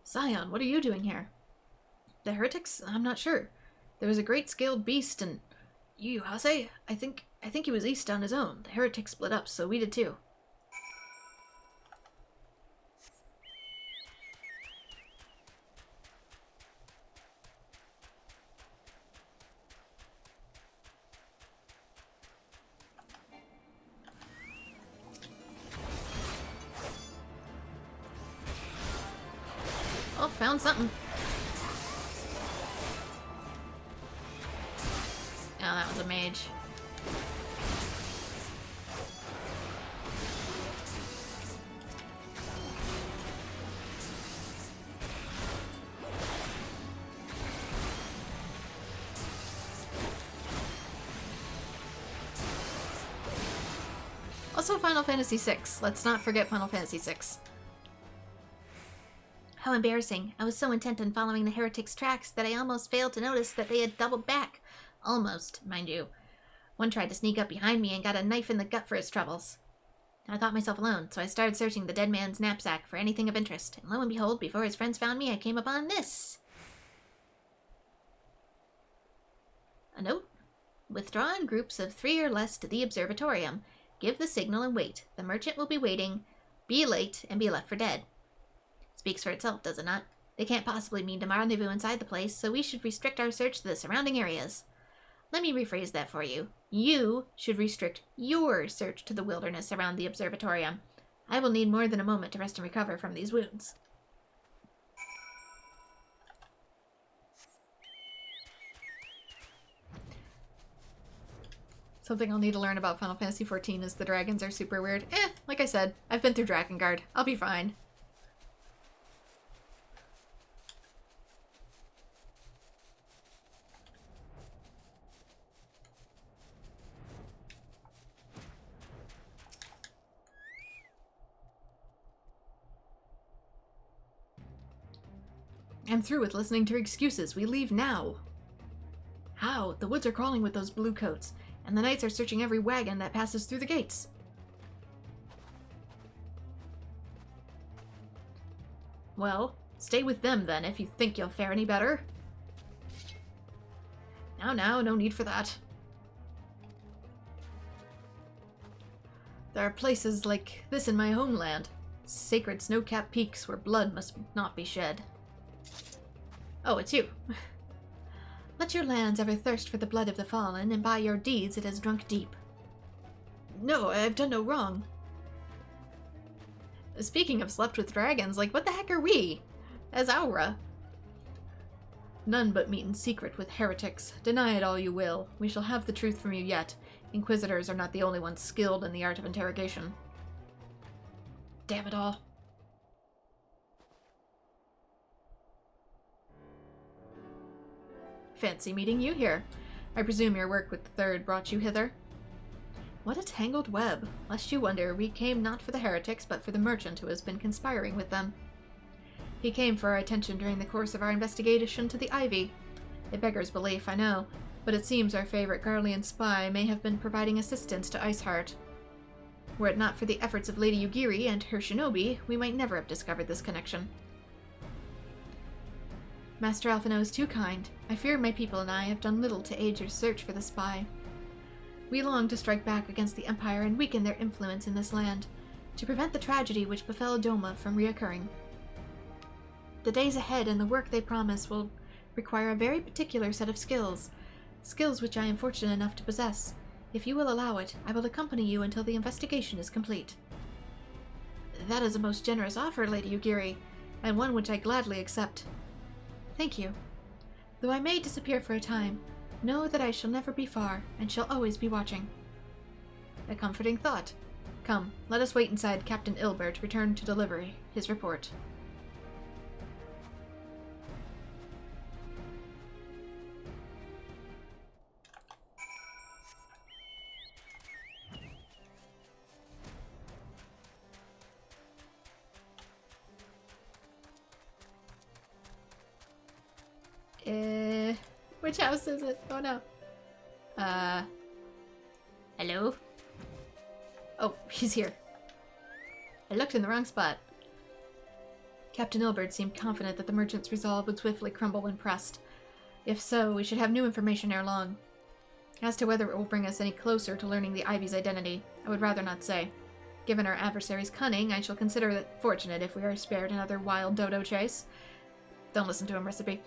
Scion, what are you doing here? The heretics? I'm not sure. There was a great scaled beast and... You, Hase? I think he was east on his own. The heretics split up, so we did too. Oh, found something. Oh, that was a mage. Also Final Fantasy VI. Let's not forget Final Fantasy VI. How embarrassing. I was so intent on following the heretics' tracks that I almost failed to notice that they had doubled back. Almost, mind you. One tried to sneak up behind me and got a knife in the gut for his troubles. I thought myself alone, so I started searching the dead man's knapsack for anything of interest, and lo and behold, before his friends found me, I came upon this. A note. Withdraw in groups of 3 or less to the observatorium. Give the signal and wait. The merchant will be waiting. Be late and be left for dead. Speaks for itself, does it not? They can't possibly mean to rendezvous inside the place, so we should restrict our search to the surrounding areas. Let me rephrase that for you. You should restrict your search to the wilderness around the observatorium. I will need more than a moment to rest and recover from these wounds. Something I'll need to learn about Final Fantasy XIV is the dragons are super weird. Like I said, I've been through Drakengard. I'll be fine. I'm through with listening to excuses. We leave now. How? The woods are crawling with those blue coats, and the knights are searching every wagon that passes through the gates. Well, stay with them then if you think you'll fare any better. Now, no need for that. There are places like this in my homeland. Sacred snow-capped peaks where blood must not be shed. Oh, it's you. Let your lands ever thirst for the blood of the fallen, and by your deeds it has drunk deep. No, I've done no wrong. Speaking of slept with dragons, like, what the heck are we? As Aura. None but meet in secret with heretics. Deny it all you will. We shall have the truth from you yet. Inquisitors are not the only ones skilled in the art of interrogation. Damn it all. Fancy meeting you here. I presume your work with the Third brought you hither? What a tangled web. Lest you wonder, we came not for the heretics, but for the merchant who has been conspiring with them. He came for our attention during the course of our investigation to the Ivy. It beggars belief, I know, but it seems our favorite Garlean spy may have been providing assistance to Iceheart. Were it not for the efforts of Lady Yugiri and her shinobi, we might never have discovered this connection. Master Alphino is too kind. I fear my people and I have done little to aid your search for the spy. We long to strike back against the Empire and weaken their influence in this land, to prevent the tragedy which befell Doma from reoccurring. The days ahead and the work they promise will require a very particular set of skills which I am fortunate enough to possess. If you will allow it, I will accompany you until the investigation is complete. That is a most generous offer, Lady Yugiri, and one which I gladly accept. Thank you. Though I may disappear for a time, know that I shall never be far, and shall always be watching. A comforting thought. Come, let us wait inside Captain Ilbert return to deliver his report. Which house is it? Oh no. Hello? Oh, he's here. I looked in the wrong spot. Captain Ilbert seemed confident that the merchant's resolve would swiftly crumble when pressed. If so, we should have new information ere long. As to whether it will bring us any closer to learning the Ivy's identity, I would rather not say. Given our adversary's cunning, I shall consider it fortunate if we are spared another wild dodo chase. Don't listen to him, Recipe.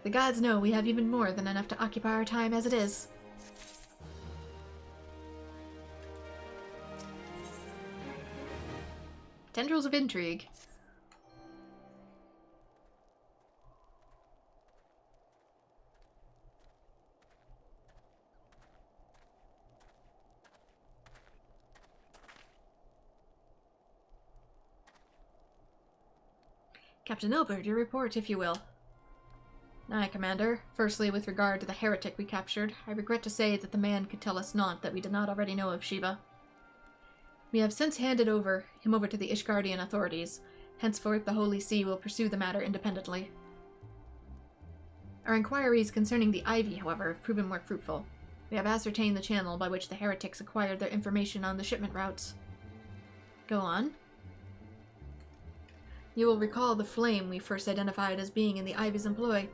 The gods know we have even more than enough to occupy our time as it is. Tendrils of intrigue. Captain Ilbert, your report, if you will. Aye, Commander. Firstly, with regard to the heretic we captured, I regret to say that the man could tell us naught that we did not already know of Shiva. We have since handed him over to the Ishgardian authorities. Henceforth, the Holy See will pursue the matter independently. Our inquiries concerning the Ivy, however, have proven more fruitful. We have ascertained the channel by which the heretics acquired their information on the shipment routes. Go on. You will recall the flame we first identified as being in the Ivy's employ.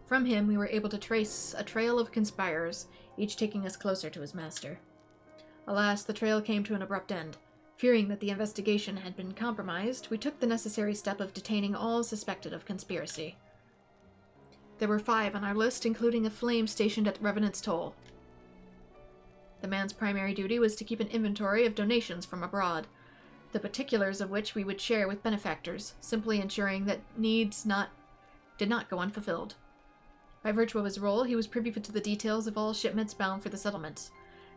From him, we were able to trace a trail of conspirators, each taking us closer to his master. Alas, the trail came to an abrupt end. Fearing that the investigation had been compromised, we took the necessary step of detaining all suspected of conspiracy. There were 5 on our list, including a flame stationed at Revenant's Toll. The man's primary duty was to keep an inventory of donations from abroad, the particulars of which we would share with benefactors, simply ensuring that needs did not go unfulfilled. By virtue of his role, he was privy to the details of all shipments bound for the settlements.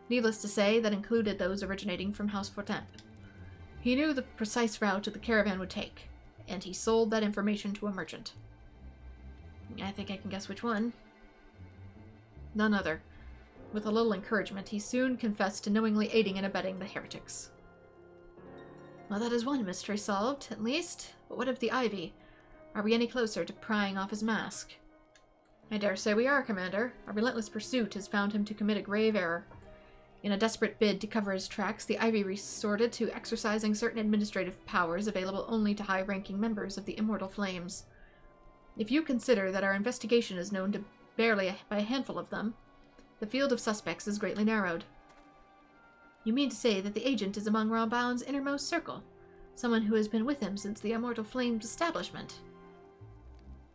Needless to say, that included those originating from House Fortemps. He knew the precise route the caravan would take, and he sold that information to a merchant. I think I can guess which one. None other. With a little encouragement, he soon confessed to knowingly aiding and abetting the heretics. Well, that is one mystery solved, at least. But what of the Ivy? Are we any closer to prying off his mask? I dare say we are, Commander. Our relentless pursuit has found him to commit a grave error. In a desperate bid to cover his tracks, the Ivy resorted to exercising certain administrative powers available only to high-ranking members of the Immortal Flames. If you consider that our investigation is known to barely by a handful of them, the field of suspects is greatly narrowed. You mean to say that the agent is among Rambaun's innermost circle? Someone who has been with him since the Immortal Flames' establishment?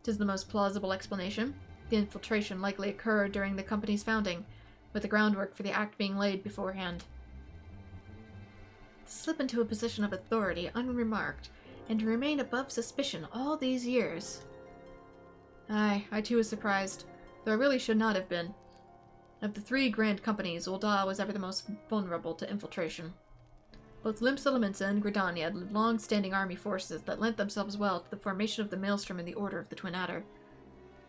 'Tis the most plausible explanation. The infiltration likely occurred during the company's founding, with the groundwork for the act being laid beforehand. To slip into a position of authority unremarked, and to remain above suspicion all these years. Aye, I too was surprised, though I really should not have been. Of the 3 grand companies, Ul'dah was ever the most vulnerable to infiltration. Both Limsa and Gridania had long-standing army forces that lent themselves well to the formation of the Maelstrom and the Order of the Twin Adder.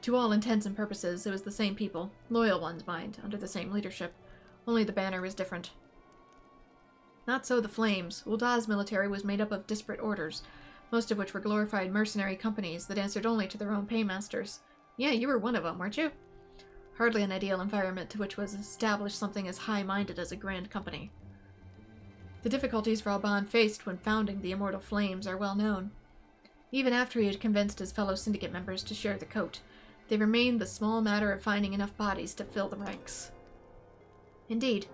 To all intents and purposes, it was the same people, loyal ones, mind, under the same leadership. Only the banner was different. Not so the Flames. Ul'dah's military was made up of disparate orders, most of which were glorified mercenary companies that answered only to their own paymasters. Yeah, you were one of them, weren't you? Hardly an ideal environment to which was established something as high-minded as a grand company. The difficulties Ralban faced when founding the Immortal Flames are well known. Even after he had convinced his fellow syndicate members to share the coat, they remained the small matter of finding enough bodies to fill the ranks. Indeed.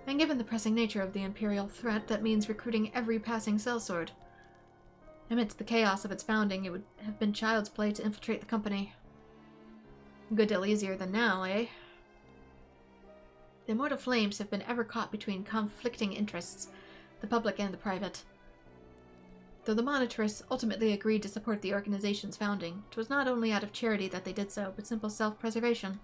And given the pressing nature of the Imperial threat, that means recruiting every passing sellsword. Amidst the chaos of its founding, it would have been child's play to infiltrate the company. A good deal easier than now, eh? The immortal flames have been ever caught between conflicting interests, the public and the private. Though the monitors ultimately agreed to support the organization's founding, it was not only out of charity that they did so, but simple self-preservation.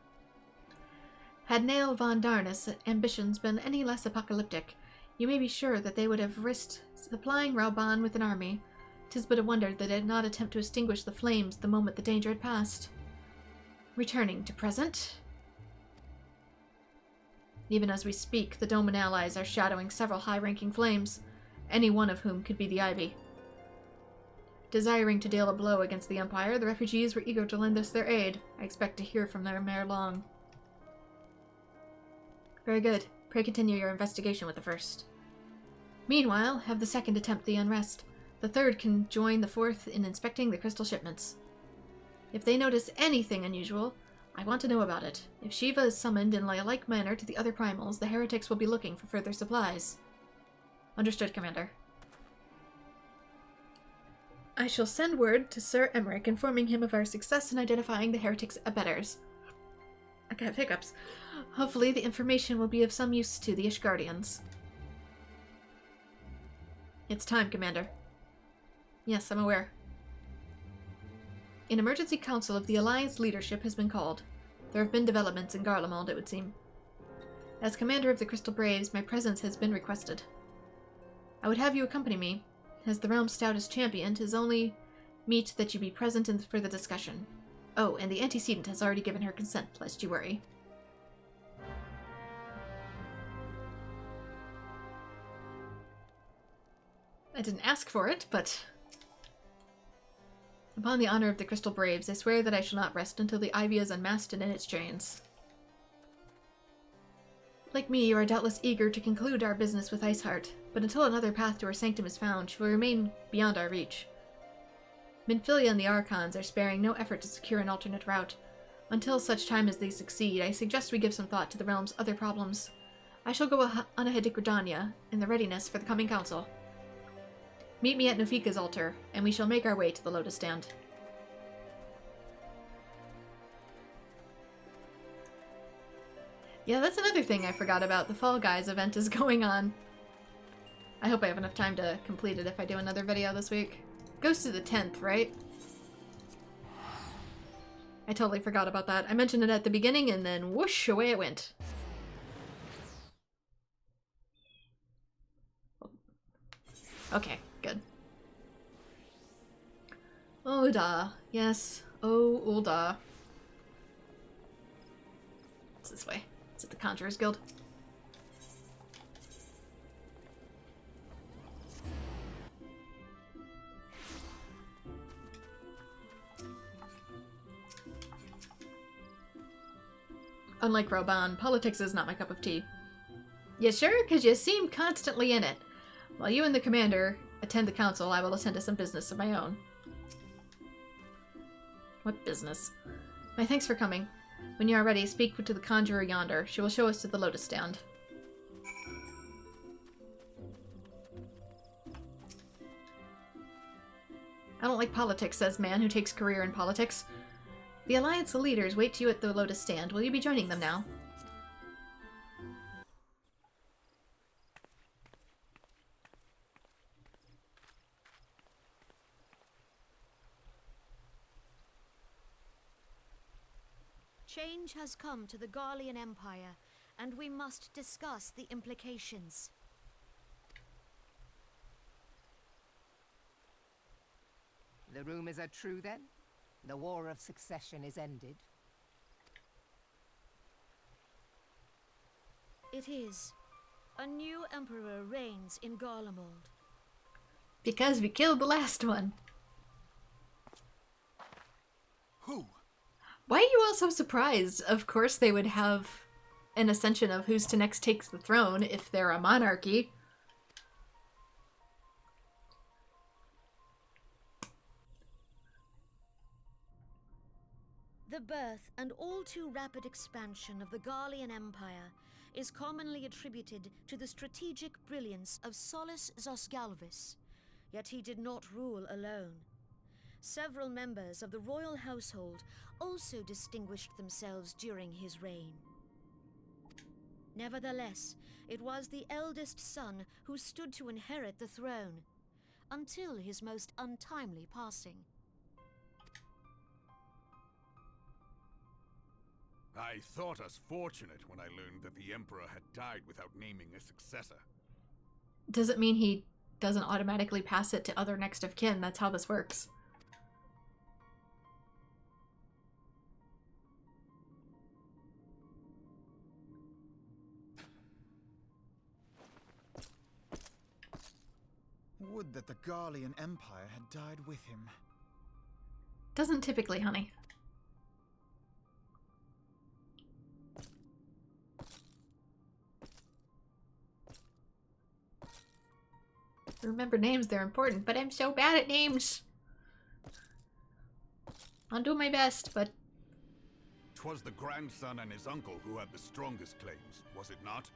Had Nail von Darnus' ambitions been any less apocalyptic, you may be sure that they would have risked supplying Rauban with an army. 'Tis but a wonder that they did not attempt to extinguish the flames the moment the danger had passed. Returning to present. Even as we speak, the Doman allies are shadowing several high-ranking flames, any one of whom could be the Ivy. Desiring to deal a blow against the Empire, the refugees were eager to lend us their aid. I expect to hear from them ere long. Very good. Pray continue your investigation with the first. Meanwhile, have the second attempt the unrest. The third can join the fourth in inspecting the crystal shipments. If they notice anything unusual, I want to know about it. If Shiva is summoned in a like manner to the other primals, the heretics will be looking for further supplies. Understood, Commander. I shall send word to Sir Emmerich informing him of our success in identifying the heretics' abettors. I have hiccups. Hopefully the information will be of some use to the Ishgardians. It's time, Commander. Yes, I'm aware. An emergency council of the Alliance leadership has been called. There have been developments in Garlemald, it would seem. As commander of the Crystal Braves, my presence has been requested. I would have you accompany me, as the realm's stoutest champion. 'Tis only meet that you be present for the discussion. Oh, and the antecedent has already given her consent, lest you worry. I didn't ask for it, but... Upon the honor of the Crystal Braves, I swear that I shall not rest until the Ivy is unmasked and in its chains. Like me, you are doubtless eager to conclude our business with Iceheart, but until another path to her sanctum is found, she will remain beyond our reach. Minfilia and the Archons are sparing no effort to secure an alternate route. Until such time as they succeed, I suggest we give some thought to the realm's other problems. I shall go on ahead to Gridania, in the readiness for the coming council. Meet me at Nofika's altar, and we shall make our way to the Lotus Stand. Yeah, that's another thing I forgot about. The Fall Guys event is going on. I hope I have enough time to complete it if I do another video this week. Goes to the 10th, right? I totally forgot about that. I mentioned it at the beginning, and then whoosh, away it went. Okay, good. Ulda. Yes. Oh, Ulda. It's this way. Is it the Conjurer's Guild? Unlike Rauban, politics is not my cup of tea. You sure? 'Cause you seem constantly in it. While you and the commander attend the council, I will attend to some business of my own. What business? My thanks for coming. When you are ready, speak to the conjurer yonder. She will show us to the Lotus Stand. I don't like politics, says man who takes career in politics. The Alliance leaders wait you at the Lotus Stand. Will you be joining them now? Change has come to the Garlean Empire, and we must discuss the implications. The rumors are true, then? The War of Succession is ended? It is. A new emperor reigns in Garlemald. Because we killed the last one. Who? Why are you all so surprised? Of course they would have an ascension of who's to next takes the throne if they're a monarchy. The birth and all too rapid expansion of the Garlean Empire is commonly attributed to the strategic brilliance of Solus Zosgalvis, yet he did not rule alone. Several members of the royal household also distinguished themselves during his reign. Nevertheless, it was the eldest son who stood to inherit the throne, until his most untimely passing. I thought us fortunate when I learned that the Emperor had died without naming a successor. Doesn't mean he doesn't automatically pass it to other next of kin. That's how this works. Would that the Garlean Empire had died with him. Doesn't typically, honey. Remember names, they're important, but I'm so bad at names. I'll do my best, but... 'Twas the grandson and his uncle who had the strongest claims, was it not?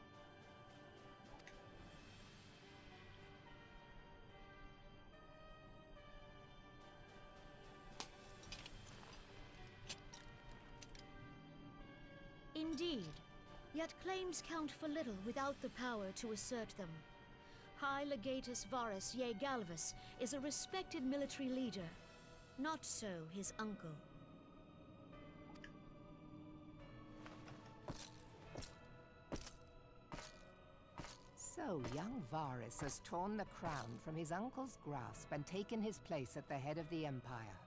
Indeed, yet claims count for little without the power to assert them. High Legatus Varus Ye Galvus is a respected military leader, not so his uncle. So young Varus has torn the crown from his uncle's grasp and taken his place at the head of the Empire.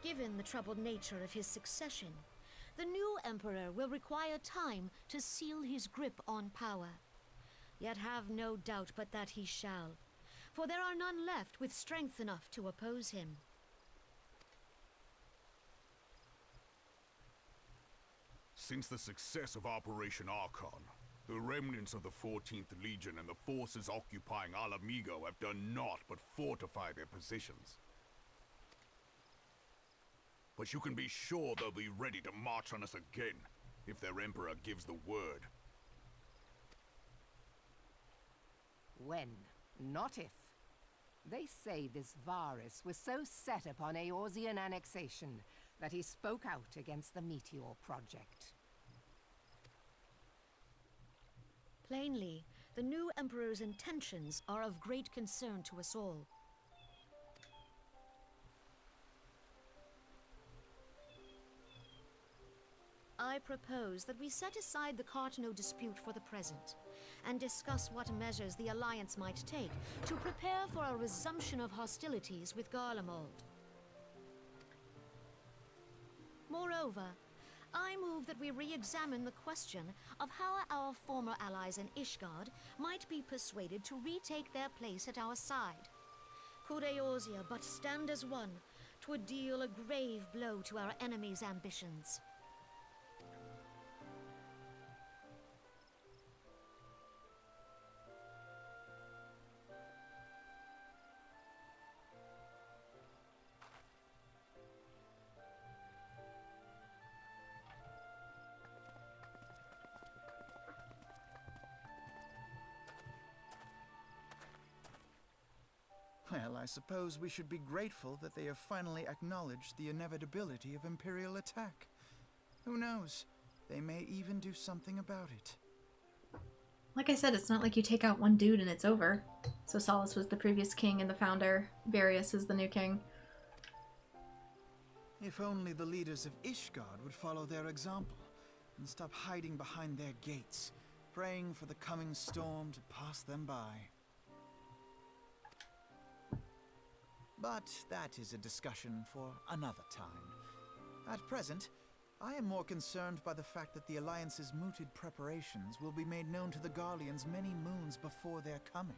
Given the troubled nature of his succession, the new emperor will require time to seal his grip on power. Yet have no doubt but that he shall, for there are none left with strength enough to oppose him. Since the success of Operation Archon, the remnants of the 14th Legion and the forces occupying Alamigo have done naught but fortify their positions. But you can be sure they'll be ready to march on us again, if their Emperor gives the word. When, not if. They say this Varus was so set upon Eorzean annexation that he spoke out against the Meteor Project. Plainly, the new emperor's intentions are of great concern to us all. I propose that we set aside the Cartano dispute for the present, and discuss what measures the Alliance might take to prepare for a resumption of hostilities with Garlemald. Moreover, I move that we re-examine the question of how our former allies in Ishgard might be persuaded to retake their place at our side. Could Eorzea but stand as one, 'twould deal a grave blow to our enemies' ambitions. Well, I suppose we should be grateful that they have finally acknowledged the inevitability of Imperial attack. Who knows? They may even do something about it. Like I said, it's not like you take out one dude and it's over. So Solus was the previous king and the founder. Varius is the new king. If only the leaders of Ishgard would follow their example and stop hiding behind their gates, praying for the coming storm to pass them by. But that is a discussion for another time. At present, I am more concerned by the fact that the Alliance's mooted preparations will be made known to the Garleans many moons before their coming.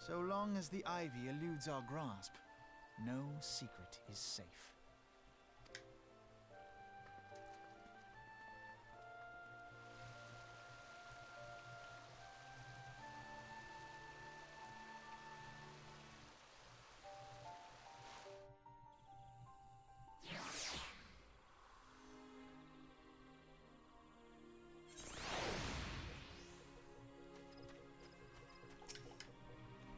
So long as the ivy eludes our grasp, no secret is safe.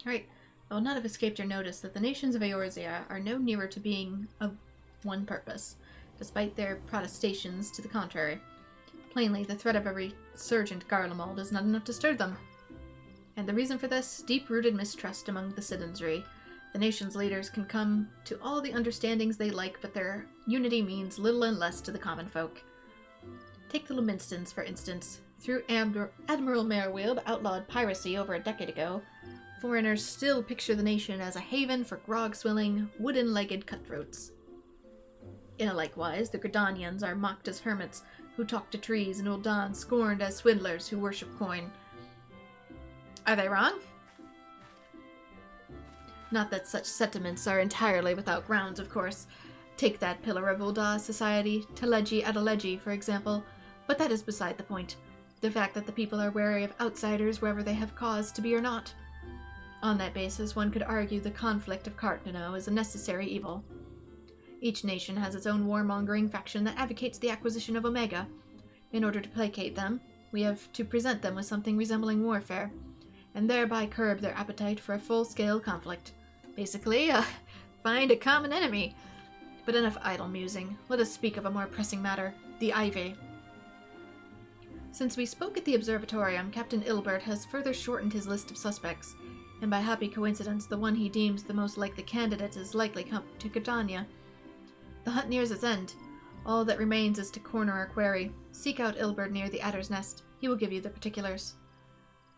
Alright, I will not have escaped your notice that the nations of Eorzea are no nearer to being of one purpose, despite their protestations to the contrary. Plainly, the threat of a resurgent Garlemald is not enough to stir them. And the reason for this? Deep-rooted mistrust among the citizenry. The nation's leaders can come to all the understandings they like, but their unity means little and less to the common folk. Take the Luminstons, for instance. Through Admiral Merwield outlawed piracy over a decade ago, foreigners still picture the nation as a haven for grog-swilling, wooden-legged cutthroats. In a likewise, the Gridanians are mocked as hermits who talk to trees, and Ul'dan scorned as swindlers who worship coin. Are they wrong? Not that such sentiments are entirely without grounds, of course. Take that Pillar of Ul'dah society, Teleji Adeleji, for example, but that is beside the point. The fact that the people are wary of outsiders wherever they have cause to be or not. On that basis, one could argue the conflict of Cartnano is a necessary evil. Each nation has its own warmongering faction that advocates the acquisition of Omega. In order to placate them, we have to present them with something resembling warfare, and thereby curb their appetite for a full-scale conflict. Basically, find a common enemy. But enough idle musing. Let us speak of a more pressing matter, the Ivy. Since we spoke at the Observatorium, Captain Ilbert has further shortened his list of suspects, and by happy coincidence, the one he deems the most likely candidate is likely come to Catania. The hunt nears its end. All that remains is to corner our quarry. Seek out Ilbert near the Adder's Nest. He will give you the particulars.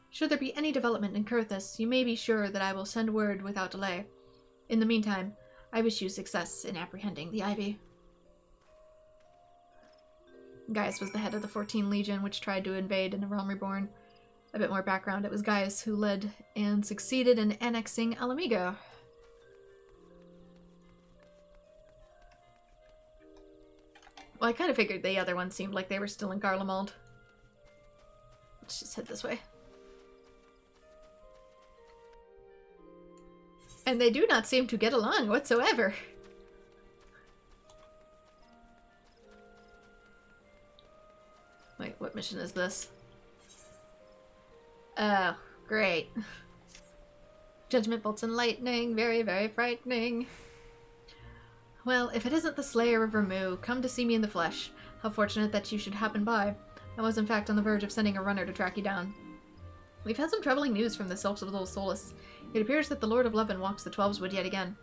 Should there be any development in Kurthus, you may be sure that I will send word without delay. In the meantime, I wish you success in apprehending the Ivy. Gaius was the head of the 14 Legion, which tried to invade in a realm reborn. A bit more background, it was Gaius who led and succeeded in annexing Alamigo. Well, I kind of figured the other ones seemed like they were still in Garlemald. Let's just head this way. And they do not seem to get along whatsoever. Wait, what mission is this? Oh, great. Judgment bolts and lightning, very, very frightening. Well, if it isn't the Slayer of Ramu, come to see me in the flesh. How fortunate that you should happen by. I was in fact on the verge of sending a runner to track you down. We've had some troubling news from the Sylphs of Little Solus. It appears that the Lord of Levin walks the Twelveswood yet again.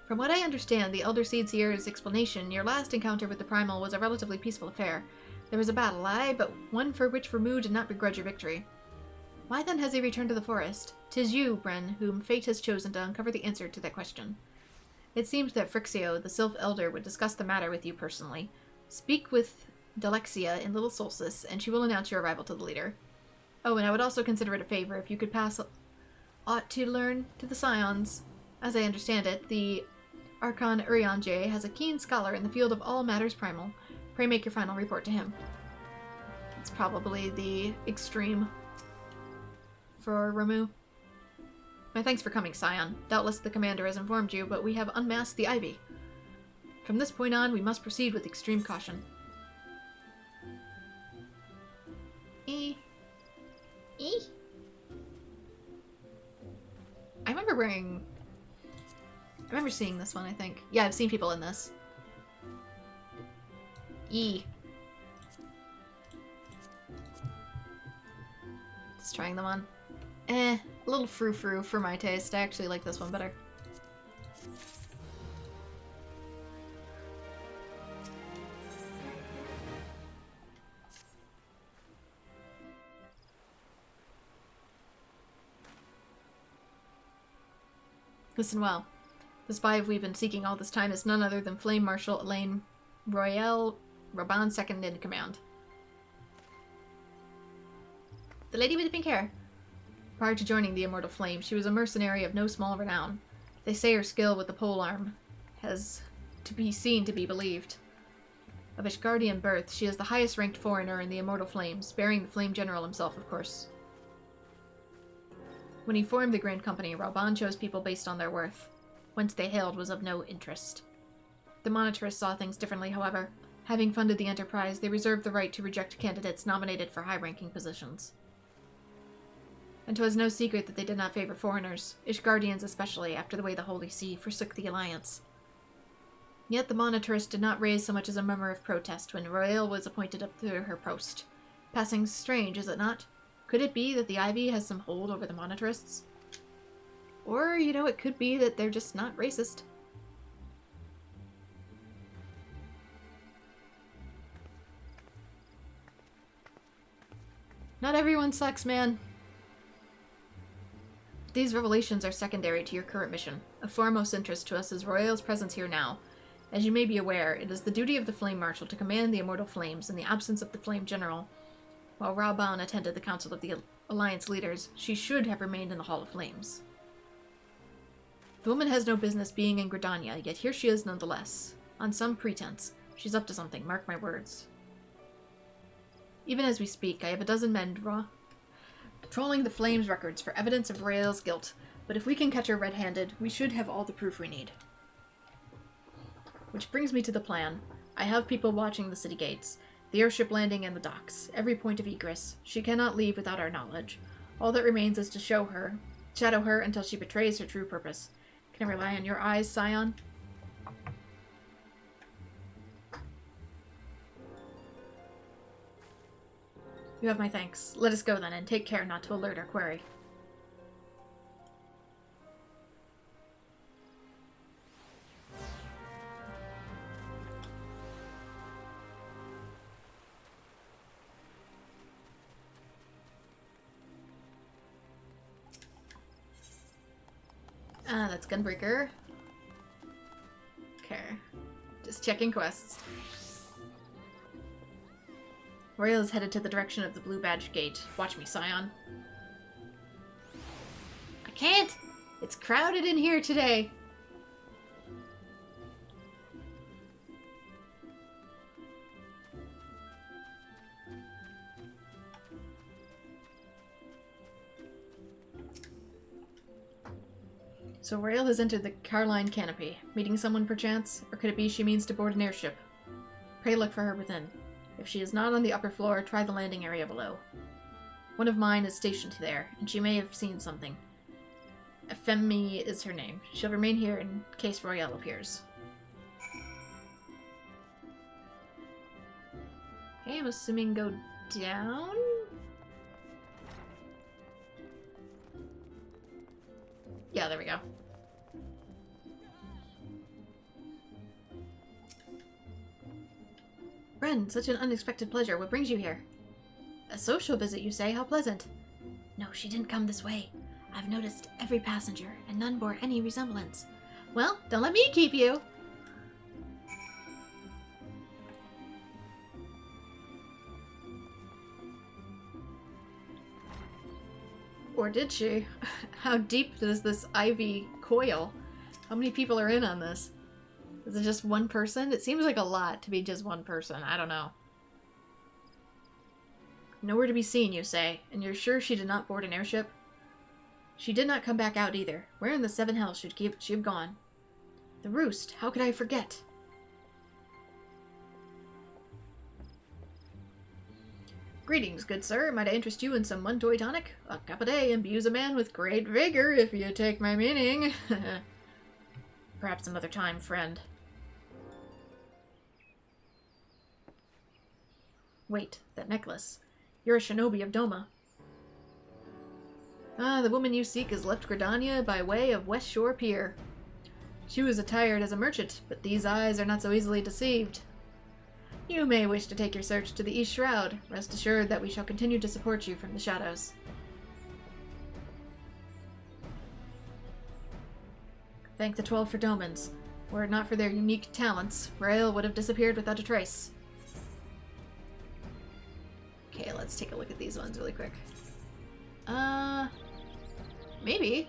From what I understand, the Elder Seedseer's explanation, your last encounter with the Primal was a relatively peaceful affair. There was a battle, aye, but one for which Ramu did not begrudge your victory. Why then has he returned to the forest? 'Tis you, Bren, whom fate has chosen to uncover the answer to that question. It seems that Phrixio, the Sylph Elder, would discuss the matter with you personally. Speak with Delexia in Little Solstice, and she will announce your arrival to the leader. Oh, and I would also consider it a favor if you could pass aught to learn to the Scions. As I understand it, the Archon Urianger has a keen scholar in the field of all matters primal. Pray make your final report to him. It's probably the extreme for Ramu. My thanks for coming, Scion. Doubtless the commander has informed you, but we have unmasked the Ivy. From this point on, we must proceed with extreme caution. I remember seeing this one, I think. Yeah, I've seen people in this. Just trying them on. A little frou-frou for my taste. I actually like this one better. Listen well. The spy we've been seeking all this time is none other than Flame Marshal Elaine Royale, Raban's second in command. The lady with the pink hair. Prior to joining the Immortal Flame, she was a mercenary of no small renown. They say her skill with the polearm has to be seen to be believed. Of Ishgardian birth, she is the highest ranked foreigner in the Immortal Flames, bearing the Flame General himself, of course. When he formed the Grand Company, Rauban chose people based on their worth. Whence they hailed was of no interest. The Monitarists saw things differently, however. Having funded the enterprise, they reserved the right to reject candidates nominated for high-ranking positions. And 'twas no secret that they did not favor foreigners, Ishgardians especially, after the way the Holy See forsook the Alliance. Yet the Monitarists did not raise so much as a murmur of protest when Royale was appointed up to her post. Passing strange, is it not? Could it be that the Ivy has some hold over the Monitarists? Or, it could be that they're just not racist. Not everyone sucks, man. These revelations are secondary to your current mission. Of foremost interest to us is Royale's presence here now. As you may be aware, it is the duty of the Flame Marshal to command the Immortal Flames in the absence of the Flame General. While Rauban attended the Council of the Alliance leaders, she should have remained in the Hall of Flames. The woman has no business being in Gridania, yet here she is nonetheless. On some pretense. She's up to something, mark my words. Even as we speak, I have a dozen men patrolling the Flames records for evidence of Royale's guilt, but if we can catch her red-handed, we should have all the proof we need. Which brings me to the plan. I have people watching the city gates, the airship landing and the docks, every point of egress. She cannot leave without our knowledge. All that remains is to shadow her until she betrays her true purpose. Can I rely on your eyes, Scion? You have my thanks. Let us go then, and take care not to alert our quarry. That's Gunbreaker. Okay. Just checking quests. Royale is headed to the direction of the Blue Badge Gate. Watch me, Scion. I can't! It's crowded in here today! So Royale has entered the Carline Canopy. Meeting someone perchance? Or could it be she means to board an airship? Pray look for her within. If she is not on the upper floor, try the landing area below. One of mine is stationed there, and she may have seen something. Ephemi is her name. She'll remain here in case Royale appears. Okay, I'm assuming go down? Yeah, there we go. Ren, such an unexpected pleasure. What brings you here? A social visit, you say? How pleasant. No, she didn't come this way. I've noticed every passenger, and none bore any resemblance. Well, don't let me keep you! Or did she? How deep does this ivy coil? How many people are in on this? Is it just one person? It seems like a lot to be just one person. I don't know. Nowhere to be seen, you say, and you're sure she did not board an airship? She did not come back out either. Where in the seven hells should she have gone? The roost. How could I forget? Greetings, good sir. Might I interest you in some Muntoy tonic? A cup a day imbues a man with great vigor, if you take my meaning. Perhaps another time, friend. Wait, that necklace. You're a shinobi of Doma. Ah, the woman you seek has left Gridania by way of West Shore Pier. She was attired as a merchant, but these eyes are not so easily deceived. You may wish to take your search to the East Shroud. Rest assured that we shall continue to support you from the shadows. Thank the 12 for Domans. Were it not for their unique talents, Royale would have disappeared without a trace. Okay, let's take a look at these ones really quick. Maybe.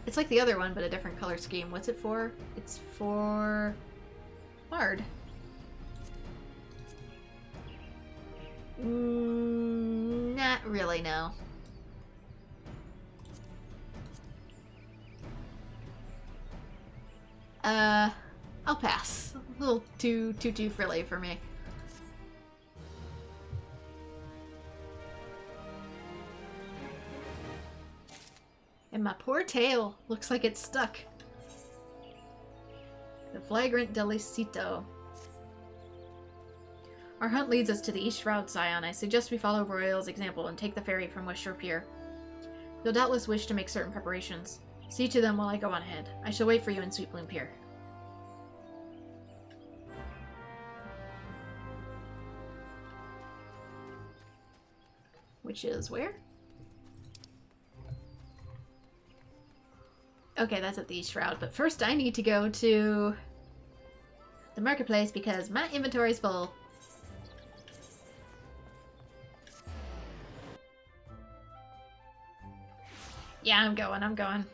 It's like the other one, but a different color scheme. What's it for? It's for... Bard. Not really, no. I'll pass. A little too frilly for me. And my poor tail looks like it's stuck. The flagrant delicito. Our hunt leads us to the East Shroud, Scion. I suggest we follow Royal's example and take the ferry from West Shore Pier. You'll doubtless wish to make certain preparations. See to them while I go on ahead. I shall wait for you in Sweet Bloom Pier. Which is where? Okay, that's at the East Shroud, but first I need to go to the marketplace because my inventory is full. Yeah, I'm going. I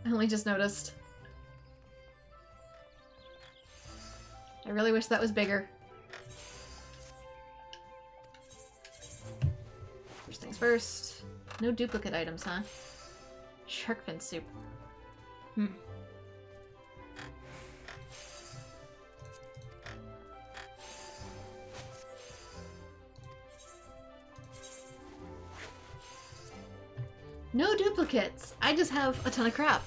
only just noticed. I really wish that was bigger. First things first. No duplicate items, huh? Shark fin soup. No duplicates! I just have a ton of crap.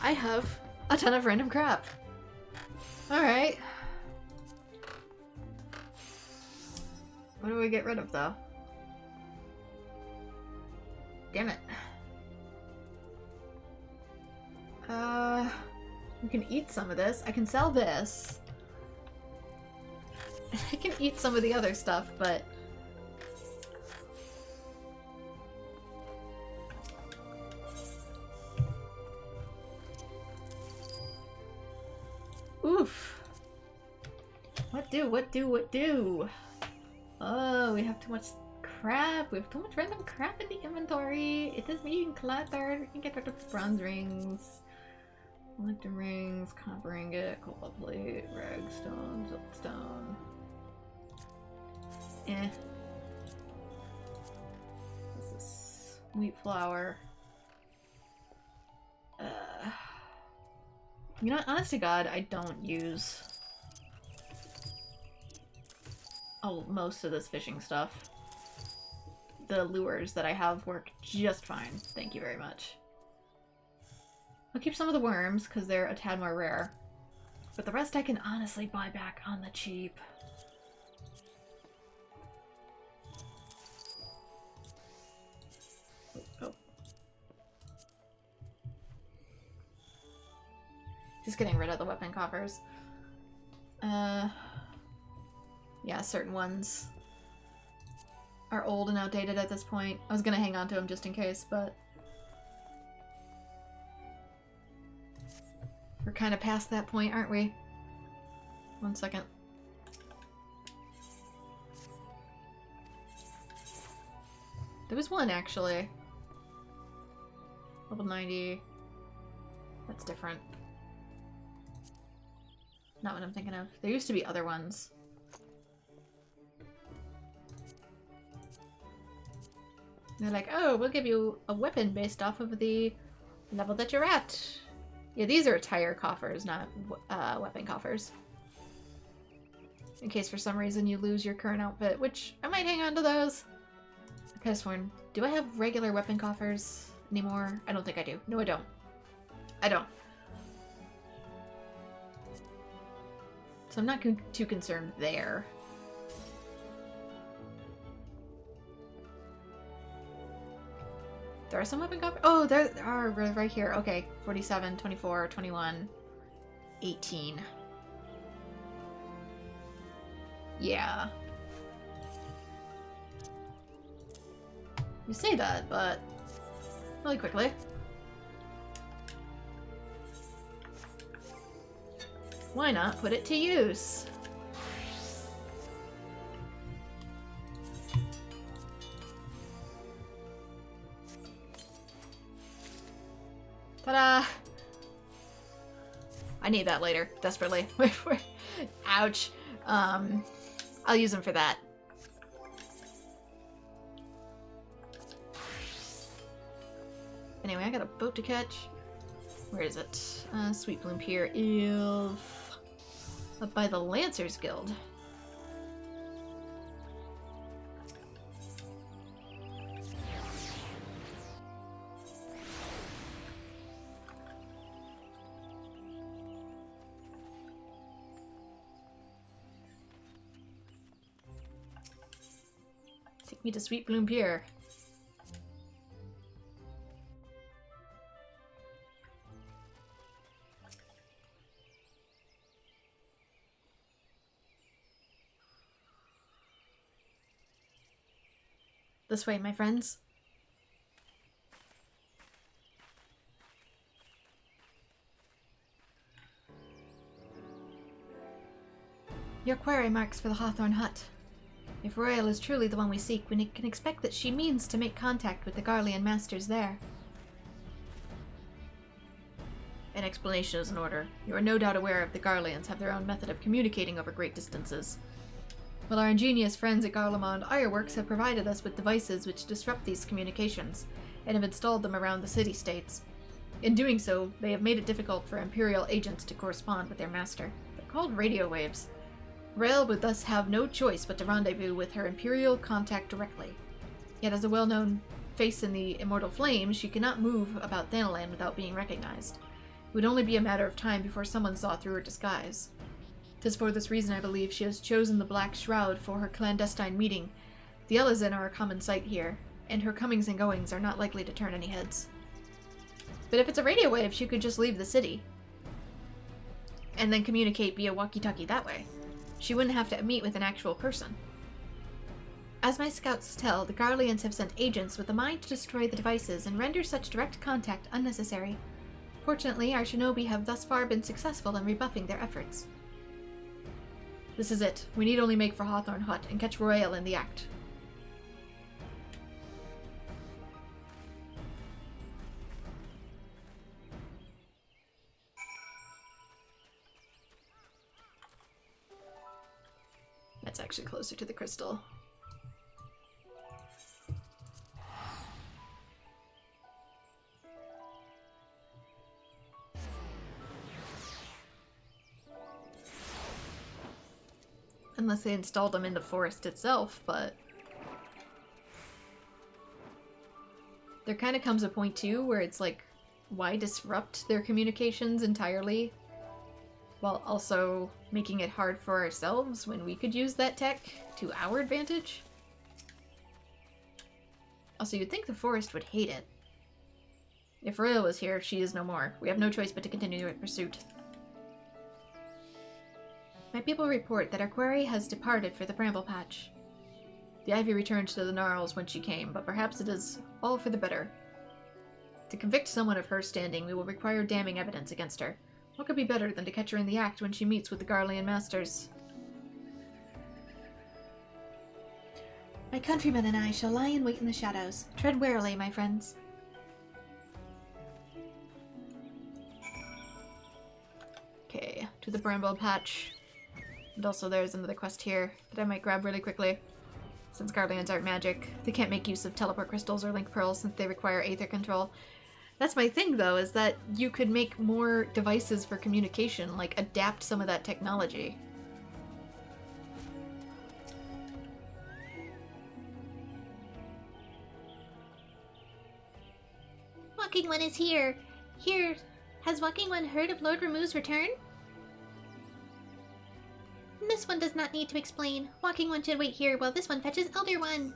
I have a ton of random crap. Alright. What do we get rid of, though? Damn it. We can eat some of this. I can sell this. I can eat some of the other stuff, but... Oof. What do? Oh, we have too much crap. We have too much random crap in the inventory. It is being cluttered. We can get rid of bronze rings, molybdenum rings, copper ingot, cobalt plate, ragstone, siltstone. What's this? Wheat flour. You know, honest to God, I don't use most of this fishing stuff. The lures that I have work just fine. Thank you very much. I'll keep some of the worms, because they're a tad more rare. But the rest I can honestly buy back on the cheap. Oh. Just getting rid of the weapon coffers. Yeah, certain ones are old and outdated at this point. I was gonna hang on to them just in case, but we're kind of past that point, aren't we? 1 second. There was one, actually. Level 90. That's different. Not what I'm thinking of. There used to be other ones. They're like, oh, we'll give you a weapon based off of the level that you're at. Yeah, these are tire coffers, not weapon coffers. In case for some reason you lose your current outfit, which I might hang on to those. I could have sworn, do I have regular weapon coffers anymore? I don't think I do. No, I don't. I don't. So I'm not too concerned there. There are some weapon coffers? Oh, there are right here. Okay, 47, 24, 21, 18. Yeah. You say that, but really quickly. Why not put it to use? But, I need that later, desperately. Ouch. I'll use them for that. Anyway, I got a boat to catch. Where is it? Sweet Bloom Pier is up by the Lancers Guild. Take me to Sweet Bloom Pier. This way, my friends. Your query marks for the Hawthorne Hut. If Royal is truly the one we seek, we can expect that she means to make contact with the Garlean masters there. An explanation is in order. You are no doubt aware of the Garleans have their own method of communicating over great distances. Well, our ingenious friends at Garlemald Ironworks have provided us with devices which disrupt these communications, and have installed them around the city-states. In doing so, they have made it difficult for Imperial agents to correspond with their master. They're called radio waves. Rael would thus have no choice but to rendezvous with her Imperial contact directly. Yet as a well-known face in the Immortal Flames, she cannot move about Thanalan without being recognized. It would only be a matter of time before someone saw through her disguise. 'Tis for this reason, I believe, she has chosen the Black Shroud for her clandestine meeting. The Elizin are a common sight here, and her comings and goings are not likely to turn any heads. But if it's a radio wave, she could just leave the city, and then communicate via walkie-talkie that way. She wouldn't have to meet with an actual person. As my scouts tell, the Garleans have sent agents with a mind to destroy the devices and render such direct contact unnecessary. Fortunately, our shinobi have thus far been successful in rebuffing their efforts. This is it. We need only make for Hawthorne Hut and catch Royal in the act. That's actually closer to the crystal. Unless they installed them in the forest itself, but there kind of comes a point too where it's like, why disrupt their communications entirely while also making it hard for ourselves when we could use that tech to our advantage? Also, you'd think the forest would hate it. If Royal was here, she is no more. We have no choice but to continue our pursuit. My people report that our quarry has departed for the Bramble Patch. The ivy returned to the gnarls when she came, but perhaps it is all for the better. To convict someone of her standing, we will require damning evidence against her. What could be better than to catch her in the act when she meets with the Garlean masters? My countrymen and I shall lie in wait in the shadows. Tread warily, my friends. Okay, to the Bramble Patch. And also there's another quest here that I might grab really quickly. Since Garleans aren't magic, they can't make use of teleport crystals or link pearls since they require aether control. That's my thing though, is that you could make more devices for communication, like adapt some of that technology. Walking One is here. Here. Has Walking One heard of Lord Remu's return? This one does not need to explain. Walking One should wait here while this one fetches Elder One.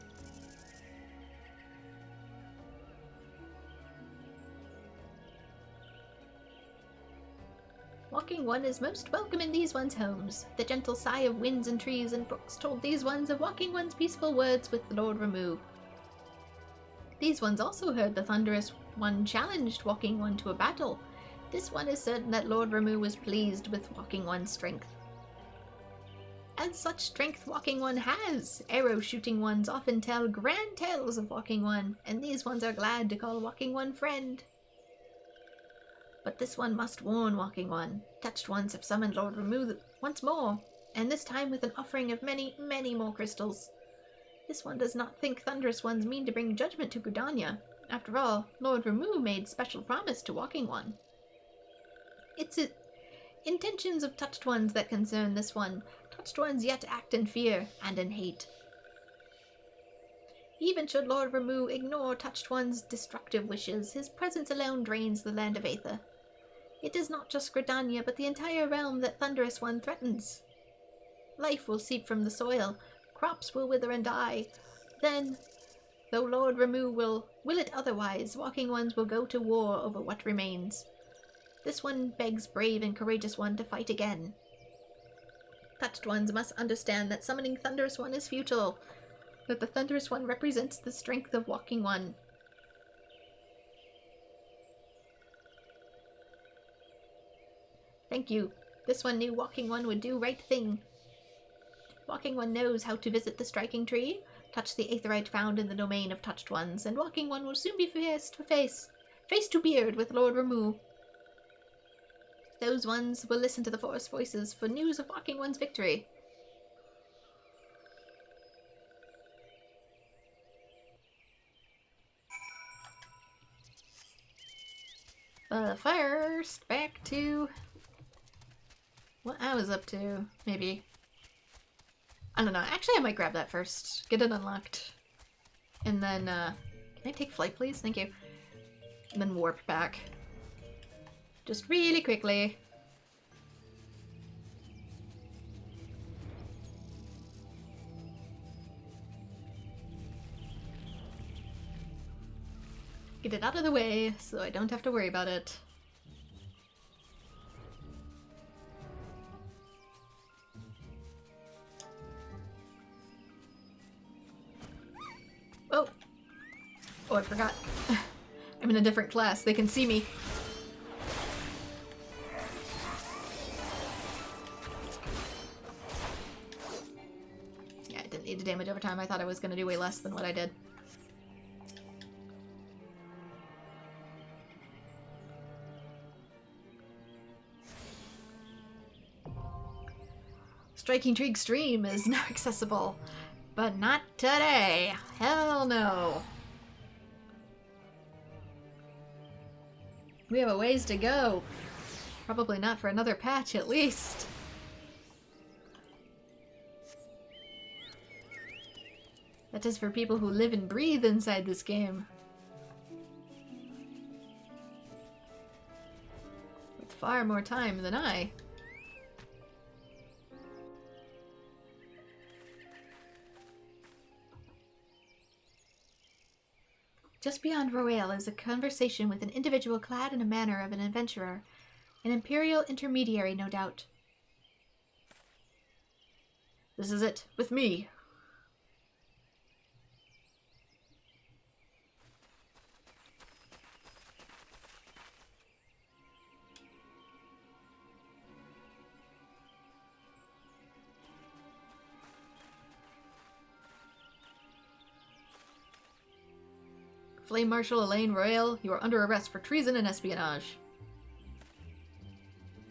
Walking One is most welcome in these ones' homes. The gentle sigh of winds and trees and brooks told these ones of Walking One's peaceful words with Lord Remu. These ones also heard the thunderous one challenged Walking One to a battle. This one is certain that Lord Remu was pleased with Walking One's strength. And such strength Walking One has! Arrow-shooting ones often tell grand tales of Walking One, and these ones are glad to call Walking One friend. But this one must warn Walking One. Touched ones have summoned Lord Remove once more, and this time with an offering of many, many more crystals. This one does not think Thunderous Ones mean to bring judgment to Gridania. After all, Lord Remove made special promise to Walking One. It's intentions of Touched Ones that concern this one. Touched Ones yet act in fear and in hate. Even should Lord Remove ignore Touched One's destructive wishes, his presence alone drains the land of Aether. It is not just Gridania, but the entire realm that Thunderous One threatens. Life will seep from the soil, crops will wither and die. Then, though Lord Remove will it otherwise, Walking Ones will go to war over what remains. This one begs brave and courageous one to fight again. Touched Ones must understand that summoning Thunderous One is futile, that the Thunderous One represents the strength of Walking One. Thank you. This one knew Walking One would do right thing. Walking One knows how to visit the striking tree, touch the aetherite found in the domain of Touched Ones, and Walking One will soon be face to beard with Lord Remove. Those ones will listen to the Forest Voices for news of Walking One's victory. First, back to what I was up to, maybe. I don't know. Actually, I might grab that first. Get it unlocked. And then, can I take flight, please? Thank you. And then warp back. Just really quickly. Get it out of the way so I don't have to worry about it. Oh! Oh, I forgot. I'm in a different class. They can see me. Yeah, I didn't need to damage over time. I thought I was going to do way less than what I did. Striking Tree Extreme is now accessible, but not today. Hell no. We have a ways to go. Probably not for another patch, at least. That is for people who live and breathe inside this game. With far more time than I. Just beyond Royale is a conversation with an individual clad in a manner of an adventurer. An Imperial intermediary, no doubt. This is it, with me. Flame Marshal Elaine Royale, you are under arrest for treason and espionage.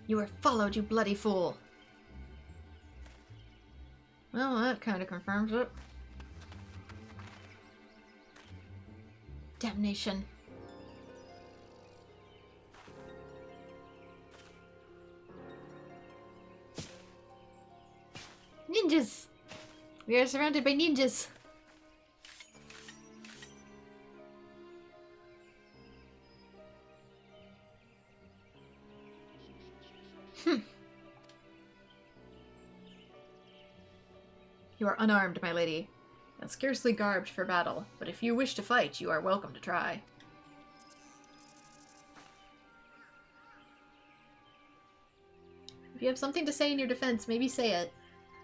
You were followed, you bloody fool. Well, that kind of confirms it. Damnation. Ninjas! We are surrounded by ninjas. You are unarmed, my lady, and scarcely garbed for battle, but if you wish to fight, you are welcome to try. If you have something to say in your defense, maybe say it.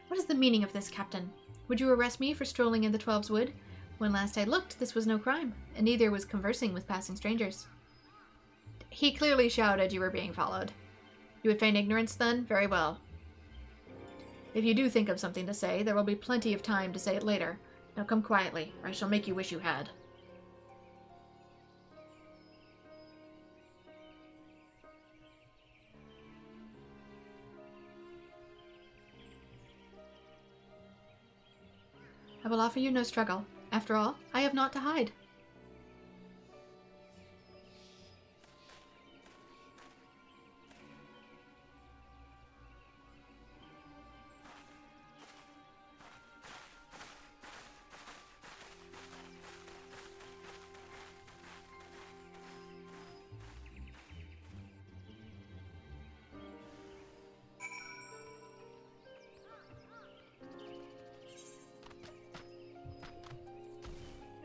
What is the meaning of this, Captain? Would you arrest me for strolling in the Twelves Wood? When last I looked, this was no crime, and neither was conversing with passing strangers. He clearly shouted you were being followed. You would feign ignorance, then? Very well. If you do think of something to say, there will be plenty of time to say it later. Now come quietly, or I shall make you wish you had. I will offer you no struggle. After all, I have naught to hide.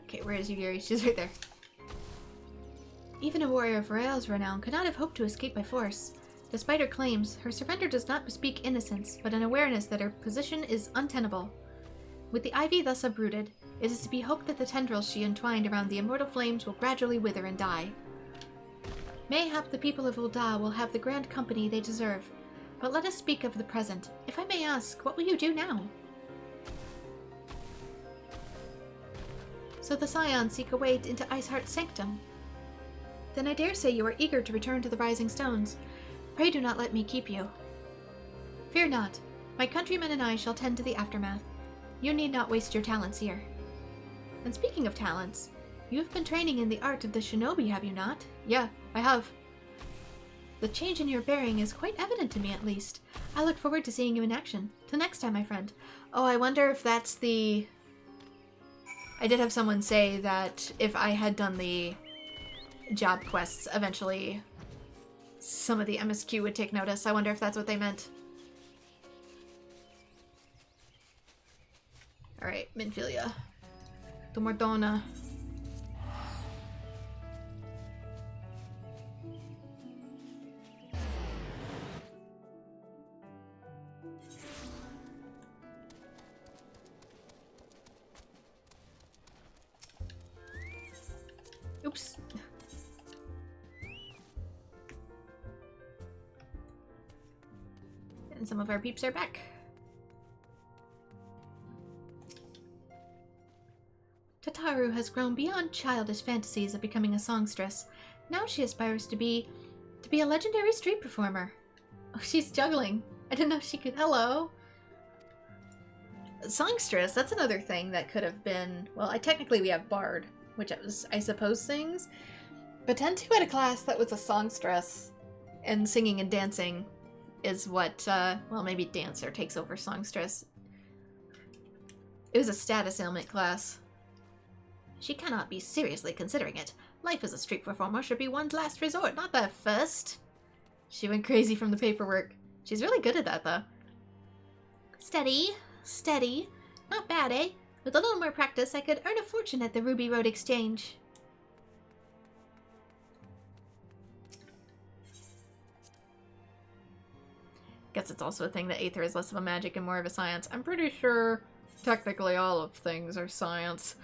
Okay, where is Yugiri? She's right there. Even a warrior of Rael's renown could not have hoped to escape by force. Despite her claims, her surrender does not bespeak innocence, but an awareness that her position is untenable. With the ivy thus uprooted, it is to be hoped that the tendrils she entwined around the immortal flames will gradually wither and die. Mayhap the people of Ul'dah will have the grand company they deserve, but let us speak of the present. If I may ask, what will you do now? So the Scions seek a way into Iceheart's sanctum. Then I dare say you are eager to return to the Rising Stones. Pray do not let me keep you. Fear not. My countrymen and I shall tend to the aftermath. You need not waste your talents here. And speaking of talents, you have been training in the art of the shinobi, have you not? Yeah, I have. The change in your bearing is quite evident to me, at least. I look forward to seeing you in action. Till next time, my friend. Oh, I wonder if that's the... I did have someone say that if I had done the job quests, eventually some of the MSQ would take notice. I wonder if that's what they meant. Alright, Minfilia. Tomordona. Oops. And some of our peeps are back. Tataru has grown beyond childish fantasies of becoming a songstress. Now she aspires to be a legendary street performer. Oh, she's juggling. I didn't know she could. Hello. Songstress, that's another thing that could have been... Well, technically we have Bard, which I suppose sings. But 10-2 had a class that was a songstress, and singing and dancing is what, well, maybe Dancer takes over songstress. It was a status ailment class. She cannot be seriously considering it. Life as a street performer should be one's last resort, not their first. She went crazy from the paperwork. She's really good at that, though. Steady, steady. Not bad, eh? With a little more practice, I could earn a fortune at the Ruby Road Exchange. Guess it's also a thing that Aether is less of a magic and more of a science. I'm pretty sure technically all of things are science.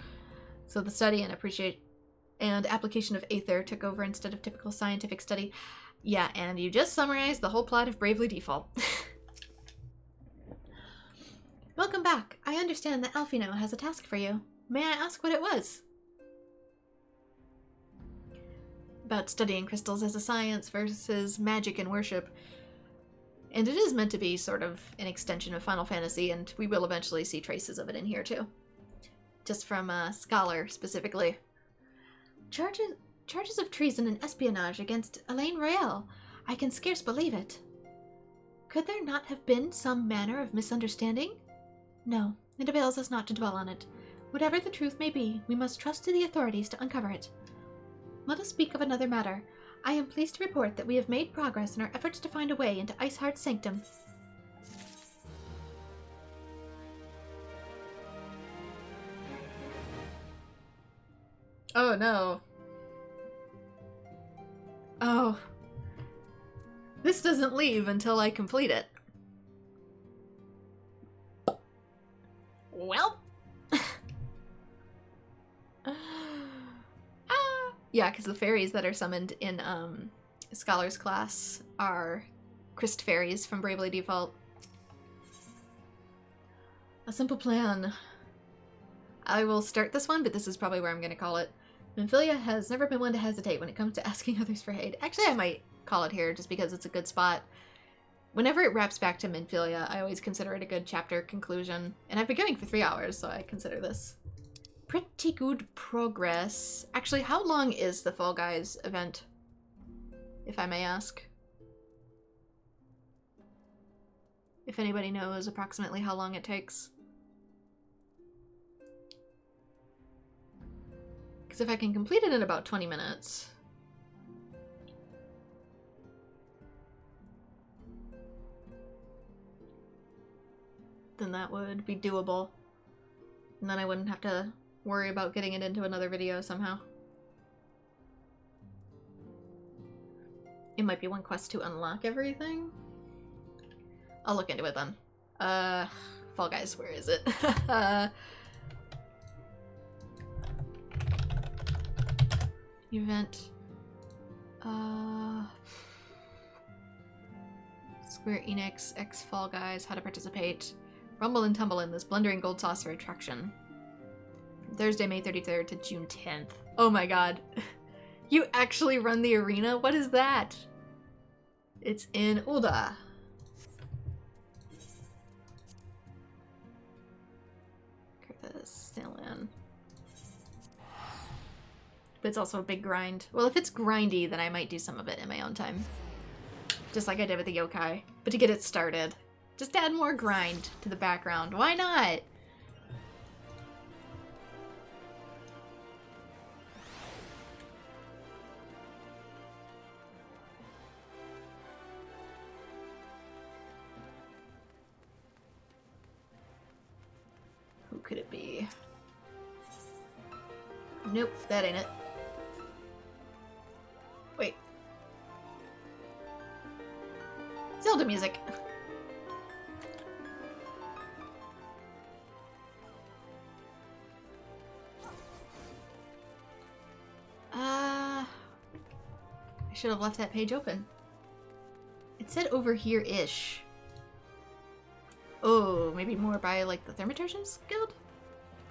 So the study and application of Aether took over instead of typical scientific study. Yeah, and you just summarized the whole plot of Bravely Default. Welcome back. I understand that Alfino has a task for you. May I ask what it was? About studying crystals as a science versus magic and worship. And it is meant to be sort of an extension of Final Fantasy, and we will eventually see traces of it in here too. Just from Scholar, specifically. Charges of treason and espionage against Elaine Royale. I can scarce believe it. Could there not have been some manner of misunderstanding? No, it avails us not to dwell on it. Whatever the truth may be, we must trust to the authorities to uncover it. Let us speak of another matter. I am pleased to report that we have made progress in our efforts to find a way into Iceheart's sanctum. Oh no. Oh. This doesn't leave until I complete it. Well. Yeah, because the fairies that are summoned in Scholar's class are Christ fairies from Bravely Default. A simple plan. I will start this one, but this is probably where I'm going to call it. Minfilia has never been one to hesitate when it comes to asking others for aid. Actually, I might call it here just because it's a good spot. Whenever it wraps back to Minfilia, I always consider it a good chapter conclusion. And I've been going for 3 hours, so I consider this pretty good progress. Actually, how long is the Fall Guys event, if I may ask? If anybody knows approximately how long it takes. Because if I can complete it in about 20 minutes... then that would be doable. And then I wouldn't have to worry about getting it into another video somehow. It might be one quest to unlock everything. I'll look into it then. Fall Guys, where is it? Event. Square Enix, X Fall Guys, how to participate. Rumble and tumble in this blundering gold saucer attraction. From Thursday, May 33rd to June 10th. Oh my god. You actually run the arena? What is that? It's in Ul'dah. Still in. But it's also a big grind. Well, if it's grindy, then I might do some of it in my own time. Just like I did with the yokai. But to get it started, just add more grind to the background. Why not? Who could it be? Nope, that ain't it. Wait. Zelda music. I should have left that page open. It said over here-ish. Oh, maybe more by, like, the Thaumaturgus Guild?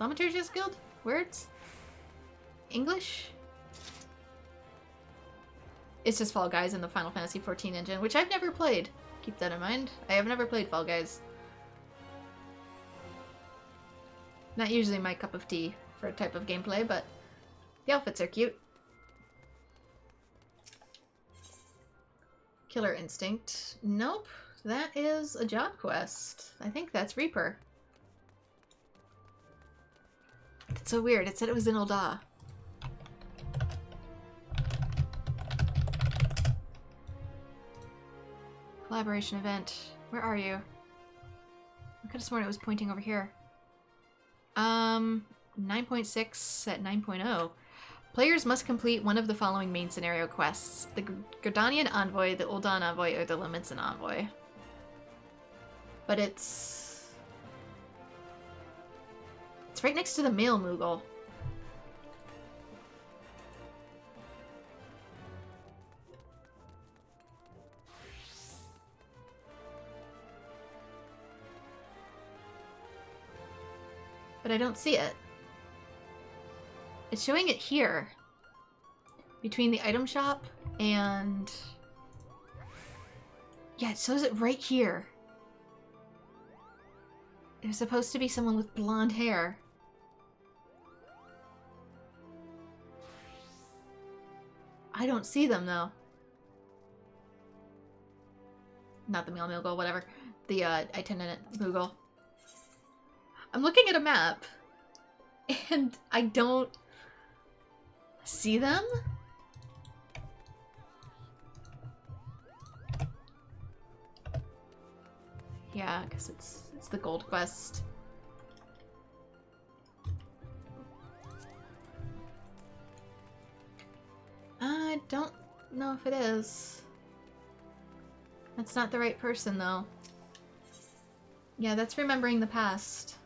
Thaumaturgus Guild? Words? English? It's just Fall Guys in the Final Fantasy XIV engine, which I've never played. Keep that in mind. I have never played Fall Guys. Not usually my cup of tea for a type of gameplay, but the outfits are cute. Killer Instinct. Nope. That is a job quest. I think that's Reaper. It's so weird. It said it was in Ul'dah. Collaboration event. Where are you? I could have sworn it was pointing over here. 9.6 at 9.0. Players must complete one of the following main scenario quests. The Gerdanian Envoy, the Ul'dah Envoy, or the Limits Envoy. But it's right next to the male Moogle. But I don't see it. It's showing it here. Between the item shop and... yeah, it shows it right here. There's supposed to be someone with blonde hair. I don't see them, though. Not the male Moogle, whatever. The itinerant Moogle. I'm looking at a map, and I don't see them? Yeah, because it's the gold quest. I don't know if it is. That's not the right person, though. Yeah, that's remembering the past.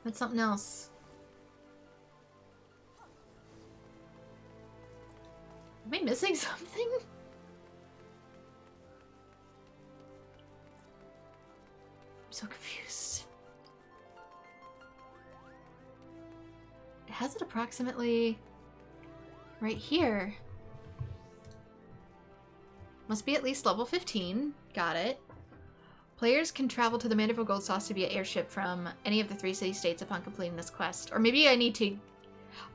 That's something else. Am I missing something? I'm so confused. It has it approximately right here. Must be at least level 15. Got it. Players can travel to the Manderville Gold Saucer via airship from any of the 3 city-states upon completing this quest. Or maybe I need to...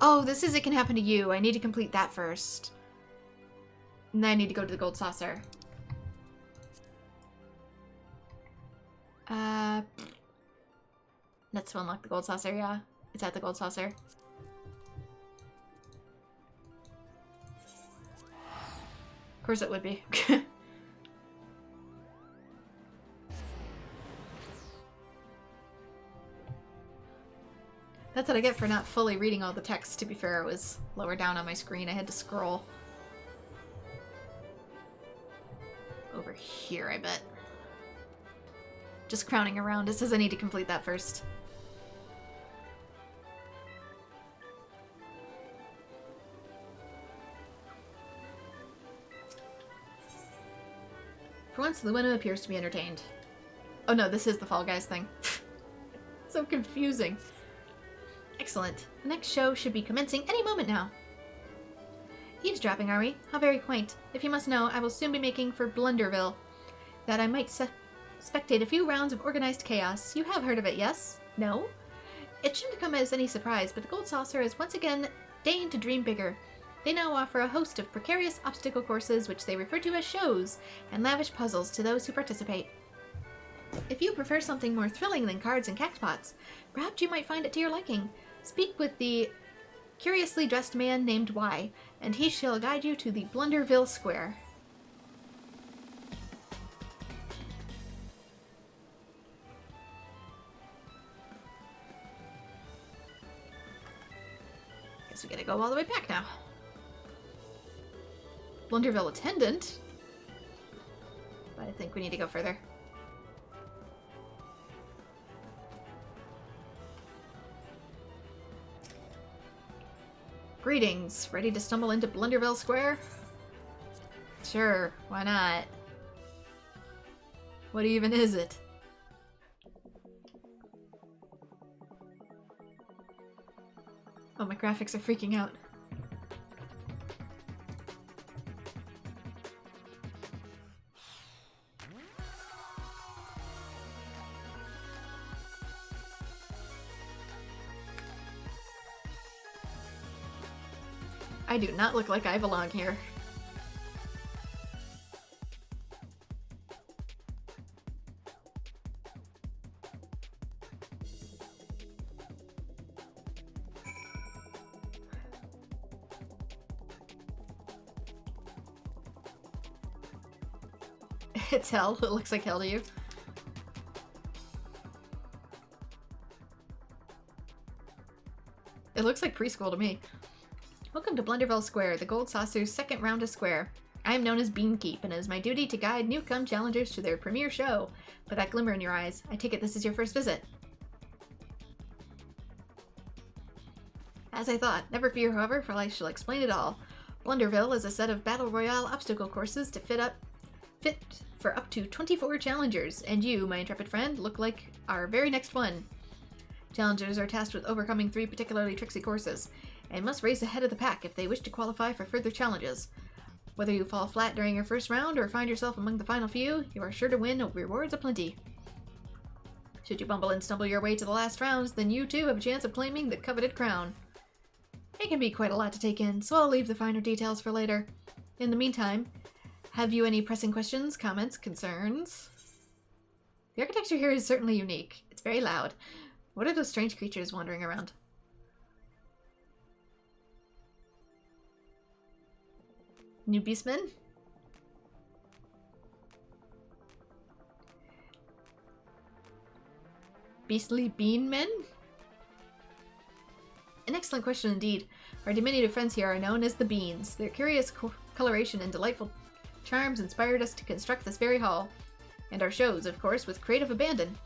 Oh, this is It Can Happen to You. I need to complete that first. And then I need to go to the Gold Saucer. That's to unlock the Gold Saucer, yeah. It's at the Gold Saucer. Of course it would be. That's what I get for not fully reading all the text. To be fair, it was lower down on my screen. I had to scroll. Over here, I bet. Just crowning around. It says I need to complete that first. For once, Luena appears to be entertained. Oh no, this is the Fall Guys thing. So confusing. Excellent. The next show should be commencing any moment now. Eavesdropping, are we? How very quaint. If you must know, I will soon be making for Blunderville, that I might spectate a few rounds of organized chaos. You have heard of it, yes? No? It shouldn't come as any surprise, but the Gold Saucer has once again deigned to dream bigger. They now offer a host of precarious obstacle courses, which they refer to as shows, and lavish puzzles to those who participate. If you prefer something more thrilling than cards and cactpots, perhaps you might find it to your liking. Speak with the curiously dressed man named Y, and he shall guide you to the Blunderville Square. Guess we gotta go all the way back now. Blunderville Attendant? But I think we need to go further. Greetings. Ready to stumble into Blunderville Square? Sure, why not? What even is it? Oh, my graphics are freaking out. I do not look like I belong here. It's hell. It looks like hell to you. It looks like preschool to me. Welcome to Blunderville Square, the Gold Saucer's second round of Square. I am known as Beankeep, and it is my duty to guide newcome challengers to their premiere show. With that glimmer in your eyes, I take it this is your first visit. As I thought, never fear, however, for I shall explain it all. Blunderville is a set of Battle Royale obstacle courses to fit for up to 24 challengers, and you, my intrepid friend, look like our very next one. Challengers are tasked with overcoming 3 particularly tricksy courses, and must race ahead of the pack if they wish to qualify for further challenges. Whether you fall flat during your first round or find yourself among the final few, you are sure to win rewards aplenty. Should you bumble and stumble your way to the last rounds, then you too have a chance of claiming the coveted crown. It can be quite a lot to take in, so I'll leave the finer details for later. In the meantime, have you any pressing questions, comments, concerns? The architecture here is certainly unique. It's very loud. What are those strange creatures wandering around? New beastmen? Beastly bean men? An excellent question indeed. Our diminutive friends here are known as the Beans. Their curious coloration and delightful charms inspired us to construct this very hall. And our shows, of course, with creative abandon.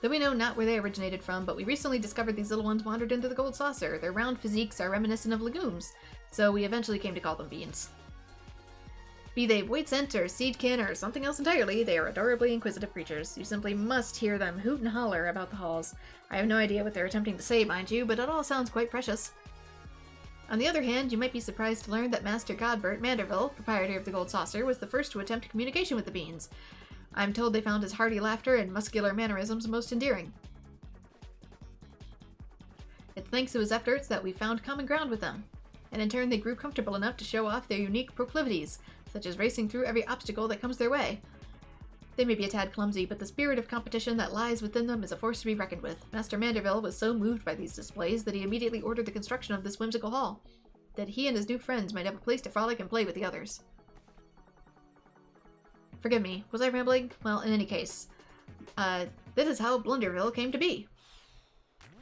Though we know not where they originated from, but we recently discovered these little ones wandered into the Gold Saucer. Their round physiques are reminiscent of legumes, so we eventually came to call them beans. Be they void scent or seedkin or something else entirely, they are adorably inquisitive creatures. You simply must hear them hoot and holler about the halls. I have no idea what they're attempting to say, mind you, but it all sounds quite precious. On the other hand, you might be surprised to learn that Master Godbert Manderville, proprietor of the Gold Saucer, was the first to attempt communication with the beans. I'm told they found his hearty laughter and muscular mannerisms most endearing. It's thanks to his efforts that we found common ground with them, and in turn they grew comfortable enough to show off their unique proclivities, such as racing through every obstacle that comes their way. They may be a tad clumsy, but the spirit of competition that lies within them is a force to be reckoned with. Master Manderville was so moved by these displays that he immediately ordered the construction of this whimsical hall, that he and his new friends might have a place to frolic and play with the others. Forgive me, was I rambling? Well, in any case, this is how Blunderville came to be.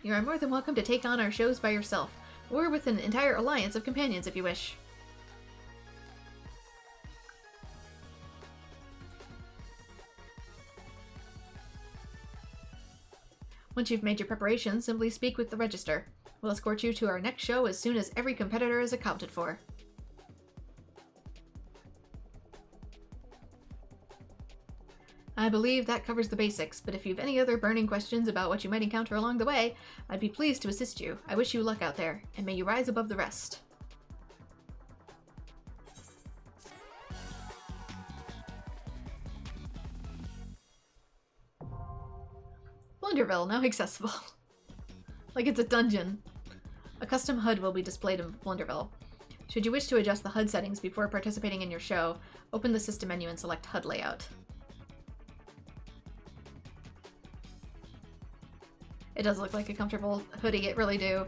You are more than welcome to take on our shows by yourself, or with an entire alliance of companions if you wish. Once you've made your preparations, simply speak with the Register. We'll escort you to our next show as soon as every competitor is accounted for. I believe that covers the basics, but if you've any other burning questions about what you might encounter along the way, I'd be pleased to assist you. I wish you luck out there, and may you rise above the rest. Blunderville, now accessible. Like it's a dungeon. A custom HUD will be displayed in Blunderville. Should you wish to adjust the HUD settings before participating in your show, open the system menu and select HUD layout. It does look like a comfortable hoodie, it really do.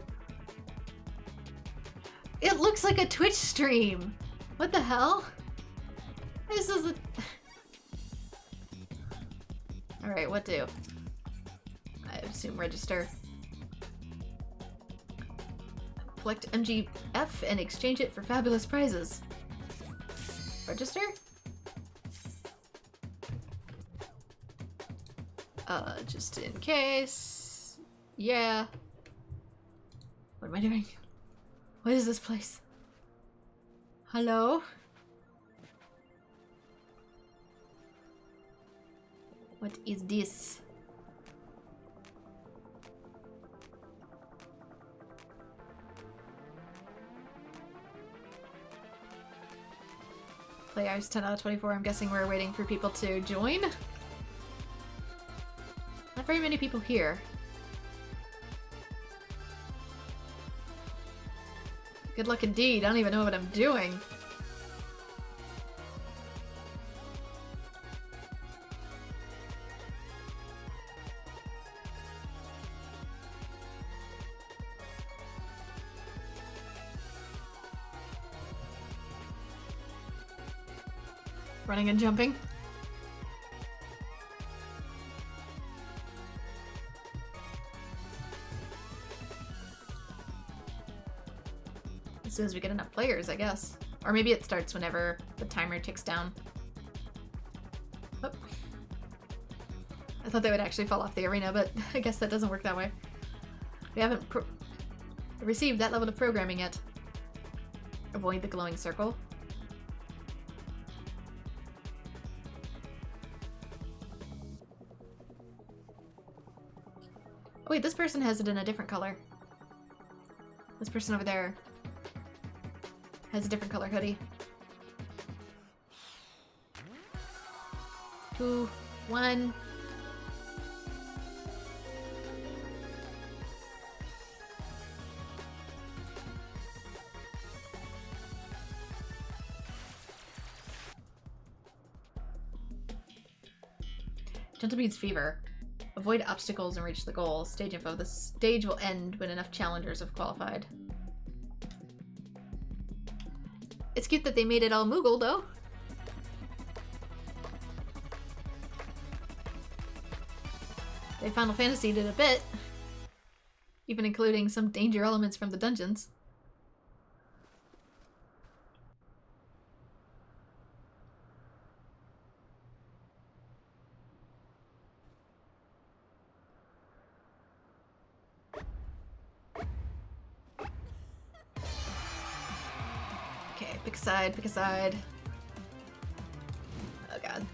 It looks like a Twitch stream! What the hell? This is a... Alright, what do? I assume register. Collect MGF and exchange it for fabulous prizes. Register? Just in case. Yeah. What am I doing? What is this place? Hello? What is this? Play hours 10 out of 24. I'm guessing we're waiting for people to join. Not very many people here. Good luck indeed. I don't even know what I'm doing. Running and jumping. As soon as we get enough players, I guess. Or maybe it starts whenever the timer ticks down. Oh. I thought they would actually fall off the arena, but I guess that doesn't work that way. We haven't received that level of programming yet. Avoid the glowing circle. Oh wait, this person has it in a different color. This person over there has a different color hoodie. 2, 1. Gentlebead's Fever. Avoid obstacles and reach the goal. Stage info. The stage will end when enough challengers have qualified. It's cute that they made it all Moogle, though. They Final Fantasy did a bit. Even including some danger elements from the dungeons. Pick a side, pick a side. Oh god.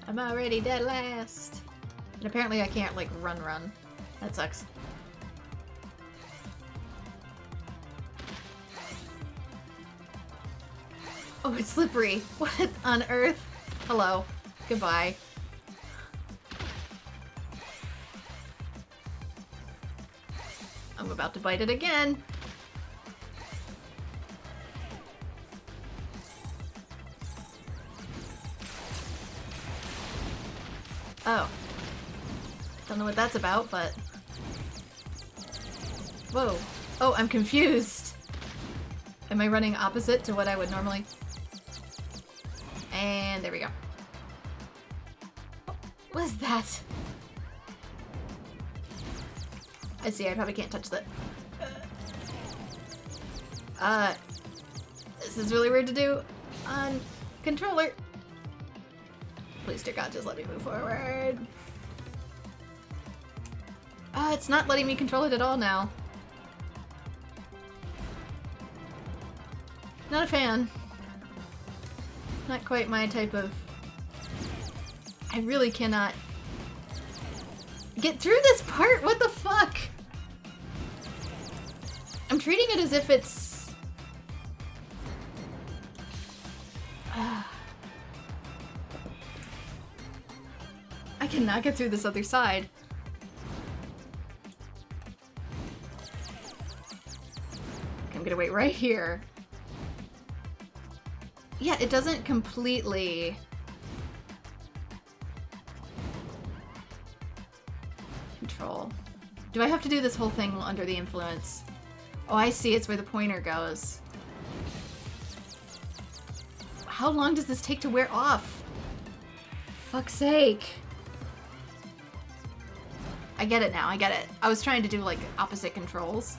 I'm already dead last. And apparently I can't, like, run. That sucks. Oh, it's slippery. What on earth? Hello. Goodbye. I'm about to bite it again. Oh. Don't know what that's about, but... Whoa. Oh, I'm confused. Am I running opposite to what I would normally... And there we go. What was that? I see, I probably can't touch that. This is really weird to do on controller. Please, dear God, just let me move forward. It's not letting me control it at all now. Not a fan. Not quite my type of... I really cannot get through this part! What the fuck? I'm treating it as if it's... I cannot get through this other side. I'm gonna wait right here. Yeah, it doesn't completely... Control. Do I have to do this whole thing under the influence? Oh, I see. It's where the pointer goes. How long does this take to wear off? Fuck's sake. I get it now. I get it. I was trying to do, like, opposite controls.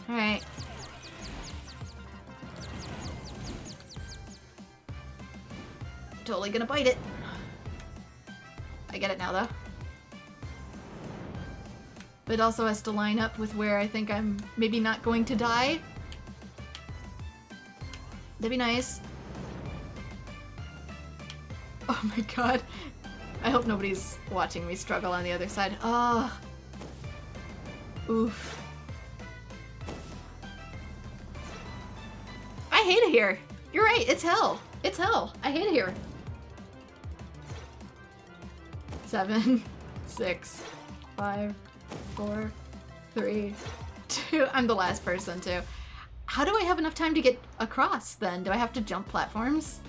Alright. Totally gonna bite it. I get it now, though. But it also has to line up with where I think I'm maybe not going to die. That'd be nice. Oh my god. I hope nobody's watching me struggle on the other side. Oh. Oof. I hate it here. You're right, it's hell. It's hell. I hate it here. 7, 6, 5, 4, 3, 2. I'm the last person too. How do I have enough time to get across then? Do I have to jump platforms?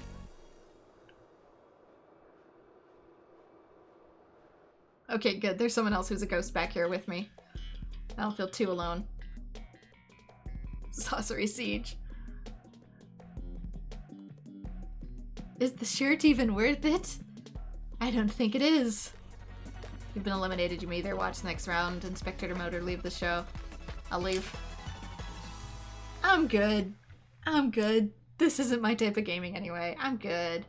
Okay, good. There's someone else who's a ghost back here with me. I don't feel too alone. Sorcery Siege. Is the shirt even worth it? I don't think it is. You've been eliminated. You may either watch the next round in spectator mode or leave the show. I'll leave. I'm good. I'm good. This isn't my type of gaming anyway. I'm good.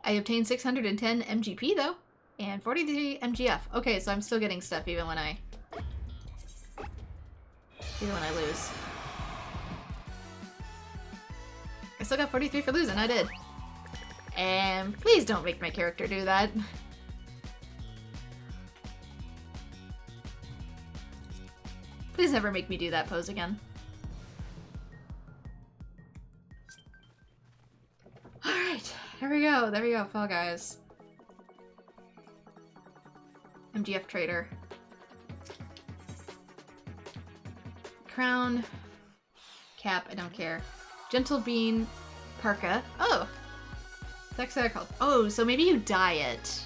I obtained 610 MGP though, and 43 MGF. Okay, so I'm still getting stuff even when I lose. I still got 43 for losing. I did. And please don't make my character do that. Please never make me do that pose again. Alright, here we go. There we go, Fall Guys. MGF Trader. Crown. Cap, I don't care. Gentle Bean. Parka. Oh! That's what they're called. Oh, so maybe you dye it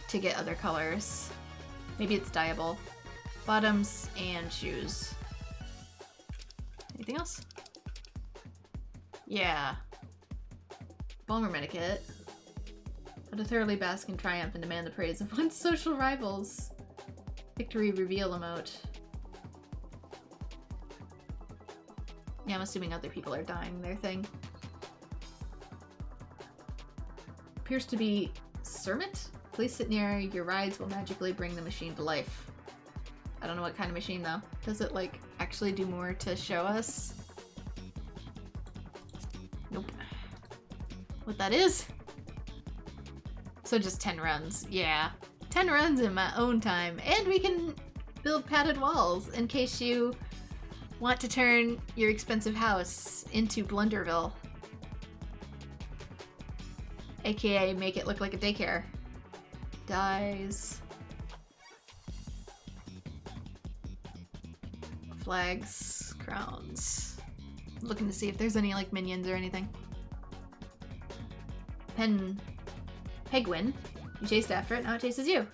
to get other colors. Maybe it's dyeable. Bottoms and shoes. Anything else? Yeah. Bomber Medikit. How to thoroughly bask in triumph and demand the praise of one's social rivals. Victory reveal emote. Yeah, I'm assuming other people are dying their thing. Appears to be Sermit? Please sit near. Your rides will magically bring the machine to life. I don't know what kind of machine though. Does it like actually do more to show us? Nope. What that is? So just 10 runs. Yeah. 10 runs in my own time. And we can build padded walls in case you want to turn your expensive house into Blunderville. AKA make it look like a daycare. Dies. Flags, crowns. Looking to see if there's any like minions or anything. Pegwin. You chased after it, now it chases you.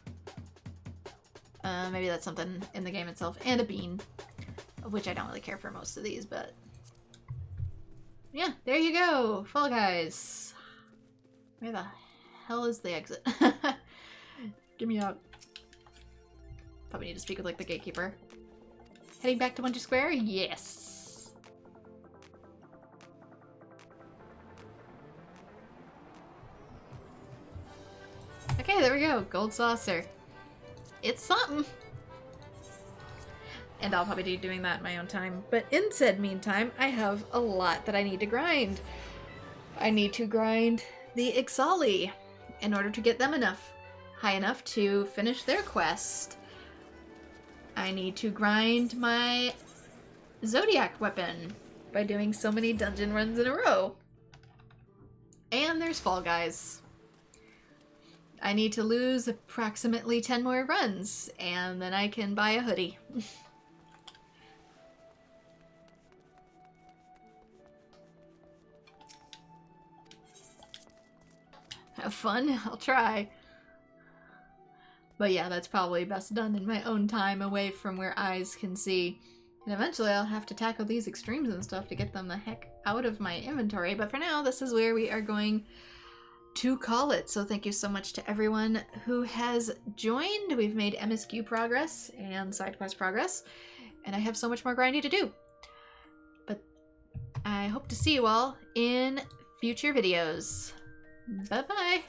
Maybe that's something in the game itself. And a bean. Of which I don't really care for most of these, but... yeah, there you go! Fall Guys. Where the hell is the exit? Give me out. Probably need to speak with like the gatekeeper. Heading back to Wonder Square? Yes! Okay, there we go. Gold saucer. It's something. And I'll probably be doing that in my own time. But in said meantime, I have a lot that I need to grind. I need to grind the Ixali in order to get them high enough to finish their quest. I need to grind my Zodiac weapon by doing so many dungeon runs in a row. And there's Fall Guys. I need to lose approximately 10 more runs, and then I can buy a hoodie. Have fun? I'll try. But yeah, that's probably best done in my own time, away from where eyes can see. And eventually I'll have to tackle these extremes and stuff to get them the heck out of my inventory. But for now, this is where we are going to call it. So thank you so much to everyone who has joined. We've made MSQ progress and side quest progress, and I have so much more grinding to do. But I hope to see you all in future videos. Bye-bye.